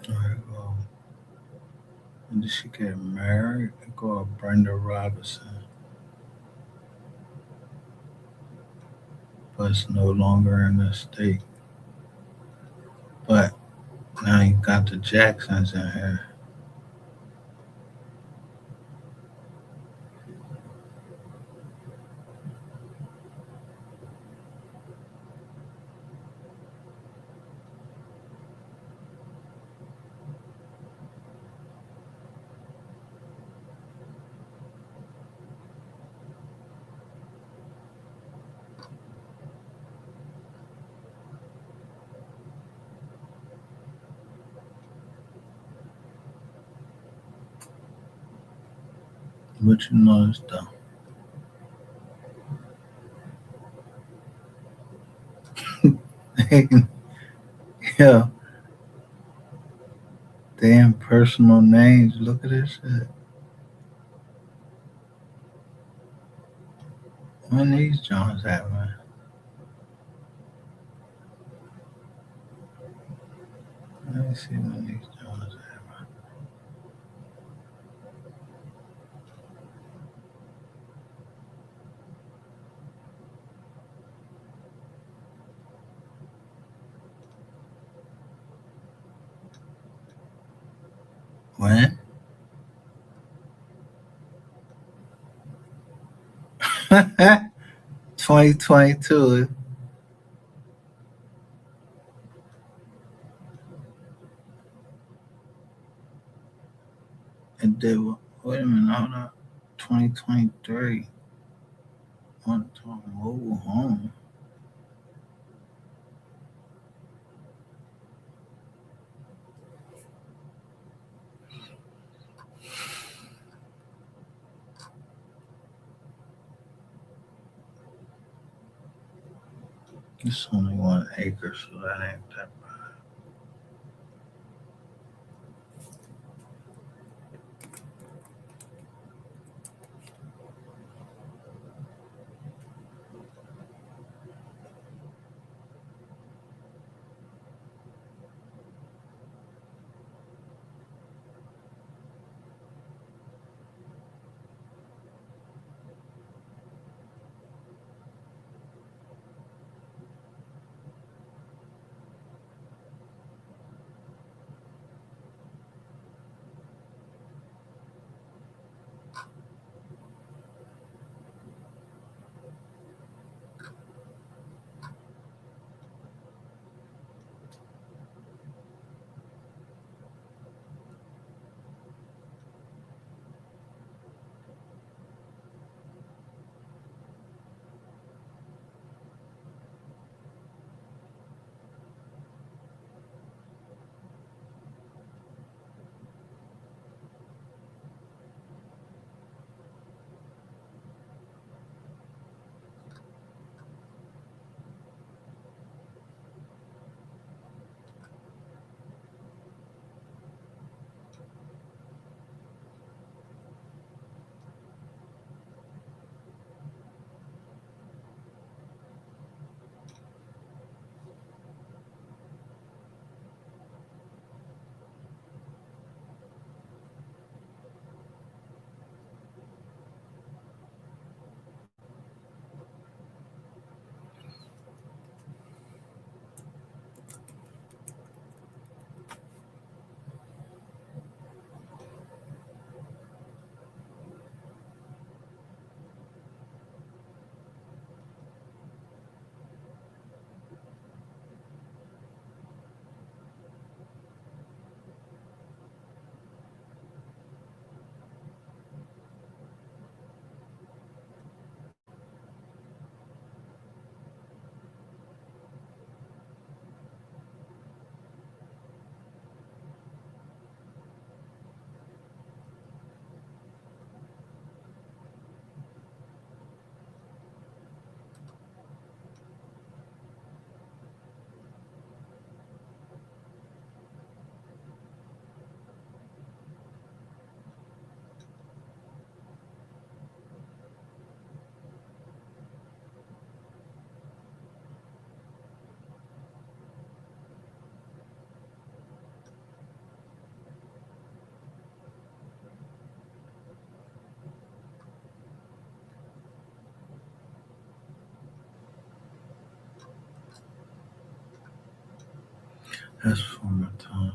All right, well, when did she get married? I go Brenda Robinson, but it's no longer in the state. But now you got the Jacksons in here. But you notice though. Yeah, they impersonal names. Look at this shit. When these Johns at, man? Let me see when these Johns at, man. When? 2022. And they were, wait a minute, hold up. 2023. one-time mobile home. It's only 1 acre, so that ain't that bad. That's for my time.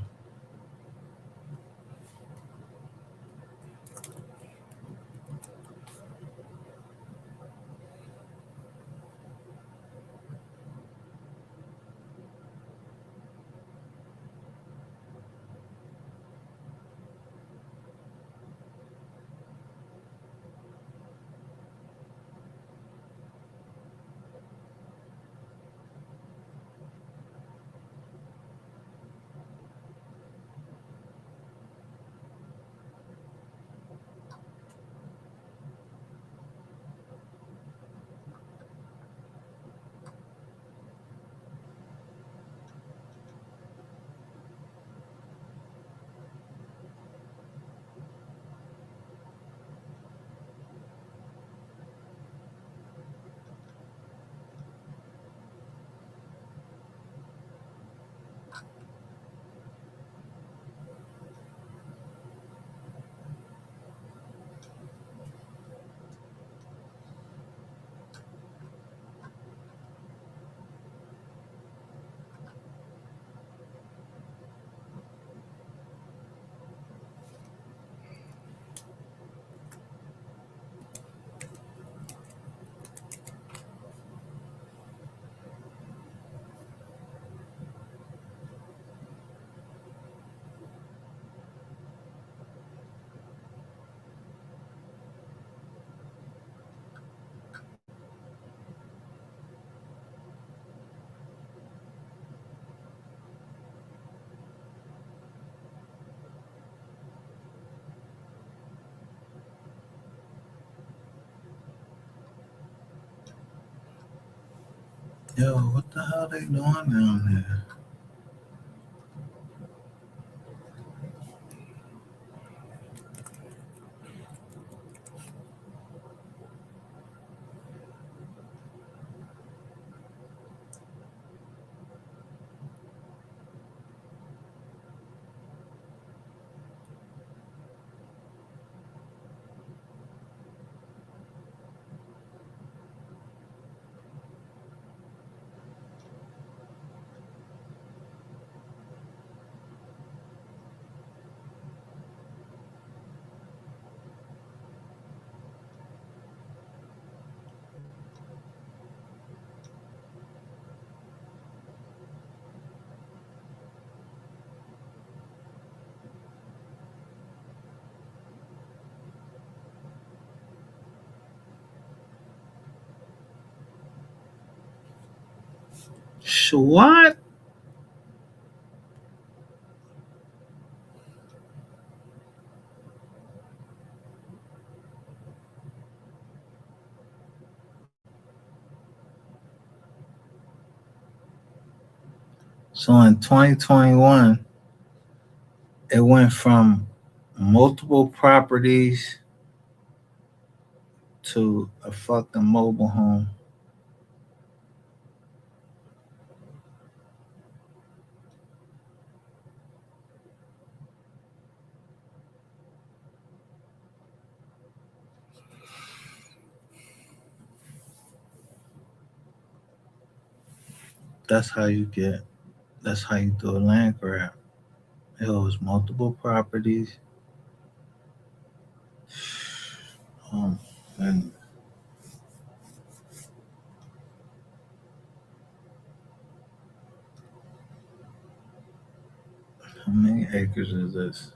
Yo, what the hell they doing down there? What? So in 2021, it went from multiple properties to a fucking mobile home. That's how you get. That's how you do a land grab. It was multiple properties. Um, and how many acres is this?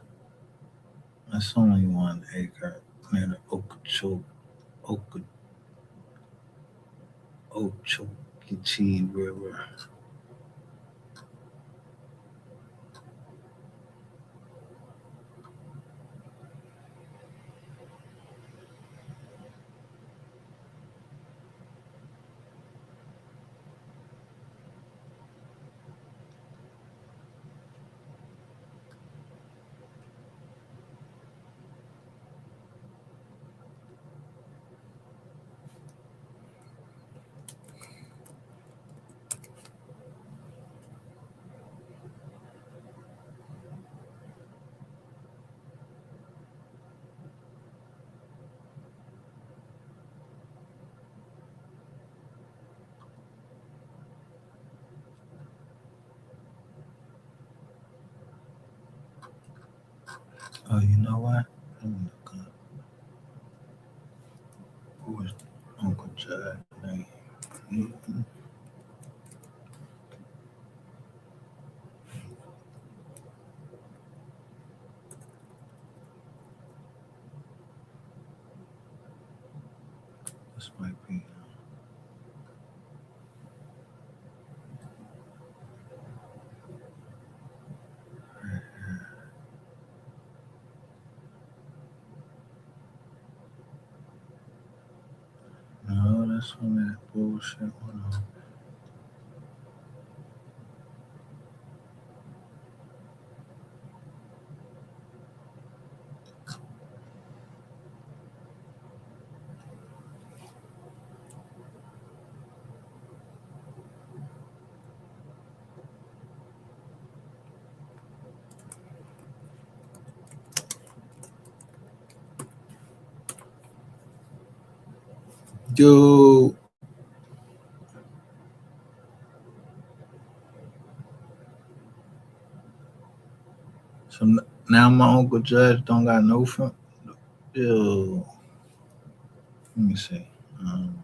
That's only 1 acre near the Oka, Ochokichi River. Oh, you know what? Let me look up. Who was Uncle Judd name? Mhm. This might be right here. No, that's when that bullshit went on. Yo, so now my Uncle Judge don't got no front. Yo, let me see. Um,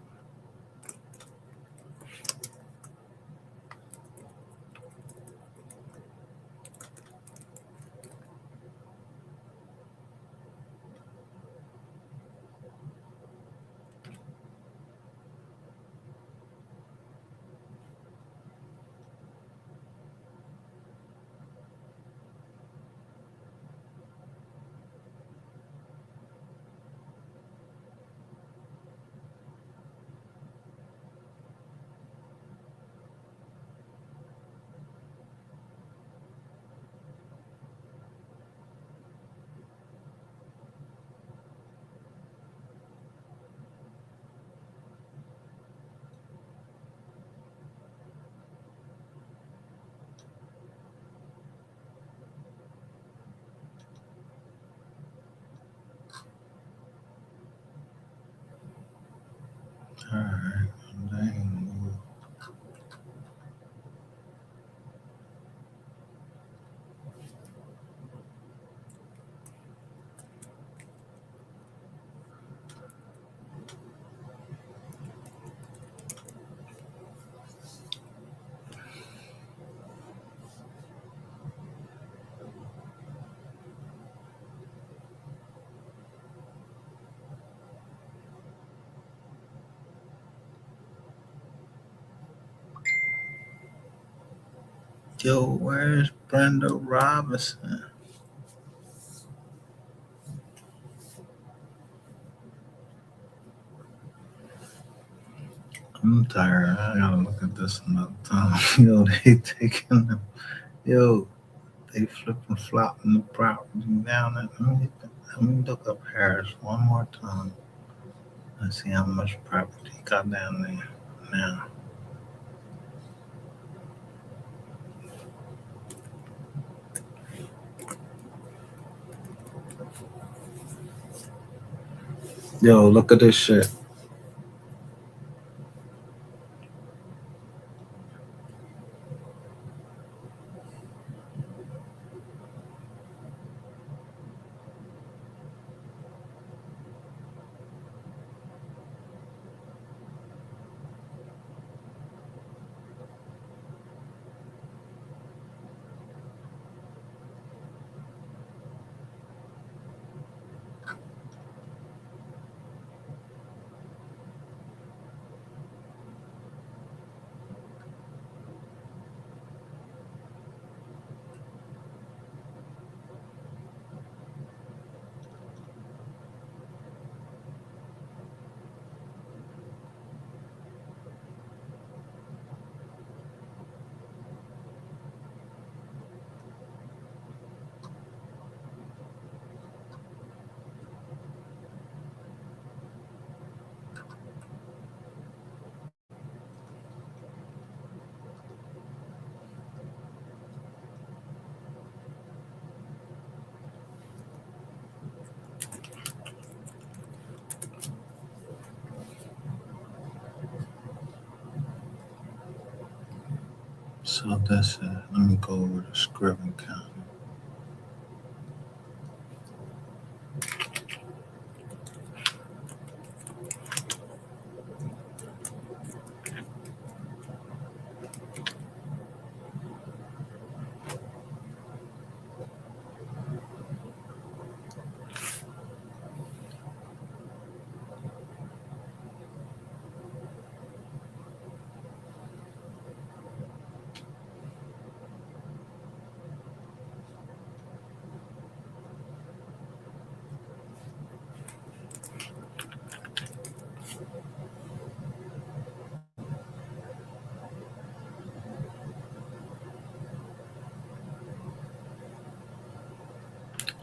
Yo, where's Brenda Robinson? I'm tired. I gotta look at this another time. Yo, they taking them. Yo, they flipping flopping the property down. Let me look up Harris one more time. Let's see how much property got down there now. Yo, look at this shit. So that's it. Let me go over to Scriven County.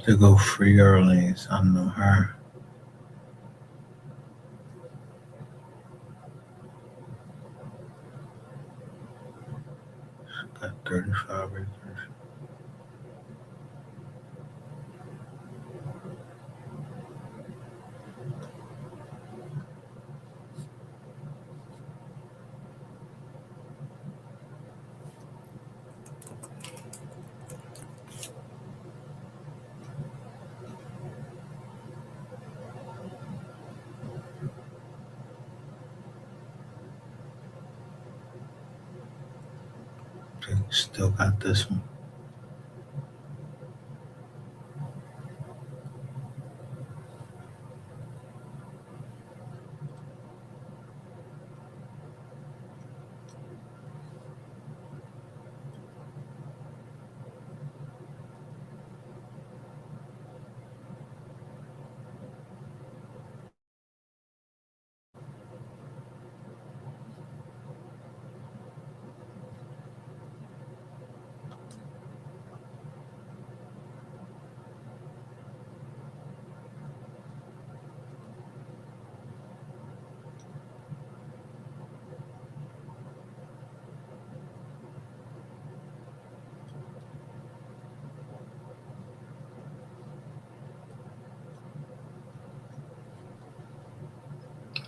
To go free Orleans. I know her. Got 35 acres. Still got this one.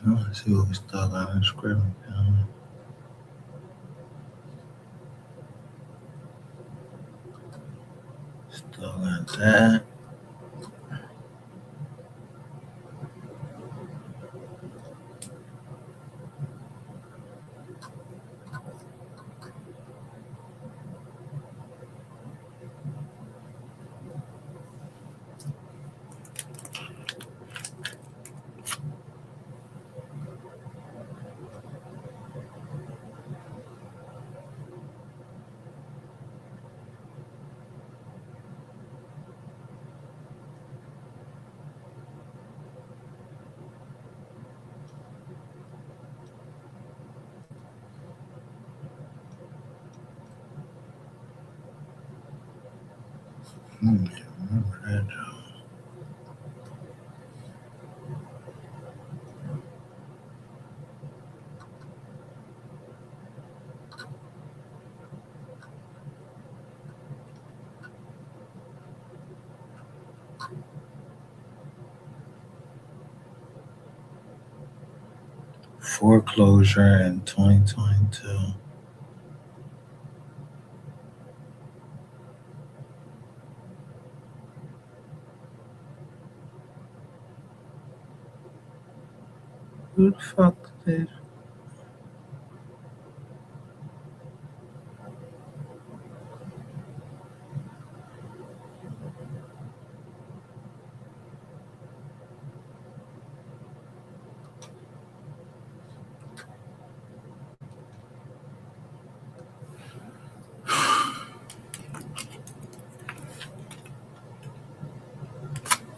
Let's see what we still got in Scriven County. Still got that. Remember that job. Foreclosure in 2022. Who the fuck did?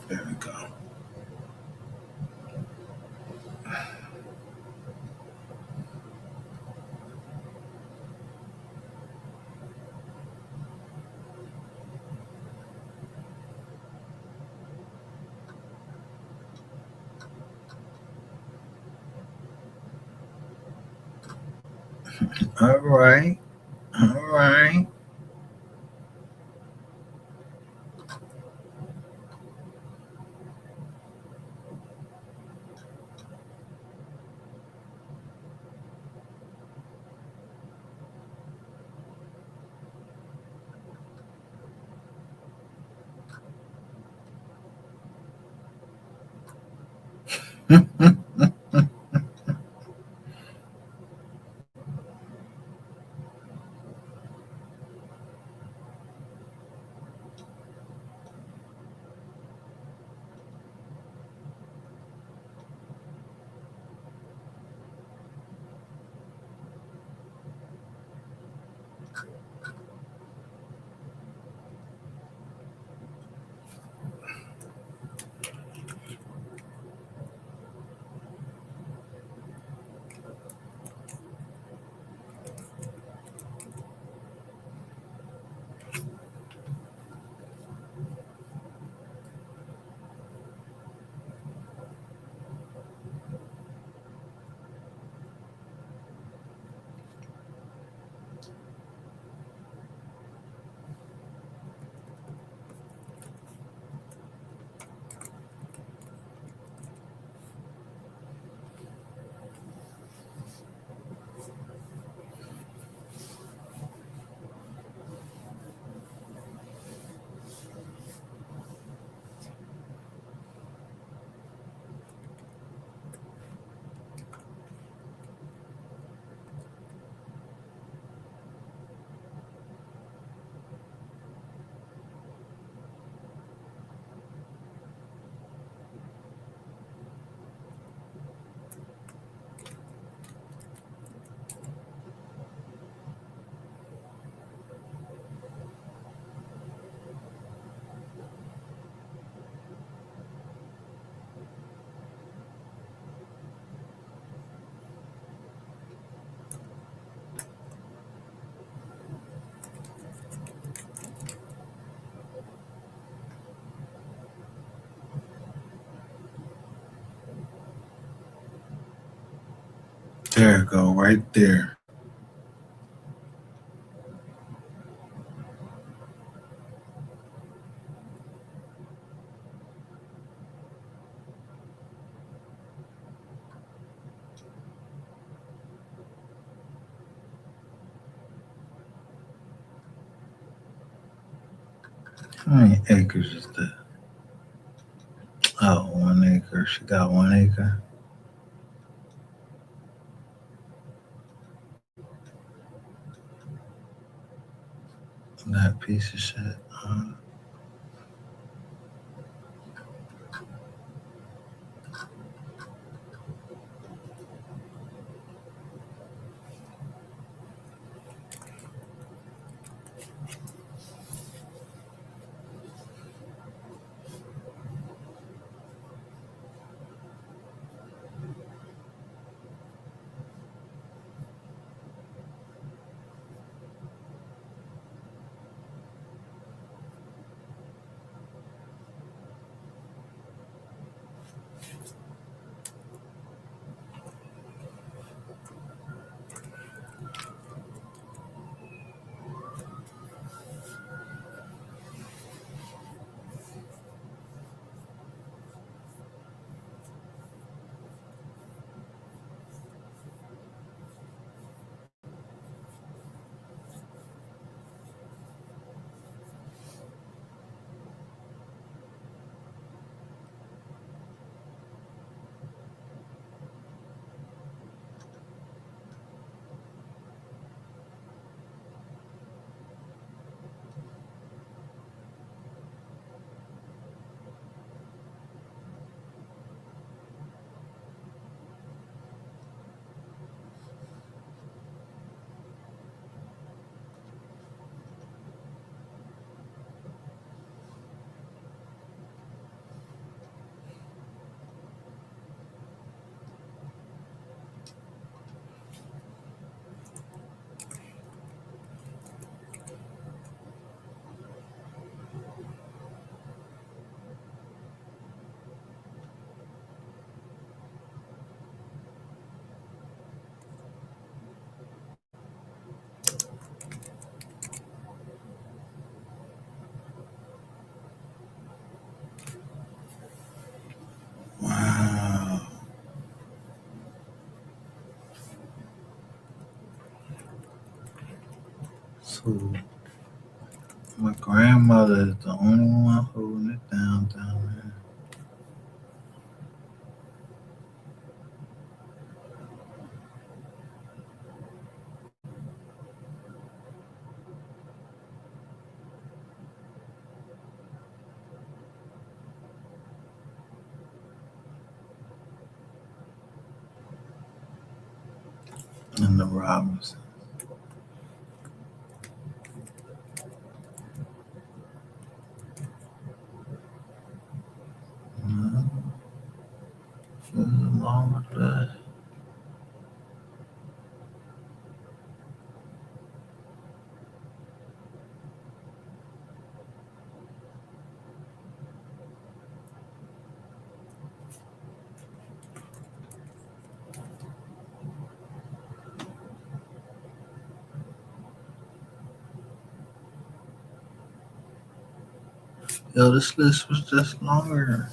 There we go. All right. All right. There you go, right there. How many acres is that? Oh, 1 acre. She got 1 acre. That piece of shit. food. My grandmother is the only one holding it down there. And the Robinson. She's along with that. Yo, this list was just longer.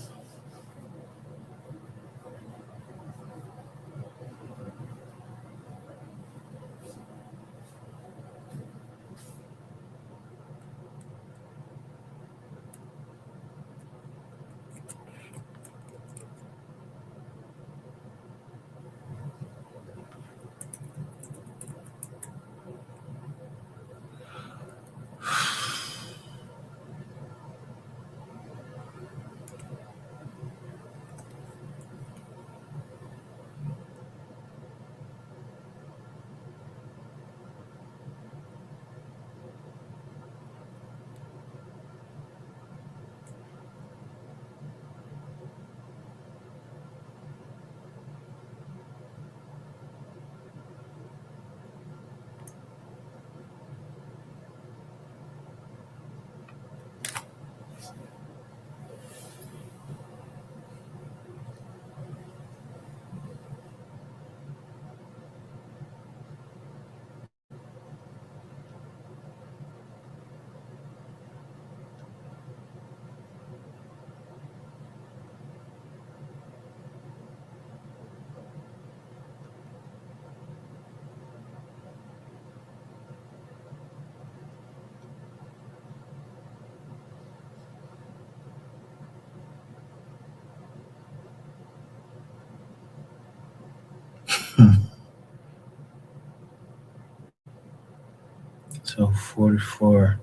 So 44.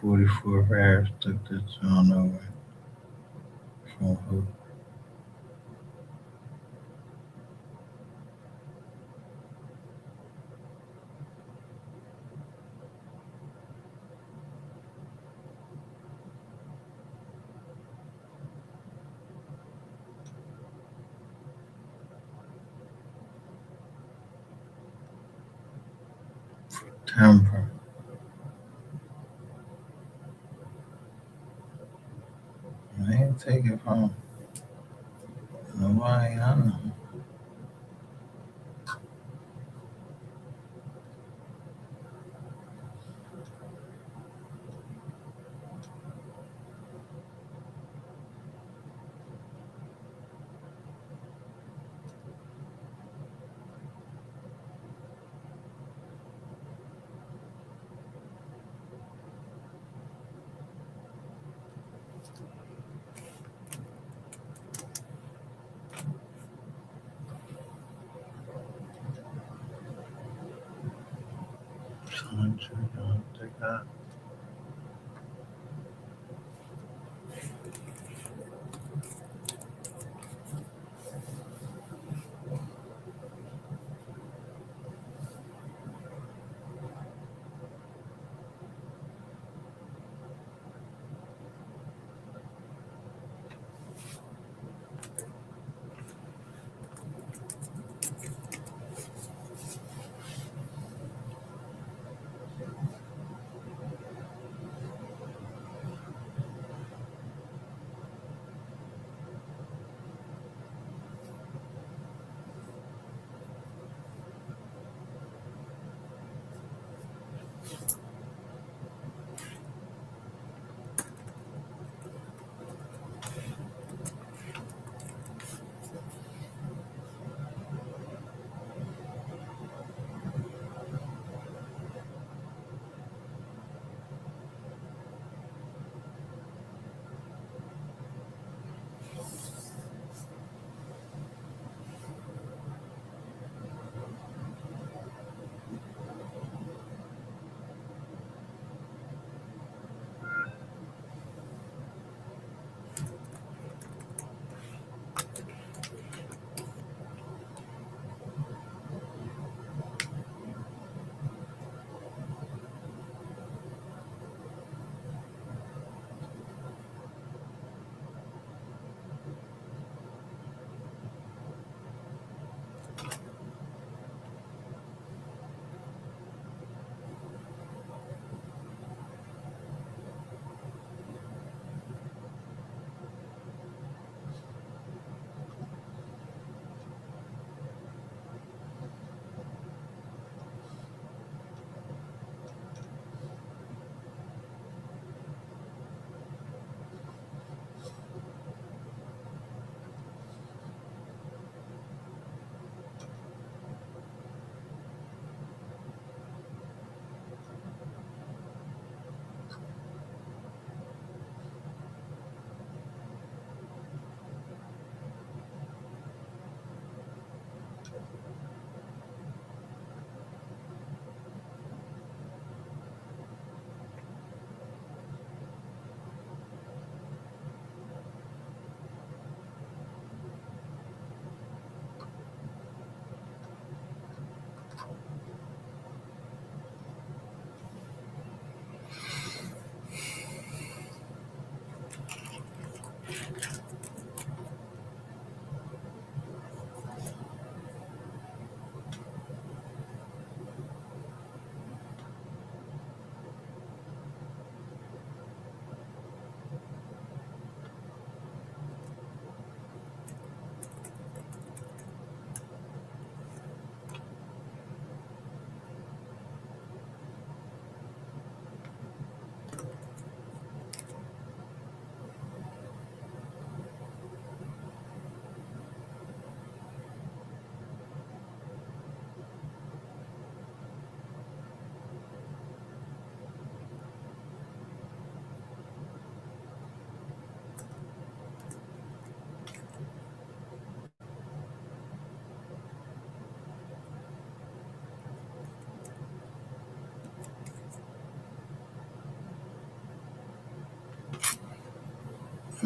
44 hours took this on over from who? Temper. I ain't take it from nobody I know. Someone should take that.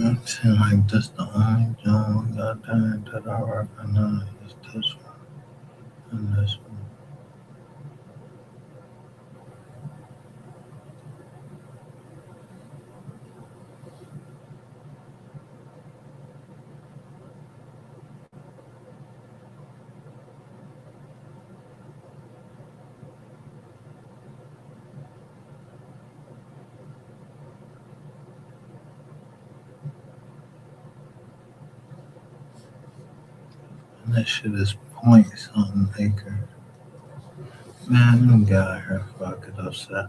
It seems like this the only joint goddamn that I recognize is this one and this one. And this shit is point something acre. Man, them guy here fucking upset.